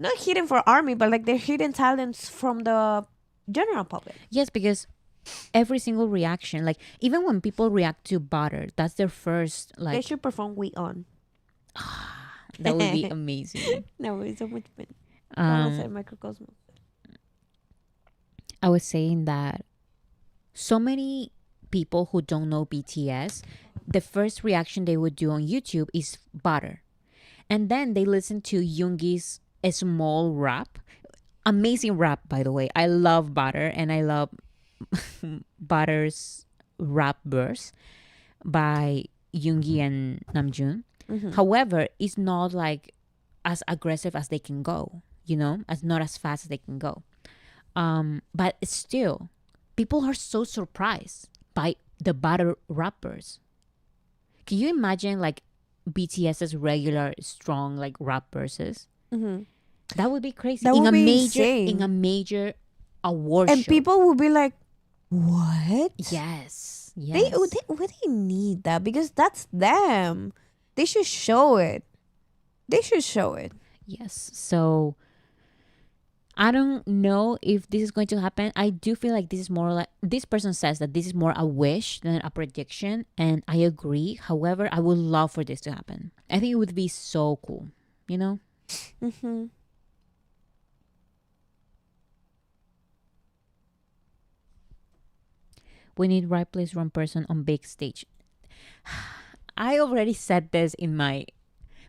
not hidden for army, but like they're hidden talents from the general public. Yes, because every single reaction, like even when people react to Butter, that's their first They like should perform "We On." that would be amazing. No, it's so much fun. Um, Microcosmos. I was saying that so many people who don't know BTS, the first reaction they would do on YouTube is Butter. And then they listen to Yoongi's small rap. Amazing rap, by the way. I love Butter and I love Butter's rap verse by Yoongi and Namjoon. However, it's not like as aggressive as they can go, as not as fast as they can go. But still, people are so surprised by the Butter rappers. Can you imagine like BTS's regular strong like rap verses? That would be crazy. That in would a be major insane. in a major award And show. people will be like, "What? Yes. They need that because that's them. They should show it. They should show it." Yes. So I don't know if this is going to happen. I do feel like this is more like this person says that this is more a wish than a prediction, and I agree. However, I would love for this to happen. I think it would be so cool, We need right place, wrong person on big stage. I already said this in my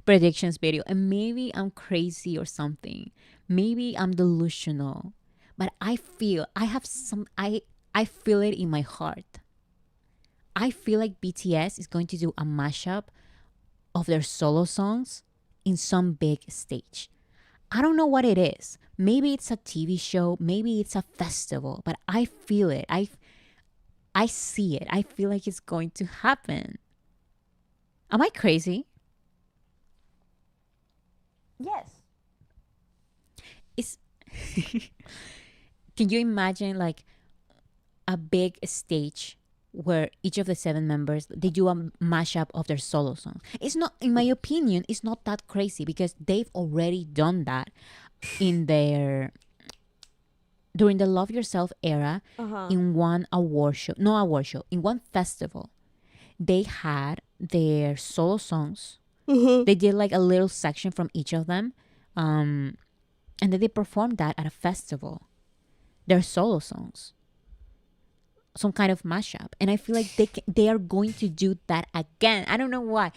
predictions video, and maybe I'm crazy or something. Maybe I'm delusional, but I feel I feel it in my heart. I feel like BTS is going to do a mashup of their solo songs in some big stage. I don't know what it is. Maybe it's a TV show, maybe it's a festival, but I feel it. I see it. I feel like it's going to happen. Am I crazy? Yes. It's Can you imagine like a big stage where each of the 7 members they do a mashup of their solo songs? It's not, in my opinion, it's not that crazy because they've already done that in their during the Love Yourself era in one award show, in one festival. They had their solo songs. They did like a little section from each of them. And then they performed that at a festival. Their solo songs. Some kind of mashup. And I feel like they are going to do that again. I don't know why.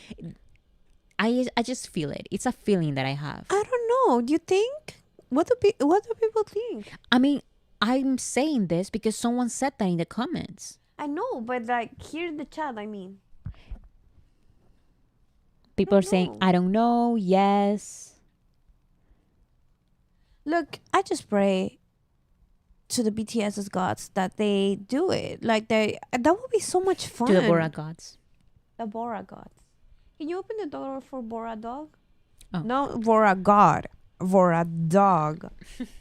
I just feel it. It's a feeling that I have. I don't know. Do you think? What do people think? I mean, I'm saying this because someone said that in the comments. I know, but like here in the chat, I mean. People are saying, know. I don't know, yes. Look, I just pray to the BTS's gods that they do it. Like that would be so much fun. To the Bora gods. The Bora gods. Can you open the door for Bora dog? Oh. No, Bora god. Bora dog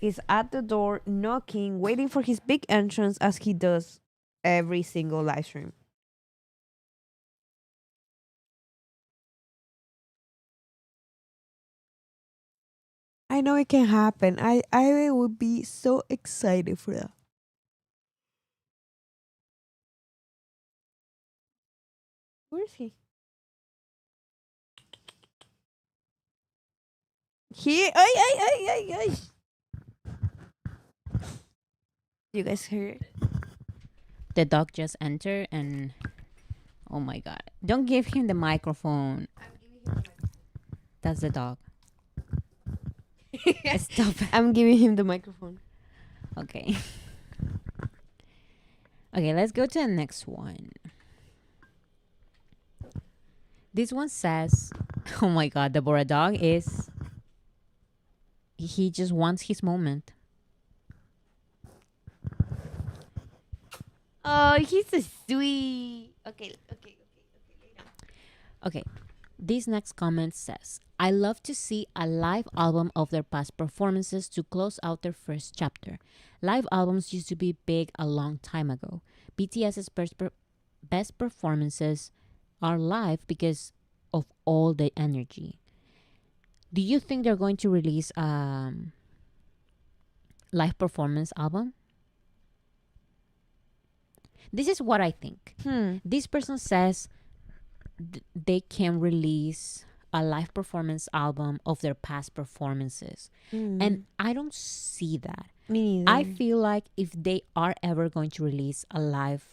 is at the door knocking, waiting for his big entrance as he does every single live stream. I know it can happen. I would be so excited for that. Where is he? He ay. You guys hear it? The dog just entered and oh my god. Don't give him the microphone. That's the dog. Stop it. I'm giving him the microphone. Okay. Okay, let's go to the next one. This one says, oh my god, the Bora dog is, he just wants his moment. Oh, he's so sweet. Okay. Okay, this next comment says, I love to see a live album of their past performances to close out their first chapter. Live albums used to be big a long time ago. BTS's best performances are live because of all the energy. Do you think they're going to release a live performance album? This is what I think. This person says they can release a live performance album of their past performances. And I don't see that. Me neither. I feel like if they are ever going to release a live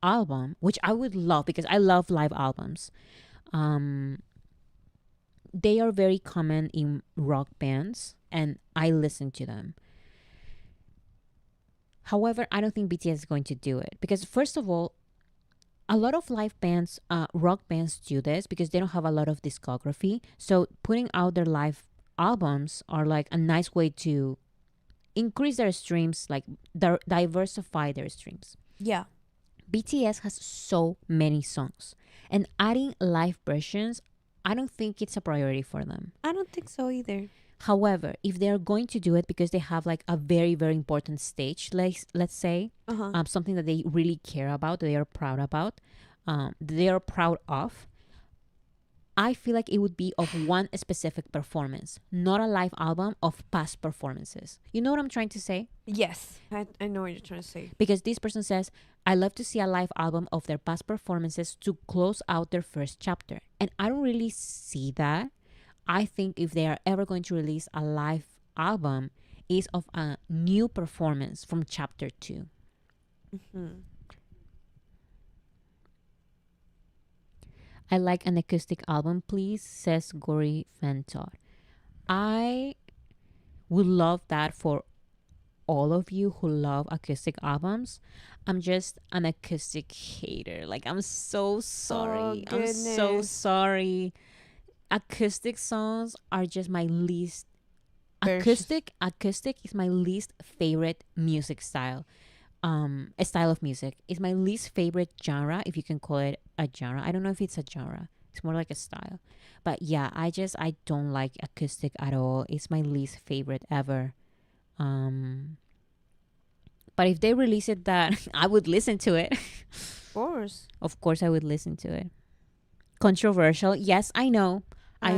album, which I would love because I love live albums, they are very common in rock bands and I listen to them. However, I don't think BTS is going to do it because, first of all, a lot of live bands, rock bands do this because they don't have a lot of discography. So putting out their live albums are like a nice way to increase their streams, like diversify their streams. Yeah. BTS has so many songs, and adding live versions, I don't think it's a priority for them. I don't think so either. However, if they're going to do it because they have like a very, very important stage, like let's say, something that they really care about, they are proud about, they are proud of, I feel like it would be of one specific performance, not a live album of past performances. You know what I'm trying to say? Yes, I know what you're trying to say. Because this person says, I love to see a live album of their past performances to close out their first chapter. And I don't really see that. I think if they are ever going to release a live album, is of a new performance from chapter 2. I like an acoustic album, please, says Gory Fentor. I would love that for all of you who love acoustic albums. I'm just an acoustic hater. Like, I'm so sorry. I'm so goodness. sorry. Acoustic songs are just my least acoustic is my least favorite music style. A style of music. It's my least favorite genre, if you can call it a genre. I don't know if it's a genre. It's more like a style. But yeah, I don't like acoustic at all. It's my least favorite ever. But if they release it, that I would listen to it. Of course I would listen to it. Controversial. Yes, I know. I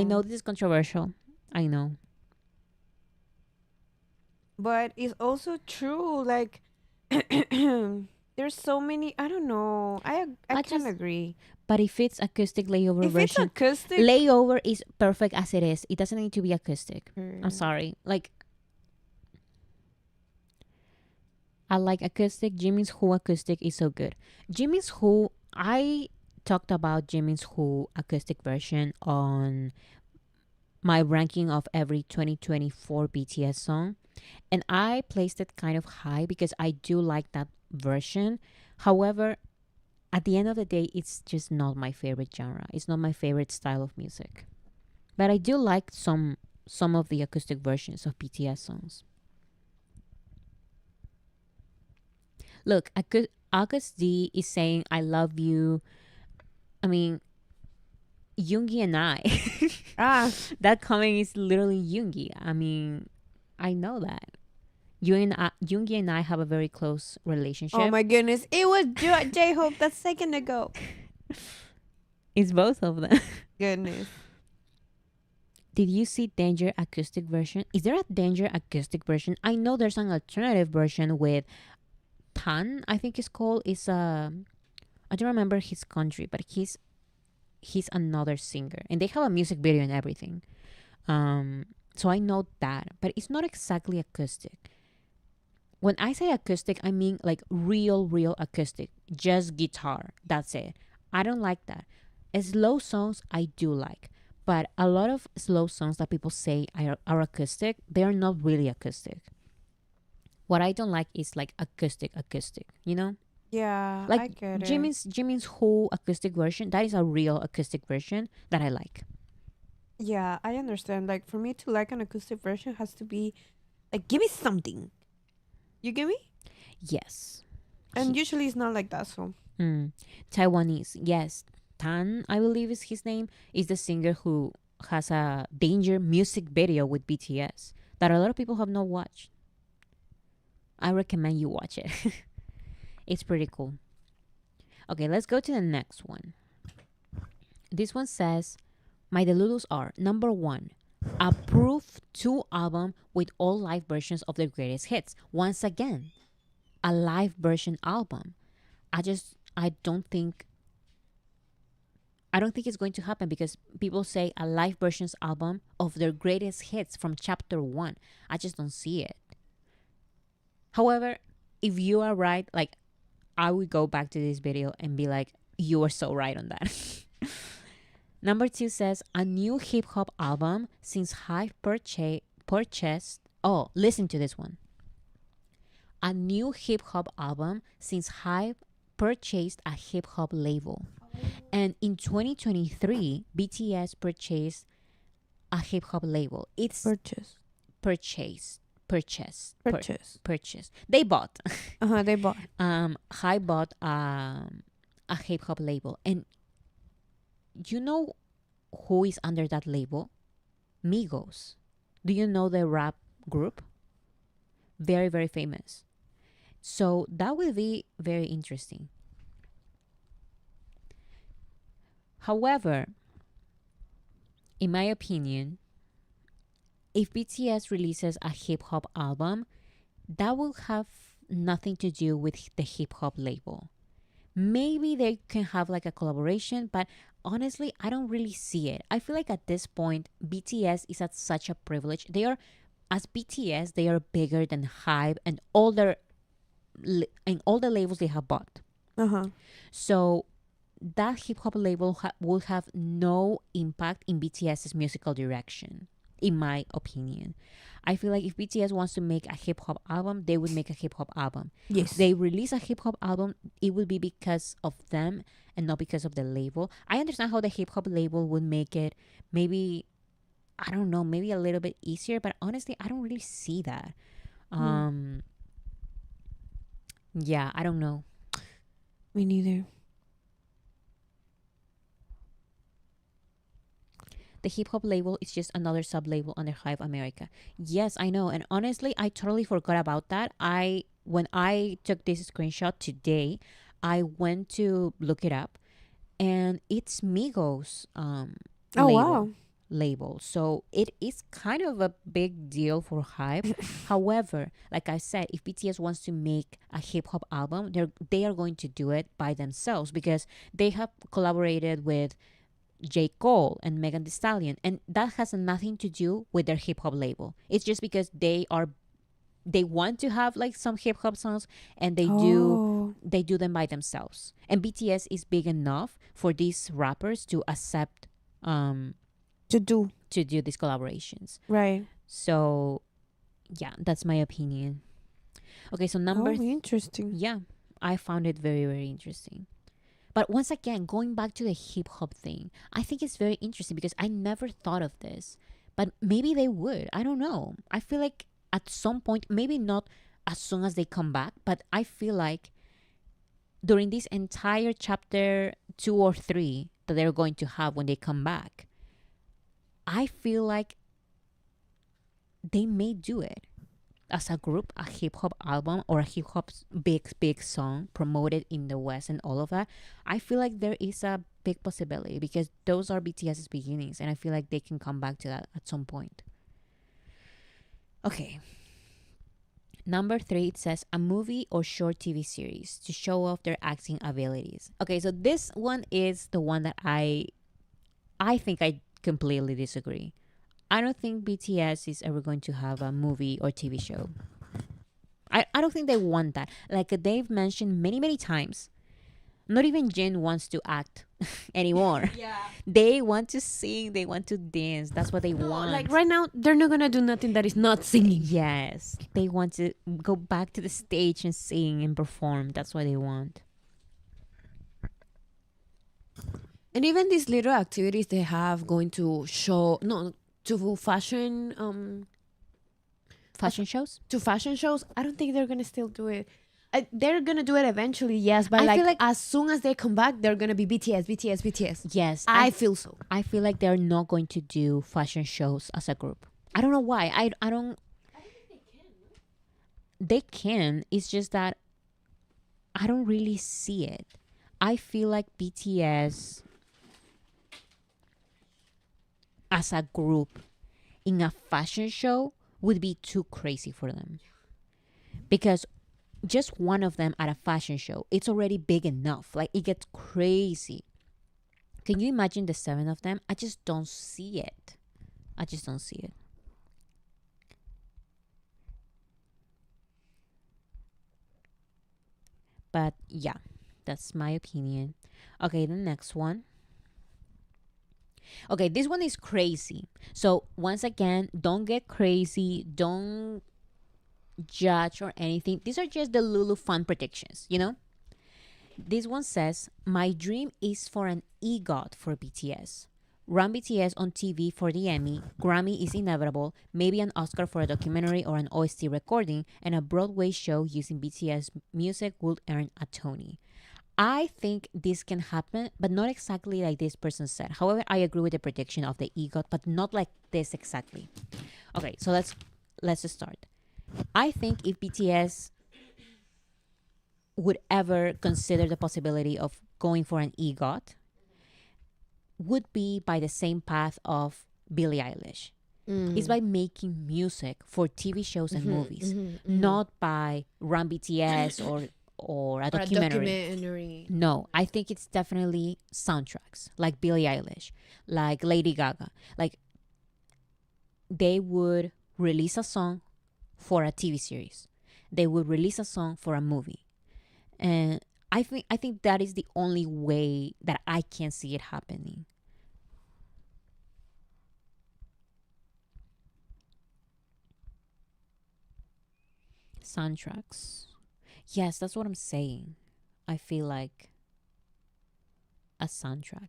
know this is controversial. I know. But it's also true. Like, there's so many. I don't know. I can agree. But if it's acoustic layover If it's version, acoustic, layover is perfect as it is. It doesn't need to be acoustic. I'm sorry. Like, I like acoustic. Jimin's Who acoustic is so good. Jimin's Who, I talked about Jimin's Who acoustic version on my ranking of every 2024 BTS song, and I placed it kind of high because I do like that version. However, at the end of the day, it's just not my favorite genre. It's not my favorite style of music. But I do like some of the acoustic versions of BTS songs. Look, August D is saying I love you. I mean, Yoongi and I. That comment is literally Yoongi. I mean, I know that. Yoongi and I have a very close relationship. oh my goodness, it was J-Hope that second ago. It's both of them. Goodness. Did you see Danger acoustic version? Is there a Danger acoustic version? I know there's an alternative version with Tan, I think it's called. I don't remember his country, but he's another singer, and they have a music video and everything. So I know that, but it's not exactly acoustic. When I say acoustic, I mean like real acoustic, just guitar. That's it. I don't like that. Slow songs I do like, but a lot of slow songs that people say are acoustic, they are not really acoustic. What I don't like is like acoustic, you know? Yeah, Like I get it. Jimin's whole acoustic version, that is a real acoustic version that I like. Yeah, I understand. Like, for me to like an acoustic version has to be like, give me something. You get me? Yes. And usually it's not like that. So Taiwanese, yes. Tan, I believe is his name, is the singer who has a Danger music video with BTS that a lot of people have not watched. I recommend you watch it. It's pretty cool. Okay, let's go to the next one. This one says, my delulus are number 1, approve 2 album with all live versions of their greatest hits. Once again, a live version album. I don't think it's going to happen because people say a live versions album of their greatest hits from chapter 1. I just don't see it. However, if you are right, like, I would go back to this video and be like, you were so right on that. Number 2 says, a new hip hop album since Hive purchased. Oh, listen to this one. A new hip hop album since Hive purchased a hip hop label. And in 2023, BTS purchased a hip hop label. It's purchased. They bought. They bought. Hive bought a hip hop label. And you know who is under that label? Migos. Do you know the rap group? Very, very famous. So that will be very interesting. However, in my opinion, if BTS releases a hip hop album, that will have nothing to do with the hip hop label. Maybe they can have like a collaboration, but honestly, I don't really see it. I feel like at this point, BTS is at such a privilege. As BTS, they are bigger than Hype and all the labels they have bought. So that hip hop label will have no impact in BTS's musical direction, in my opinion. I feel like if BTS wants to make a hip hop album, they would make a hip hop album. Yes. If they release a hip hop album, it would be because of them and not because of the label. I understand how the hip hop label would make it maybe, I don't know, maybe a little bit easier, but honestly, I don't really see that. Yeah, I don't know. Me neither. The hip hop label is just another sub label under Hive America. Yes, I know. And honestly, I totally forgot about that. When I took this screenshot today, I went to look it up, and it's Migos label. So it is kind of a big deal for Hive. However, like I said, if BTS wants to make a hip hop album, they are going to do it by themselves because they have collaborated with J. Cole and Megan Thee Stallion, and that has nothing to do with their hip hop label. It's just because they want to have like some hip hop songs, and they do them by themselves. And BTS is big enough for these rappers to accept to do these collaborations. Right. So yeah, that's my opinion. Okay, so interesting. Yeah, I found it very, very interesting. But once again, going back to the hip hop thing, I think it's very interesting because I never thought of this. But maybe they would. I don't know. I feel like at some point, maybe not as soon as they come back, but I feel like during this entire chapter 2 or 3 that they're going to have when they come back, I feel like they may do it as a group, a hip hop album or a hip hop big song promoted in the West and all of that. I feel like there is a big possibility because those are BTS's beginnings, and I feel like they can come back to that at some point. Okay. Number 3, it says a movie or short TV series to show off their acting abilities. Okay, so this one is the one that I think I completely disagree. I don't think BTS is ever going to have a movie or TV show. I don't think they want that. Like they've mentioned many, many times, not even Jin wants to act anymore. Yeah. They want to sing. They want to dance. That's what they want. Like right now, they're not going to do nothing that is not singing. Yes. They want to go back to the stage and sing and perform. That's what they want. And even these little activities they have going to show... to fashion shows? To fashion shows, I don't think they're gonna still do it. They're gonna do it eventually, yes, but I like, feel like- as soon as they come back, they're gonna be BTS, BTS, BTS. Yes, I feel so. I feel like they're not going to do fashion shows as a group. I don't know why. I don't. They can. It's just that I don't really see it. I feel like BTS as a group in a fashion show would be too crazy for them. Because just one of them at a fashion show, it's already big enough. Like it gets crazy. Can you imagine the 7 of them? I just don't see it. I just don't see it. But yeah, that's my opinion. Okay, the next one. Okay, this one is crazy. So once again, don't get crazy. Don't judge or anything. These are just the Lulu fun predictions, you know? This one says, my dream is for an EGOT for BTS. Run BTS on TV for the Emmy. Grammy is inevitable. Maybe an Oscar for a documentary or an OST recording. And a Broadway show using BTS music would earn a Tony. I think this can happen, but not exactly like this person said. However, I agree with the prediction of the EGOT, but not like this exactly. Okay, so let's just start. I think if BTS would ever consider the possibility of going for an EGOT, would be by the same path of Billie Eilish. It's by making music for TV shows and movies, not by Run BTS or a documentary. No, I think it's definitely soundtracks like Billie Eilish, like Lady Gaga. Like they would release a song for a TV series. They would release a song for a movie. And I think that is the only way that I can see it happening. Soundtracks. Yes, that's what I'm saying. I feel like a soundtrack.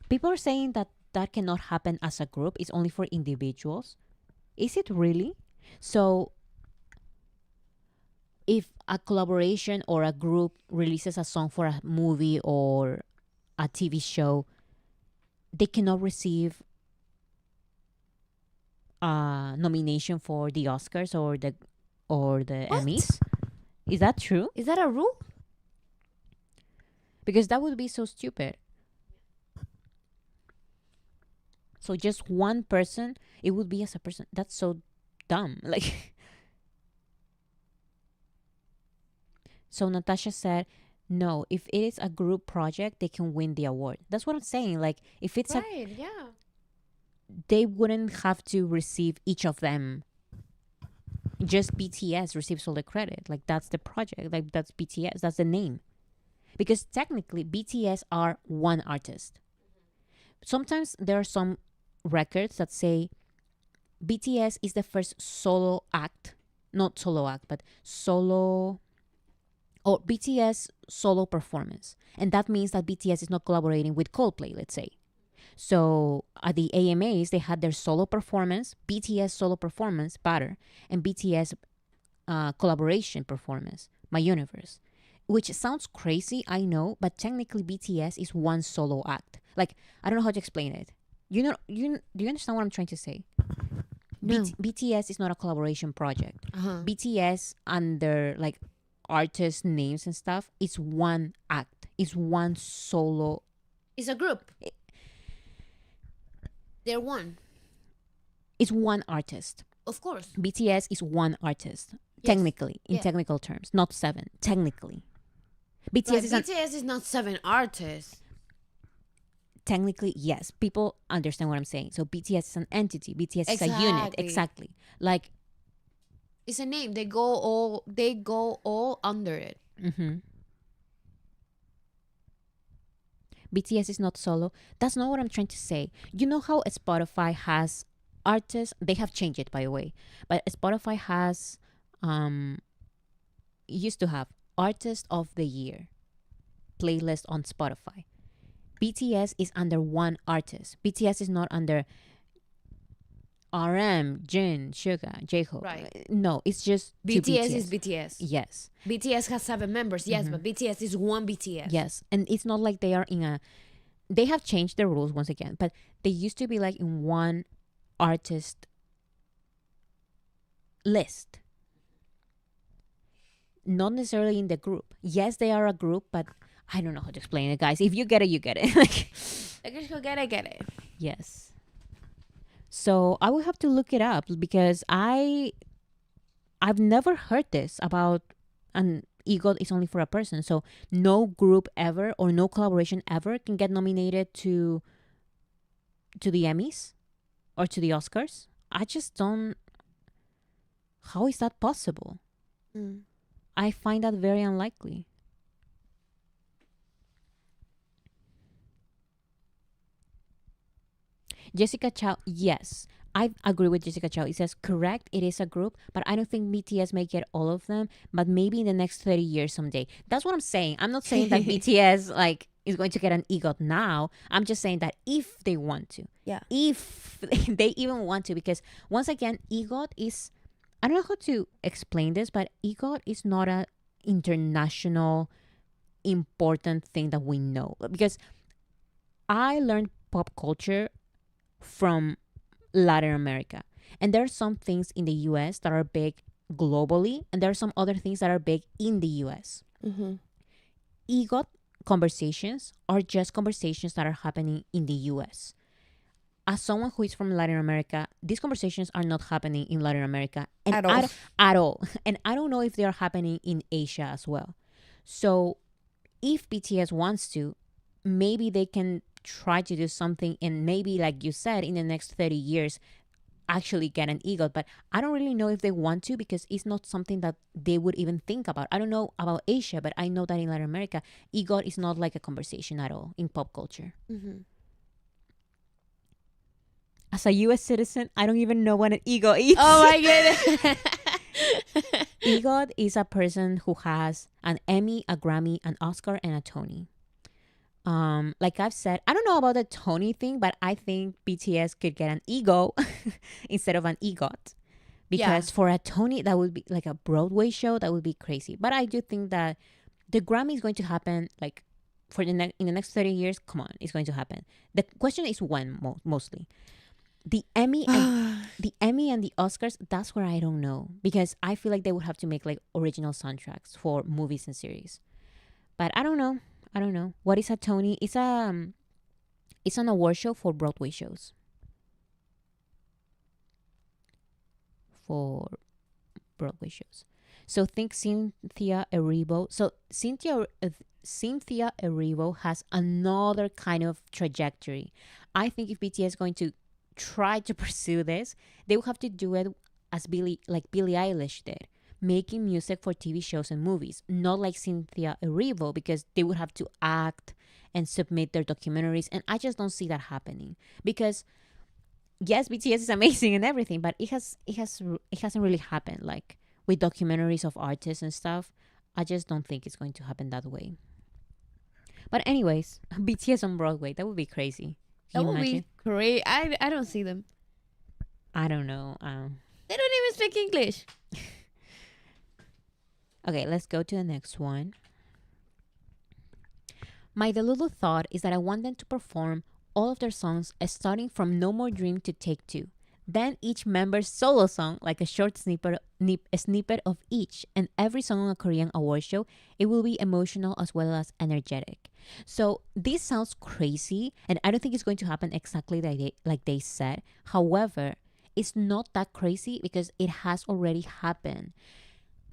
People are saying that that cannot happen as a group. It's only for individuals. Is it really? So if a collaboration or a group releases a song for a movie or a TV show, they cannot receive a nomination for the Oscars or the Emmys. Is that true? Is that a rule? Because that would be so stupid. So just one person, it would be as a person. That's so dumb. Like, so Natasha said, no, if it is a group project, they can win the award. That's what I'm saying. Like, if it's Yeah. they wouldn't have to receive each of them. Just BTS receives all the credit. Like, that's the project. Like, that's BTS. That's the name. Because technically, BTS are one artist. Sometimes there are some records that say BTS is the first solo act. Not solo act, but solo... or BTS solo performance. And that means that BTS is not collaborating with Coldplay, let's say. So at the AMAs, they had their solo performance, BTS solo performance, Butter, and BTS collaboration performance, My Universe. Which sounds crazy, I know, but technically BTS is one solo act. Like, I don't know how to explain it. Do you understand what I'm trying to say? No. BTS is not a collaboration project. BTS under like artist names and stuff, it's one act. It's one solo. It's a group. They're one. It's one artist. Of course. BTS is one artist. Yes. Technically, in Yeah. technical terms, not 7. Technically. BTS Like, is BTS is not 7 artists. technically, yes. People understand what I'm saying. So BTS is an entity. BTS is a unit. Exactly. Exactly. Like, It's a name. They go all under it. BTS is not solo. That's not what I'm trying to say. You know how Spotify has artists? They have changed it, by the way. But Spotify has, used to have Artist of the Year playlist on Spotify. BTS is under one artist. BTS is not under RM, Jin, Suga, J-Hope. Right. No, it's just two BTS is BTS. Yes. BTS has 7 members, yes, but BTS is one BTS. Yes. And it's not like they are in a... They have changed the rules once again, but they used to be like in one artist list. Not necessarily in the group. Yes, they are a group, but I don't know how to explain it, guys. If you get it, you get it. Like, I guess you'll get it. yes. So I will have to look it up because I've never heard this about an EGOT is only for a person. So no group ever or no collaboration ever can get nominated to the Emmys or to the Oscars. I just don't. How is that possible? I find that very unlikely. Jessica Chow, yes. I agree with Jessica Chow. It says, correct, it is a group, but I don't think BTS may get all of them, but maybe in the next 30 years someday. That's what I'm saying. I'm not saying that BTS is going to get an EGOT now. I'm just saying that if they want to. Yeah. If they even want to, because once again, EGOT is, I don't know how to explain this, but EGOT is not a international important thing that we know. Because I learned pop culture from Latin America. And there are some things in the US that are big globally, and there are some other things that are big in the US. EGOT conversations are just conversations that are happening in the US. As someone who is from Latin America, these conversations are not happening in Latin America and At all. at all. And I don't know if they are happening in Asia as well. So if BTS wants to, maybe they can try to do something, and maybe, like you said, in the next 30 years actually get an EGOT. But I don't really know if they want to, because it's not something that they would even think about. I don't know about Asia, but I know that in Latin America, EGOT is not like a conversation at all in pop culture. As a US citizen, I don't even know what an EGOT is. Oh, I get it. EGOT is a person who has an Emmy, a Grammy, an Oscar, and a Tony. Like I've said, I don't know about the Tony thing, but I think BTS could get an ego instead of an EGOT. Because for a Tony, that would be like a Broadway show. That would be crazy. But I do think that the Grammy is going to happen like for in the next 30 years. Come on, it's going to happen. The question is when, mostly. The Emmy and the Oscars, that's where I don't know, because I feel like they would have to make like original soundtracks for movies and series. But I don't know. What is a Tony? It's an award show for Broadway shows. So think Cynthia Erivo. So Cynthia Erivo has another kind of trajectory. I think if BTS is going to try to pursue this, they will have to do it as Billie Eilish did, making music for TV shows and movies, not like Cynthia Erivo, because they would have to act and submit their documentaries, and I just don't see that happening. Because yes, BTS is amazing and everything, but it hasn't really happened like with documentaries of artists and stuff. I just don't think it's going to happen that way. But anyways, BTS on Broadway, that would be crazy. That would be great. I don't see them. I don't know. They don't even speak English. Okay, let's go to the next one. My Delulu thought is that I want them to perform all of their songs starting from No More Dream to Take Two. Then each member's solo song, like a short snippet of each, and every song on a Korean award show, it will be emotional as well as energetic. So this sounds crazy, and I don't think it's going to happen exactly like they said. However, it's not that crazy because it has already happened.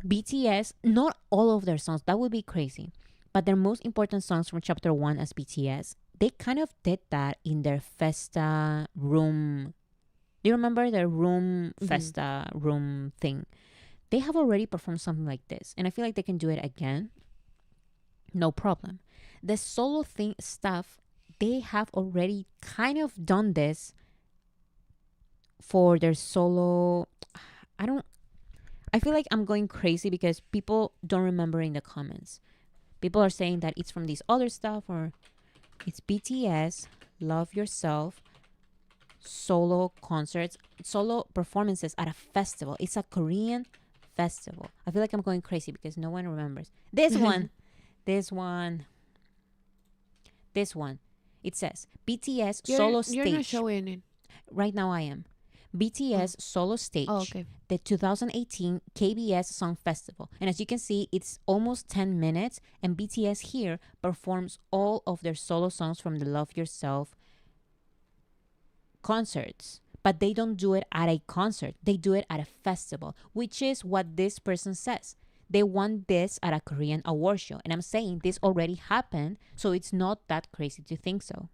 BTS, not all of their songs, that would be crazy, but their most important songs from Chapter 1 as BTS, they kind of did that in their Festa room. Do you remember their room, Festa room thing? They have already performed something like this, and I feel like they can do it again. No problem. The solo thing stuff, they have already kind of done this for their solo. I feel like I'm going crazy because people don't remember in the comments. People are saying that it's from this other stuff, or it's BTS, Love Yourself, solo concerts, solo performances at a festival. It's a Korean festival. I feel like I'm going crazy because no one remembers. This one. This one. This one. It says BTS solo stage. You're not showing it. Right now I am. BTS solo stage. Oh, okay. The 2018 KBS Song Festival. And as you can see, it's almost 10 minutes. And BTS here performs all of their solo songs from the Love Yourself concerts. But they don't do it at a concert. They do it at a festival, which is what this person says. They want this at a Korean award show. And I'm saying this already happened. So it's not that crazy to think so.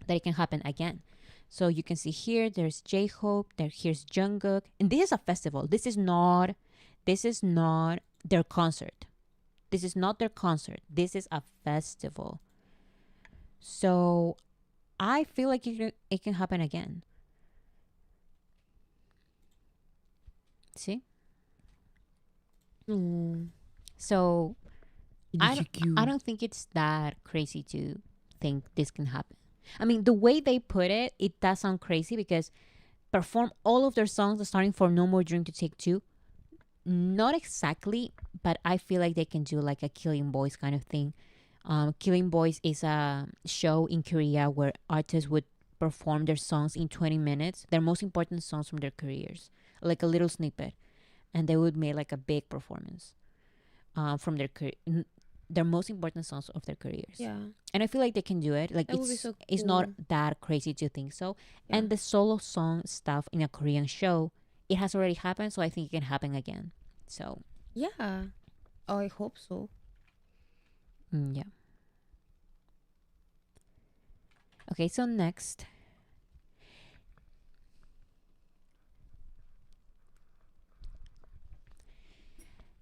That it can happen again. So you can see here, there's J-Hope, here's Jungkook, and this is a festival. This is not their concert. This is not their concert. This is a festival. So I feel like it can happen again. See? So I don't think it's that crazy to think this can happen. I mean, the way they put it, it does sound crazy because perform all of their songs starting from No More Dream to Take Two. Not exactly, but I feel like they can do like a Killing Boys kind of thing. Killing Boys is a show in Korea where artists would perform their songs in 20 minutes, their most important songs from their careers, like a little snippet. And they would make like a big performance from their most important songs of their careers. Yeah. And I feel like they can do it. Like That would be so it's cool. not that crazy to think so. Yeah. And the solo song stuff in a Korean show, it has already happened, so I think it can happen again. So Yeah. Oh, I hope so. yeah. Okay, so next.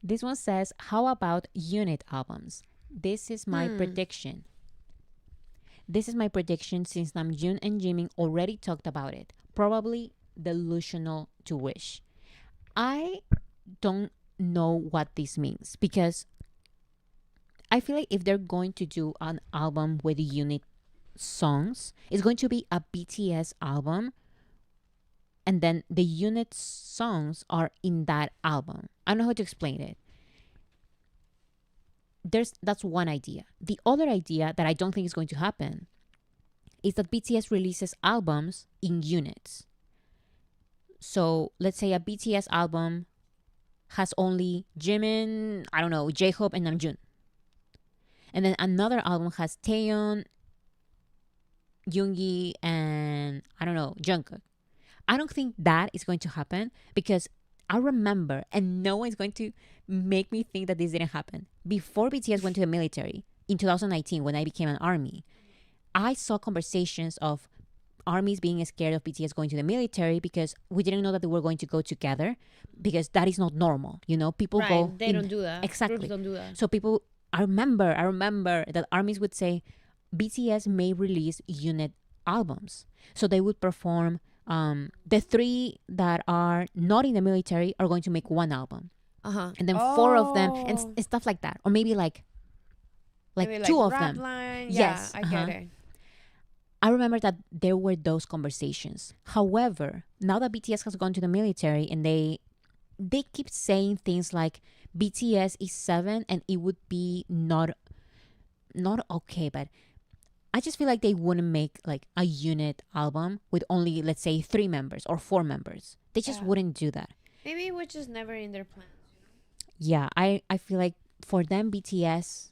This one says, how about unit albums? This is my prediction. This is my prediction since Namjoon and Jimin already talked about it. Probably delusional to wish. I don't know what this means because I feel like if they're going to do an album with unit songs, it's going to be a BTS album and then the unit songs are in that album. I don't know how to explain it. That's one idea. The other idea that I don't think is going to happen is that BTS releases albums in units. So let's say a BTS album has only Jimin, I don't know, J-Hope and Namjoon. And then another album has Taeyeon, Yoongi, and I don't know, Jungkook. I don't think that is going to happen because I remember, and no one's going to make me think that this didn't happen. Before BTS went to the military in 2019, when I became an army, I saw conversations of armies being scared of BTS going to the military because we didn't know that they were going to go together because that is not normal. You know, people Right, go. they don't do that. Exactly. Groups don't do that. So people, I remember that armies would say BTS may release unit albums. So they would perform. The three that are not in the military are going to make one album, and then four of them and stuff like that, or maybe like Maybe two of rap them. Line. Yes, Yeah, I get it. I remember that there were those conversations. However, now that BTS has gone to the military and they keep saying things like BTS is 7 and it would be not okay, but I just feel like they wouldn't make like a unit album with only, let's say, 3 members or 4 members. They just wouldn't do that. Maybe it was just never in their plans. Yeah, I feel like for them BTS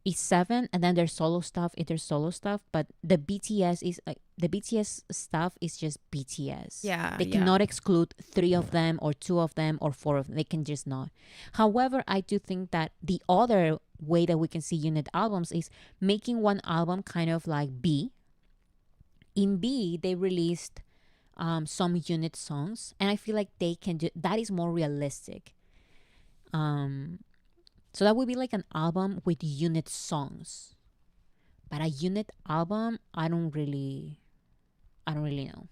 is 7 and then their solo stuff is their solo stuff, but the BTS stuff is just BTS. Yeah, They cannot exclude 3 of them or 2 of them or 4 of them. They can just not. However, I do think that the other way that we can see unit albums is making one album kind of like B. In B, they released some unit songs, and I feel like they can do that. Is more realistic. So that would be like an album with unit songs, but a unit album, I don't really know.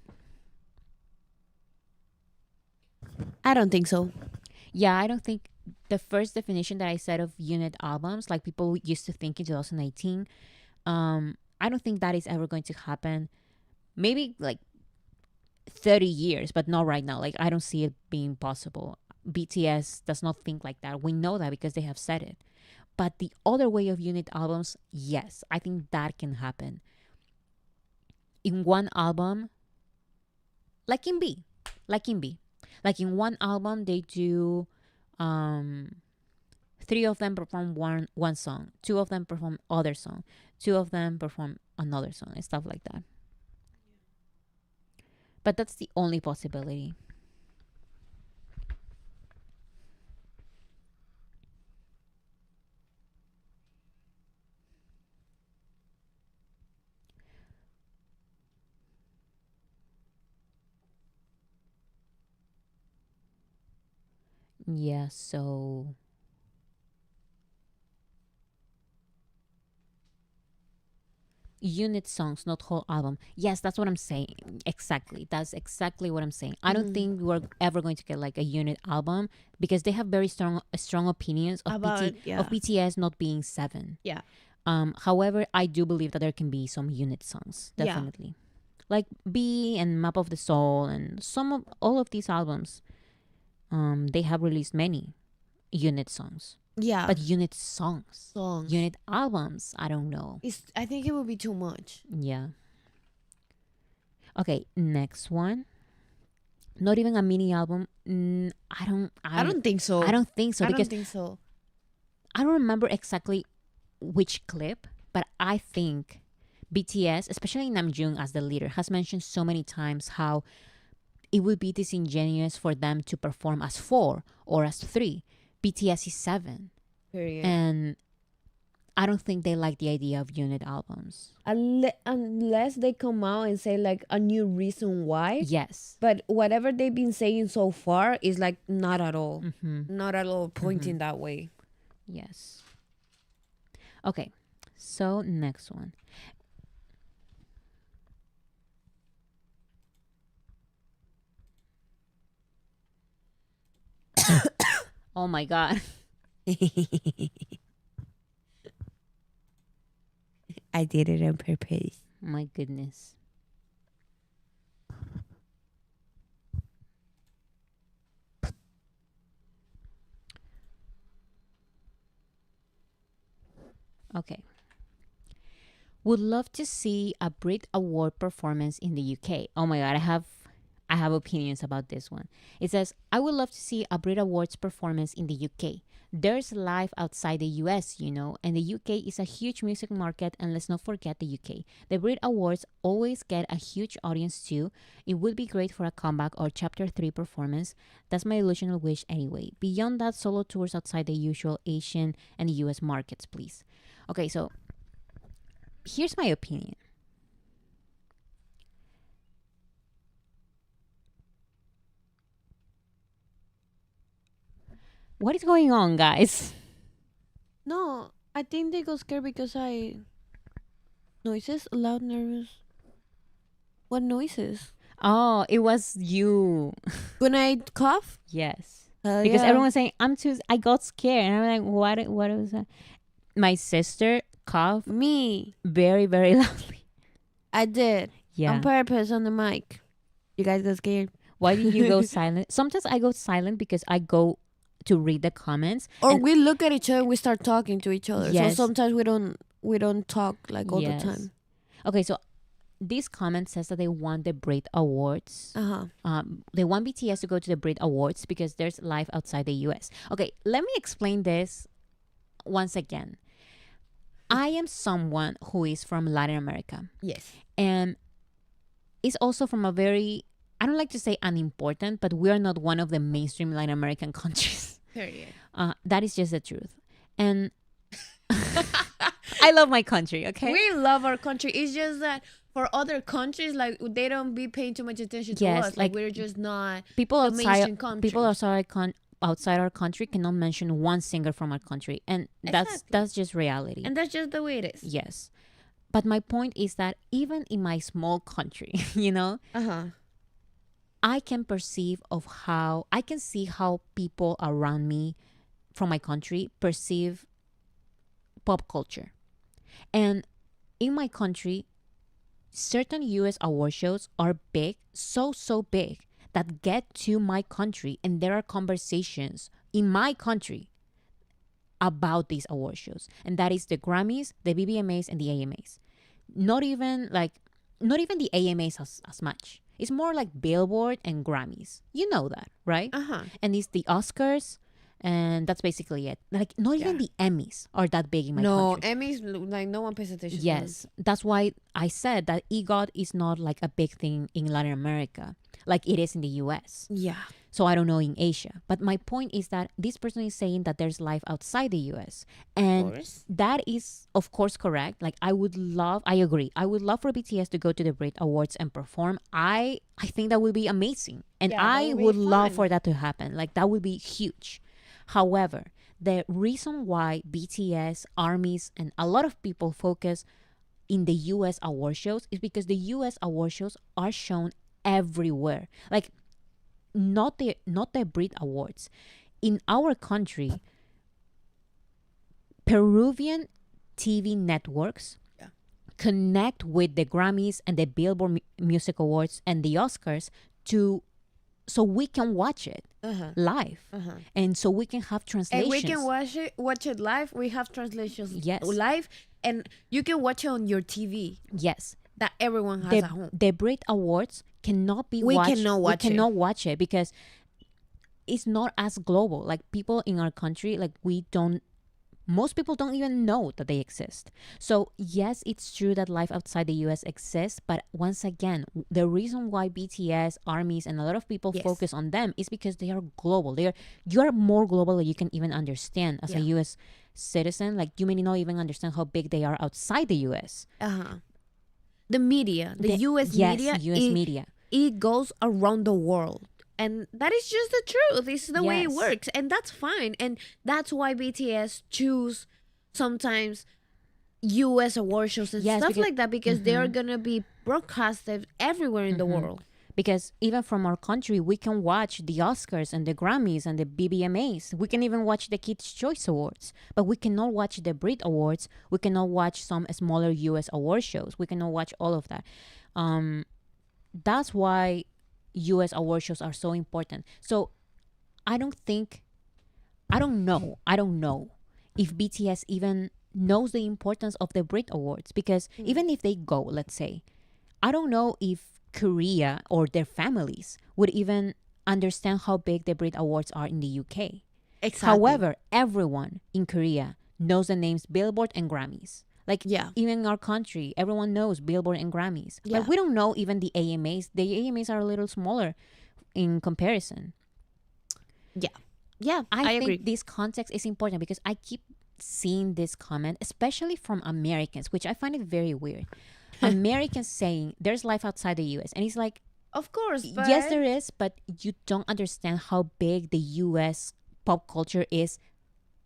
I don't think so. Yeah, I don't think the first definition that I said of unit albums, like people used to think in 2019, I don't think that is ever going to happen. Maybe like 30 years, but not right now. Like, I don't see it being possible. BTS does not think like that. We know that because they have said it. But the other way of unit albums, yes, I think that can happen. In one album, like in B, like in B, like in one album, they do 3 of them perform one song, 2 of them perform other song, 2 of them perform another song, and stuff like that. But that's the only possibility. Yeah, so unit songs, not whole album. Yes, that's what I'm saying. Exactly. That's exactly what I'm saying. I don't think we're ever going to get like a unit album because they have very strong opinions of About, of BTS not being 7. Yeah. However, I do believe that there can be some unit songs, Yeah. definitely. Like B and Map of the Soul and all of these albums. They have released many unit songs. Yeah. But unit songs. Songs. Unit albums, I don't know. I think it would be too much. Yeah. Okay, next one. Not even a mini album. I don't think so. I don't think so I because don't think so. I don't remember exactly which clip, but I think BTS, especially Namjoon as the leader, has mentioned so many times how it would be disingenuous for them to perform as 4 or as 3. BTS is 7. Period. And I don't think they like the idea of unit albums. Unless they come out and say like a new reason why. Yes. But whatever they've been saying so far is like not at all. Not at all pointing that way. Yes. Okay. So next one. Oh my God. I did it on purpose. My goodness. Okay. Would love to see a Brit Award performance in the UK. Oh my God, I have opinions about this one. It says, I would love to see a Brit Awards performance in the UK. There's life outside the US, you know, and the UK is a huge music market, and let's not forget the UK. The Brit Awards always get a huge audience too. It would be great for a comeback or chapter 3 performance. That's my illusional wish anyway. Beyond that, solo tours outside the usual Asian and US markets, please. Okay, so here's my opinion. What is going on, guys? No, I think they got scared because noises, loud, nervous. What noises? Oh, it was you. When I cough? Yes. Hell Because yeah. everyone's saying, I got scared. And I'm like, what was that? My sister coughed Me. very, very loudly. I did. Yeah. On purpose on the mic. You guys got scared. Why did you go silent? Sometimes I go silent because I go to read the comments. Or and we look at each other and we start talking to each other. Yes. So sometimes we don't talk like all Yes. the time. Okay, so this comment says that they want the Brit Awards. They want BTS to go to the Brit Awards because there's life outside the US. Okay, let me explain this once again. I am someone who is from Latin America. Yes. And is also from a very, I don't like to say unimportant, but we are not one of the mainstream Latin American countries. Period. That is just the truth. And I love my country, okay? We love our country. It's just that for other countries, like they don't be paying too much attention to Yes, us. like, Like we're just not people the mainstream outside country. people outside our country cannot mention one singer from our country, and that's just reality. And that's just the way it is. Yes, but my point is that even in my small country, you know, I can see how people around me from my country perceive pop culture. And in my country, certain US award shows are big, so big that get to my country, and there are conversations in my country about these award shows, and that is the Grammys, the BBMAs, and the AMAs. Not even the AMAs as much. It's more like Billboard and Grammys. You know that, right? And it's the Oscars, and that's basically it. Like not even the Emmys are that big in my No, country. Emmys, like no one pays attention. Yes, that's why I said that EGOT is not like a big thing in Latin America, like it is in the US. Yeah. So I don't know in Asia. But my point is that this person is saying that there's life outside the US. And course. that is, of course, correct. Like I agree. I would love for BTS to go to the Brit Awards and perform. I think that would be amazing. And Yeah, that I would be would love fun. for that to happen. Like that would be huge. However, the reason why BTS, armies, and a lot of people focus in the US award shows is because the US award shows are shown everywhere. Like not the Brit Awards. In our country, Peruvian TV networks connect with the Grammys and the Billboard Music Awards and the Oscars so we can watch it live, and so we can have translations. And we can watch it live. We have translations Yes. live, and you can watch it on your TV Yes, that everyone has at home. the Brit Awards cannot be We watched. cannot watch we it. cannot watch it because it's not as global. Like people in our country, like most people don't even know that they exist. So yes, it's true that life outside the US exists, but once again, the reason why BTS, armies, and a lot of people Yes. focus on them is because they are global. You are more global than you can even understand as a US citizen. Like you may not even understand how big they are outside the US. The media, the US yes, media, US media. it goes around the world. And that is just the truth. This is the way it Yes. works. And that's fine. And that's why BTS choose sometimes US award shows and Yes, stuff because- like that because they are going to be broadcasted everywhere in the world. Because even from our country, we can watch the Oscars and the Grammys and the BBMAs. We can even watch the Kids' Choice Awards. But we cannot watch the Brit Awards. We cannot watch some smaller US award shows. We cannot watch all of that. That's why US award shows are so important. So I don't know if BTS even knows the importance of the Brit Awards. Because even if they go, let's say, I don't know if Korea or their families would even understand how big the Brit Awards are in the UK. Exactly. However, everyone in Korea knows the names Billboard and Grammys. Like even in our country, everyone knows Billboard and Grammys. Yeah. Like we don't know even the AMAs. The AMAs are a little smaller in comparison. Yeah, I think agree. this context is important because I keep seeing this comment, especially from Americans, which I find it very weird. Americans saying there's life outside the US. And it's like, Of course. But yes, there is, but you don't understand how big the US pop culture is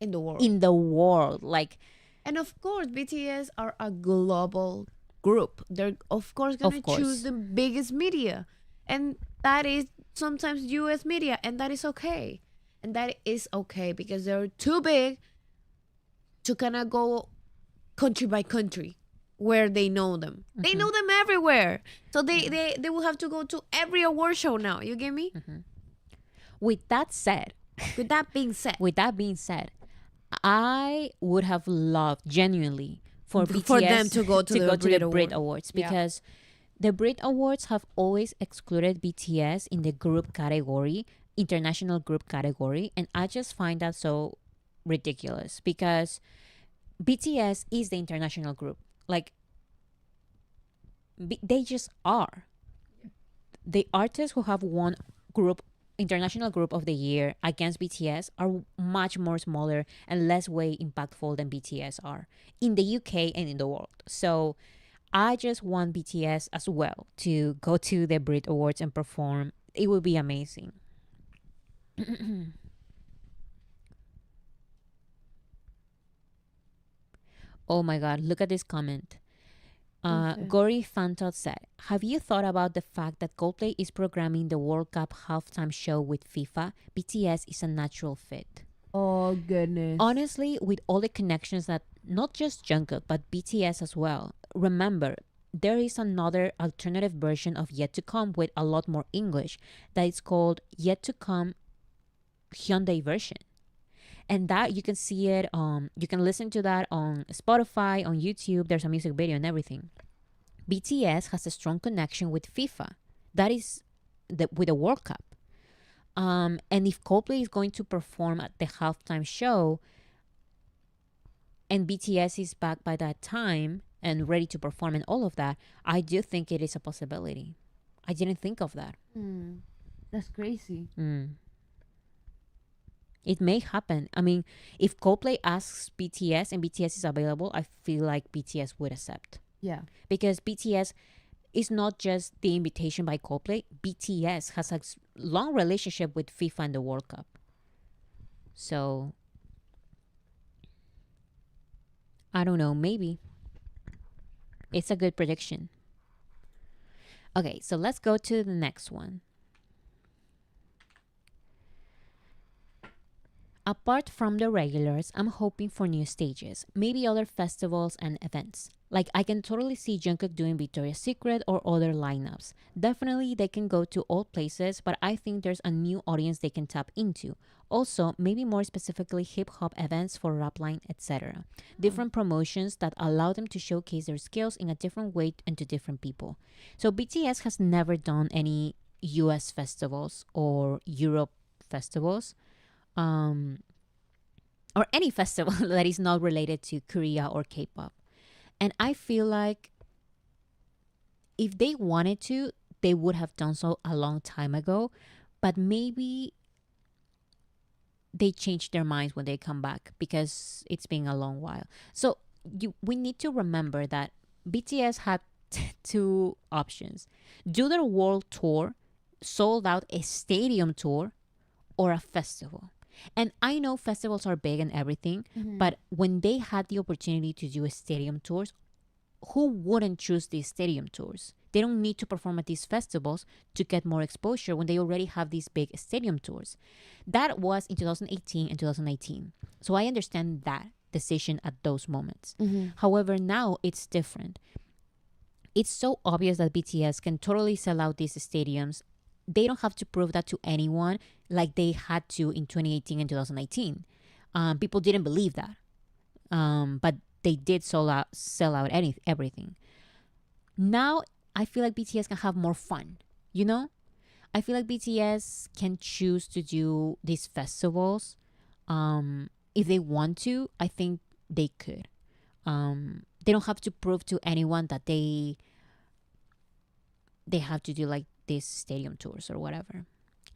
in the world. in the world. Like, And of course, BTS are a global group. They're of course gonna Of course. choose the biggest media, and that is sometimes U.S. media, and that is okay. And that is okay because they're too big to kind of go country by country where they know them. They know them everywhere, so they will have to go to every award show now. You get me? with that said, With that being said, I would have loved genuinely for BTS them to go to the Brit Brit Award. Awards Yeah. because the Brit Awards have always excluded BTS in the group category, international group category, and I just find that so ridiculous because BTS is the international group. Like they just are. The artists who have won international group of the year against BTS are much more smaller and less way impactful than BTS are in the UK and in the world. So I just want BTS as well to go to the Brit Awards and perform. It would be amazing. Oh my god, look at this comment. Gory Fantot said, have you thought about the fact that Coldplay is programming the World Cup halftime show with FIFA? BTS is a natural fit. oh goodness, Honestly, with all the connections that not just Jungkook, but BTS as well. Remember, there is another alternative version of Yet to Come with a lot more English that is called Yet to Come Hyundai version. And that you can see it, you can listen to that on Spotify, on YouTube. There's a music video and everything. BTS has a strong connection with FIFA. That is with the World Cup. And if Coldplay is going to perform at the halftime show and BTS is back by that time and ready to perform and all of that, I do think it is a possibility. I didn't think of that. That's crazy. It may happen. I mean, if Coldplay asks BTS and BTS is available, I feel like BTS would accept. Yeah. Because BTS is not just the invitation by Coldplay. BTS has a long relationship with FIFA and the World Cup. So, I don't know, maybe. It's a good prediction. Okay, so let's go to the next one. Apart from the regulars, I'm hoping for new stages, maybe other festivals and events. Like, I can totally see Jungkook doing Victoria's Secret or other lineups. Definitely, they can go to old places, but I think there's a new audience they can tap into. Also, maybe more specifically hip-hop events for rap line, etc. Different promotions that allow them to showcase their skills in a different way and to different people. So BTS has never done any US festivals or Europe festivals. Or any festival that is not related to Korea or K-pop. And I feel like if they wanted to, they would have done so a long time ago, but maybe they change their minds when they come back because it's been a long while. So we need to remember that BTS had two options: do their world tour, sold out a stadium tour, or a festival. And I know festivals are big and everything, but when they had the opportunity to do a stadium tours, who wouldn't choose these stadium tours? They don't need to perform at these festivals to get more exposure when they already have these big stadium tours. That was in 2018 and 2019. So I understand that decision at those moments. However, now it's different. It's so obvious that BTS can totally sell out these stadiums. They don't have to prove that to anyone like they had to in 2018 and 2019. People didn't believe that. But they did sell out everything. Now, I feel like BTS can have more fun, you know? I feel like BTS can choose to do these festivals. If they want to, I think they could. They don't have to prove to anyone that they have to do like these stadium tours or whatever.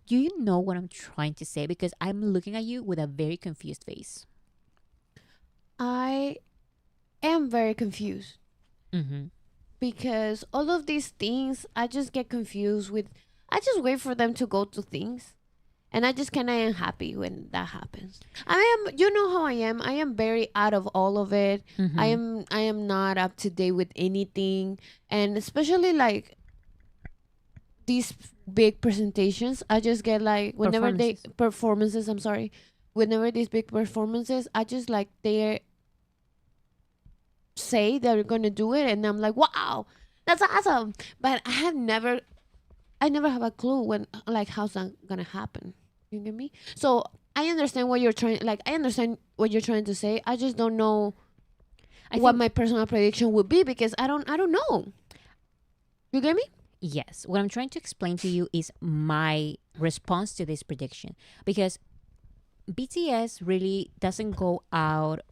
Do you know what I'm trying to say? Because I'm looking at you with a very confused face. I am very confused because all of these things, I just get confused with. I just wait for them to go to things, and I just kind of am happy when that happens. You know how I am. I am very out of all of it. I am not up to date with anything, and especially like these big presentations, I just get like whenever performances. I'm sorry, whenever these big performances, I just like they say they're gonna do it, and I'm like, wow, that's awesome. But I never have a clue when like how's that gonna happen. You get me? So I understand what you're trying. Like I understand what you're trying to say. I just don't know what my personal prediction would be because I don't know. You get me? Yes. What I'm trying to explain to you is my response to this prediction. Because BTS really doesn't go out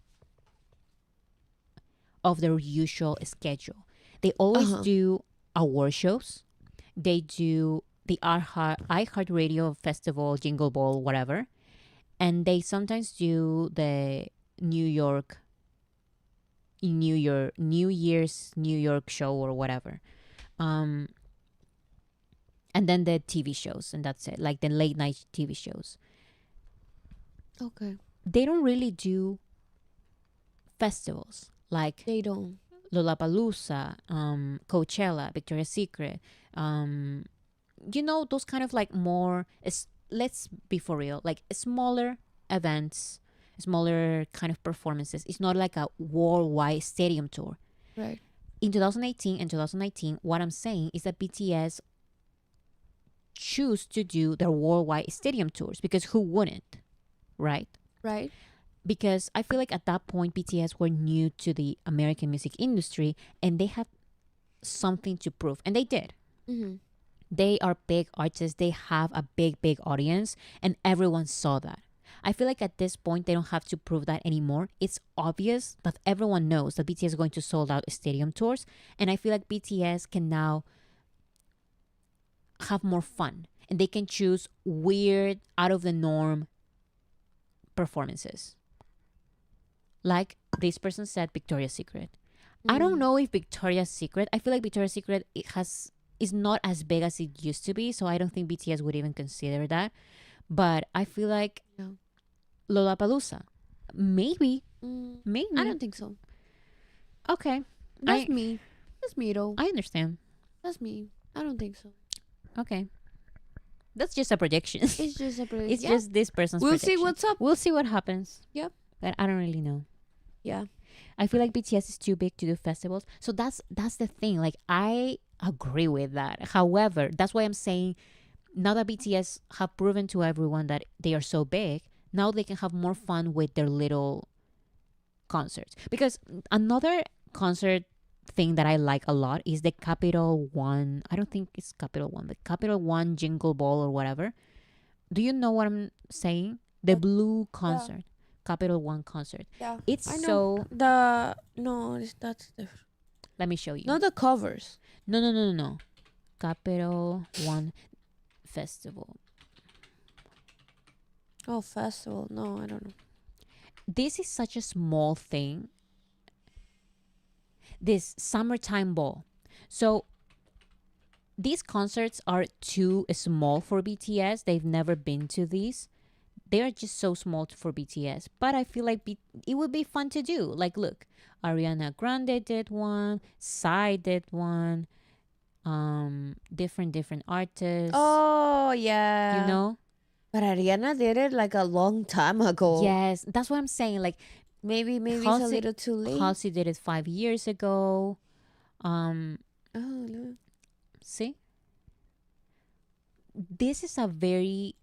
of their usual schedule. They always do award shows. They do the iHeartRadio Festival, Jingle Ball, whatever. And they sometimes do the New Year's New York show or whatever. And then the TV shows, and that's it. Like the late night TV shows. Okay. They don't really do festivals. Like They don't. Lollapalooza, Coachella, Victoria's Secret. You know, those kind of like more, let's be for real, like smaller events, smaller kind of performances. It's not like a worldwide stadium tour. Right. in 2018 and 2019, what I'm saying is that BTS choose to do their worldwide stadium tours because who wouldn't, right? Right. Because I feel like at that point BTS were new to the American music industry and they have something to prove, and they did. Mm-hmm. They are big artists, they have a big audience, and everyone saw that. I feel like at this point they don't have to prove that anymore. It's obvious that everyone knows that BTS is going to sold out stadium tours, and I feel like BTS can now have more fun and they can choose weird, out of the norm performances. Like this person said, Victoria's Secret. I don't know if Victoria's Secret, I feel like Victoria's Secret is not as big as it used to be, so I don't think BTS would even consider that. But I feel like No. Lollapalooza, maybe. I don't think so. Okay, That's me. That's me though. I understand. That's me. I don't think so. Okay, that's just a prediction. It's just a It's just this person's We'll prediction. see what's up. We'll see what happens. Yep. But I don't really know. Yeah. I feel like BTS is too big to do festivals. So that's the thing. Like I agree with that. However, that's why I'm saying now that BTS have proven to everyone that they are so big, now they can have more fun with their little concerts. Because another concert thing that I like a lot is the Capital One. I don't think it's Capital One, the Capital One Jingle Ball or whatever. Do you know what I'm saying? The blue concert. Capital One concert. Yeah. It's I so. know. That's different. Let me show you. Not the covers. No. Capital One Festival. Oh, festival. No, I don't know. This is such a small thing. This summertime ball. So these concerts are too small for BTS. They've never been to these. They are just so small for BTS. But I feel like it would be fun to do. Like, look, Ariana Grande did one. Psy did one. Different artists. Oh, yeah. You know? But Ariana did it like a long time ago. Yes, that's what I'm saying. Like, Maybe it's a Halsey- little too late. Halsey did it 5 years ago. Oh, no. See? This is a very...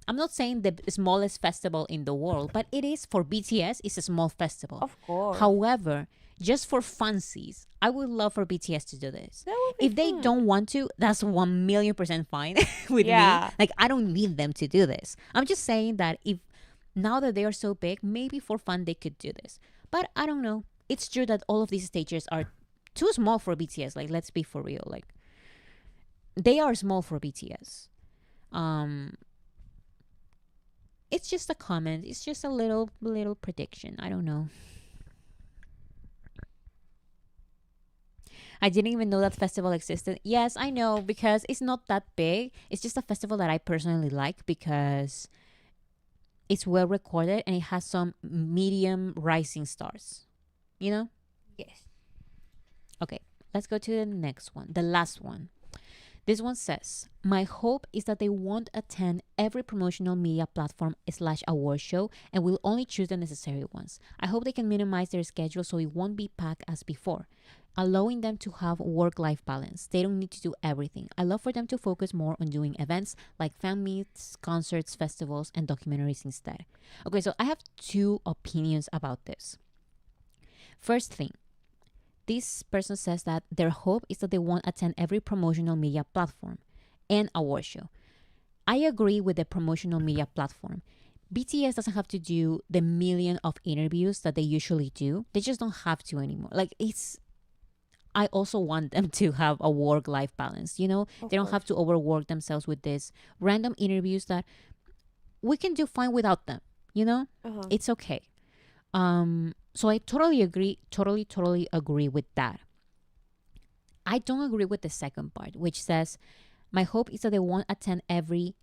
I'm not saying the smallest festival in the world, but it is for BTS. It's a small festival. Of course. However, just for funsies, I would love for BTS to do this. That would be If they fun. don't want to, that's 1,000,000% fine with Yeah. me. Like, I don't need them to do this. I'm just saying that if now that they are so big, maybe for fun they could do this. But I don't know. It's true that all of these stages are too small for BTS. Like, let's be for real. Like, they are small for BTS. It's just a comment. It's just a little prediction. I don't know. I didn't even know that festival existed. Yes, I know, because it's not that big. It's just a festival that I personally like because it's well recorded and it has some medium rising stars. You know? Yes. Okay, let's go to the next one. The last one. This one says, my hope is that they won't attend every promotional media platform / award show and will only choose the necessary ones. I hope they can minimize their schedule so it won't be packed as before, allowing them to have work-life balance. They don't need to do everything. I love for them to focus more on doing events like fan meets, concerts, festivals, and documentaries instead. Okay, so I have two opinions about this. First thing, this person says that their hope is that they won't attend every promotional media platform and award show. I agree with the promotional media platform. BTS doesn't have to do the million of interviews that they usually do. They just don't have to anymore. Like, I also want them to have a work-life balance, you know? They don't have to overwork themselves with this random interviews that we can do fine without them, you know? It's okay. So I totally agree, totally agree with that. I don't agree with the second part, which says, my hope is that they won't attend every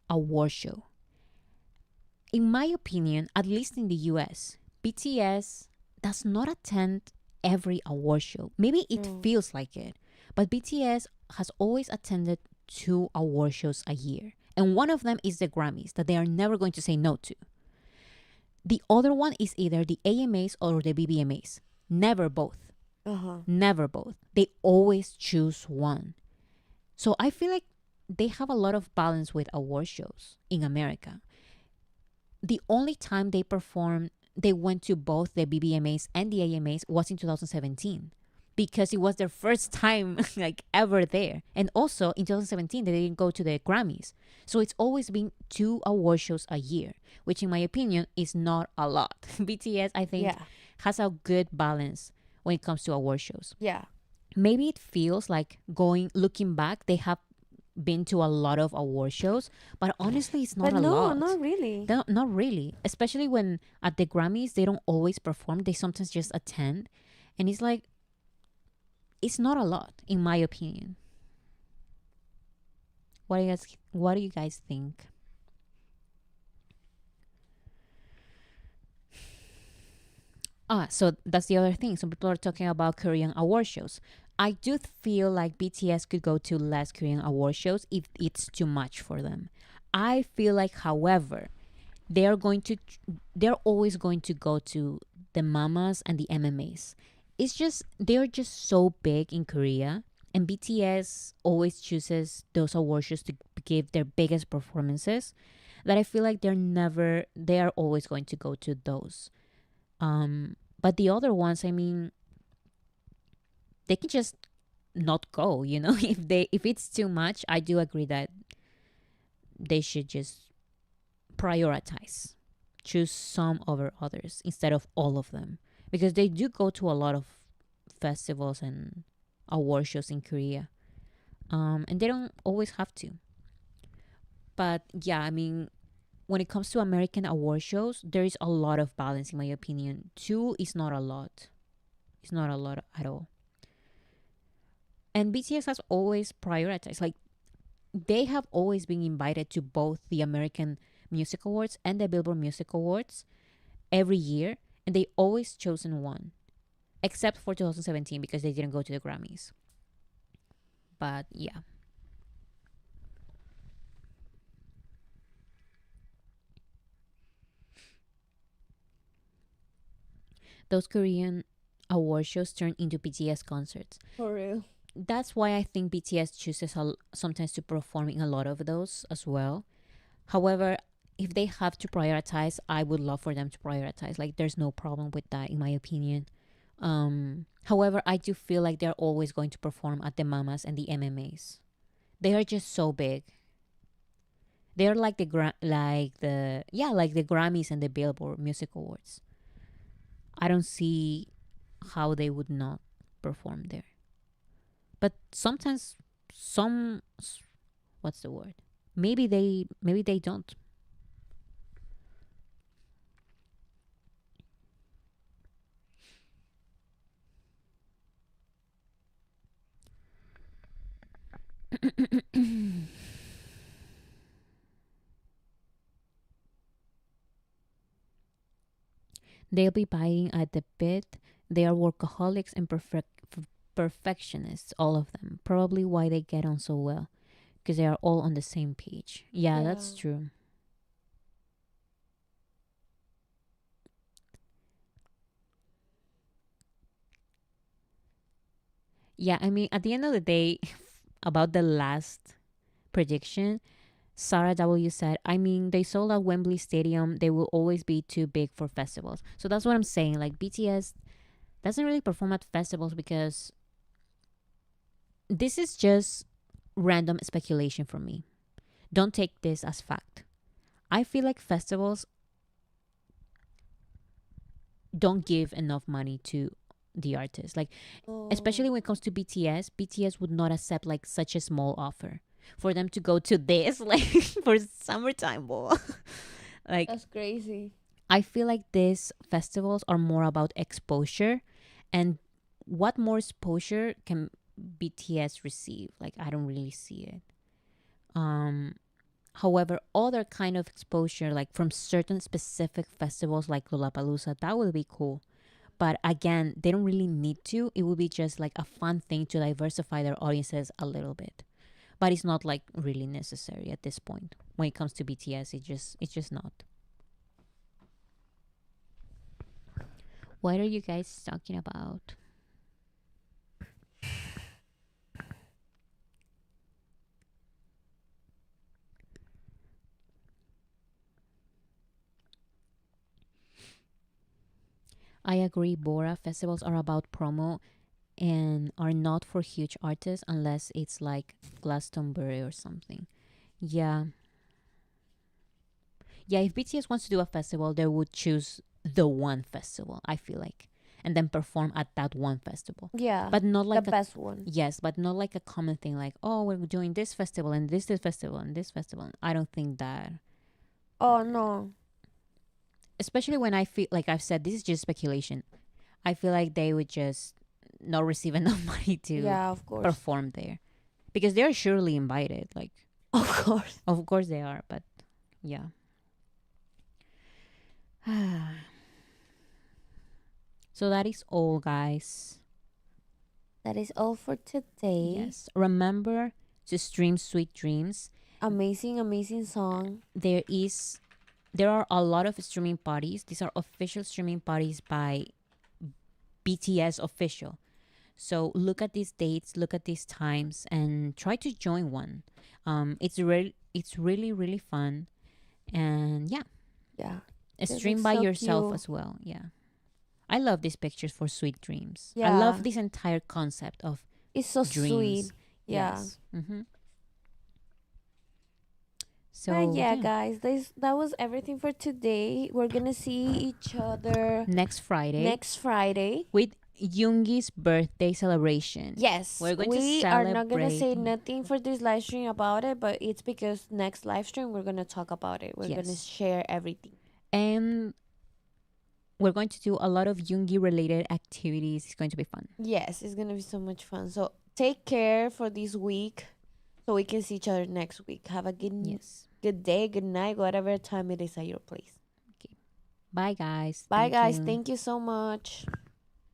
award show. In my opinion, at least in the US, BTS does not attend every award show. Maybe it feels like it, but BTS has always attended 2 award shows a year. And one of them is the Grammys that they are never going to say no to. The other one is either the AMAs or the BBMAs. Never both. Never both. They always choose one. So I feel like they have a lot of balance with award shows in America. The only time they went to both the BBMAs and the AMAs was in 2017 because it was their first time like ever there. And also in 2017 they didn't go to the Grammys. So it's always been 2 award shows a year, which in my opinion is not a lot. BTS I think Yeah. has a good balance when it comes to award shows. Yeah. Maybe it feels like looking back, they have been to a lot of award shows, but honestly it's not But a no, lot. not really. Not really, especially when at the Grammys they don't always perform, they sometimes just attend, and it's like it's not a lot in my opinion. What do you guys think? So that's the other thing. Some people are talking about Korean award shows. I do feel like BTS could go to less Korean award shows if it's too much for them. I feel like, however, they're always going to go to the mamas and the MMAs. It's just they're just so big in Korea, and BTS always chooses those award shows to give their biggest performances. That I feel like they are always going to go to those. But the other ones, I mean, they can just not go, you know. If it's too much, I do agree that they should just prioritize, choose some over others instead of all of them, because they do go to a lot of festivals and award shows in Korea, and they don't always have to. But yeah, I mean, when it comes to American award shows, there is a lot of balance in my opinion. 2 is not a lot. It's not a lot at all. And BTS has always prioritized, like, they have always been invited to both the American Music Awards and the Billboard Music Awards every year, and they always chosen one, except for 2017 because they didn't go to the Grammys. But yeah. Those Korean award shows turn into BTS concerts. For real. That's why I think BTS chooses sometimes to perform in a lot of those as well. However, if they have to prioritize, I would love for them to prioritize. Like, there's no problem with that, in my opinion. However, I do feel like they're always going to perform at the Mamas and the MMAs. They are just so big. They're like the Grammys and the Billboard Music Awards. I don't see how they would not perform there. But sometimes what's the word? Maybe they don't. They'll be biting at the bit. They are workaholics and perfectionists, all of them. Probably why they get on so well, because they are all on the same page. Yeah, that's true. Yeah, I mean, at the end of the day, about the last prediction, Sarah W said, I mean, they sold out Wembley Stadium. They will always be too big for festivals. So that's what I'm saying. Like, BTS doesn't really perform at festivals because this is just random speculation from me. Don't take this as fact. I feel like festivals don't give enough money to the artist. Like, especially when it comes to BTS would not accept like such a small offer for them to go to this, like, for summertime ball. Like, That's crazy. I feel like these festivals are more about exposure, and what more exposure can BTS receive? Like, I don't really see it. However, other kind of exposure, like from certain specific festivals like Lollapalooza, that would be cool. But again, they don't really need to. It would be just like a fun thing to diversify their audiences a little bit. But it's not like really necessary at this point. When it comes to BTS, it's just not. What are you guys talking about? I agree, Bora. Festivals are about promo and are not for huge artists unless it's like Glastonbury or something. Yeah. Yeah, if BTS wants to do a festival, they would choose the one festival, I feel like, and then perform at that one festival. Yeah. But not like the best one. Yes, but not like a common thing like, oh, we're doing this festival and this festival and this festival. I don't think that. Oh no. Especially when I feel like I've said this is just speculation. I feel like they would just not receive enough money to Yeah, of course. perform there. Because they're surely invited. Like Of course. of course they are, but yeah. So that is all, guys. That is all for today. Yes. Remember to stream Sweet Dreams. Amazing, amazing song. There are a lot of streaming parties. These are official streaming parties by BTS official. So look at these dates, look at these times, and try to join one. It's really really fun, and yeah, Yeah. stream looks by so yourself cute. as well. Yeah, I love these pictures for Sweet Dreams. I Yeah. love this entire concept of It's so dreams. sweet. Yeah. Yes. Mm-hmm. So But yeah, guys, that was everything for today. We're gonna see each other next Friday next Friday. with Yoongi's birthday celebration. Yes, We're going to we are not gonna say celebrate- nothing for this live stream about it, but it's because next live stream we're gonna talk about it. We're gonna Yes. share everything. And we're going to do a lot of Yoongi related activities. It's going to be fun. Yes, it's gonna be so much fun. So take care for this week, so we can see each other next week. Have a Yes. good day, good night, whatever time it is at your place. Bye, guys. Bye, Thank guys. you. Thank you so much.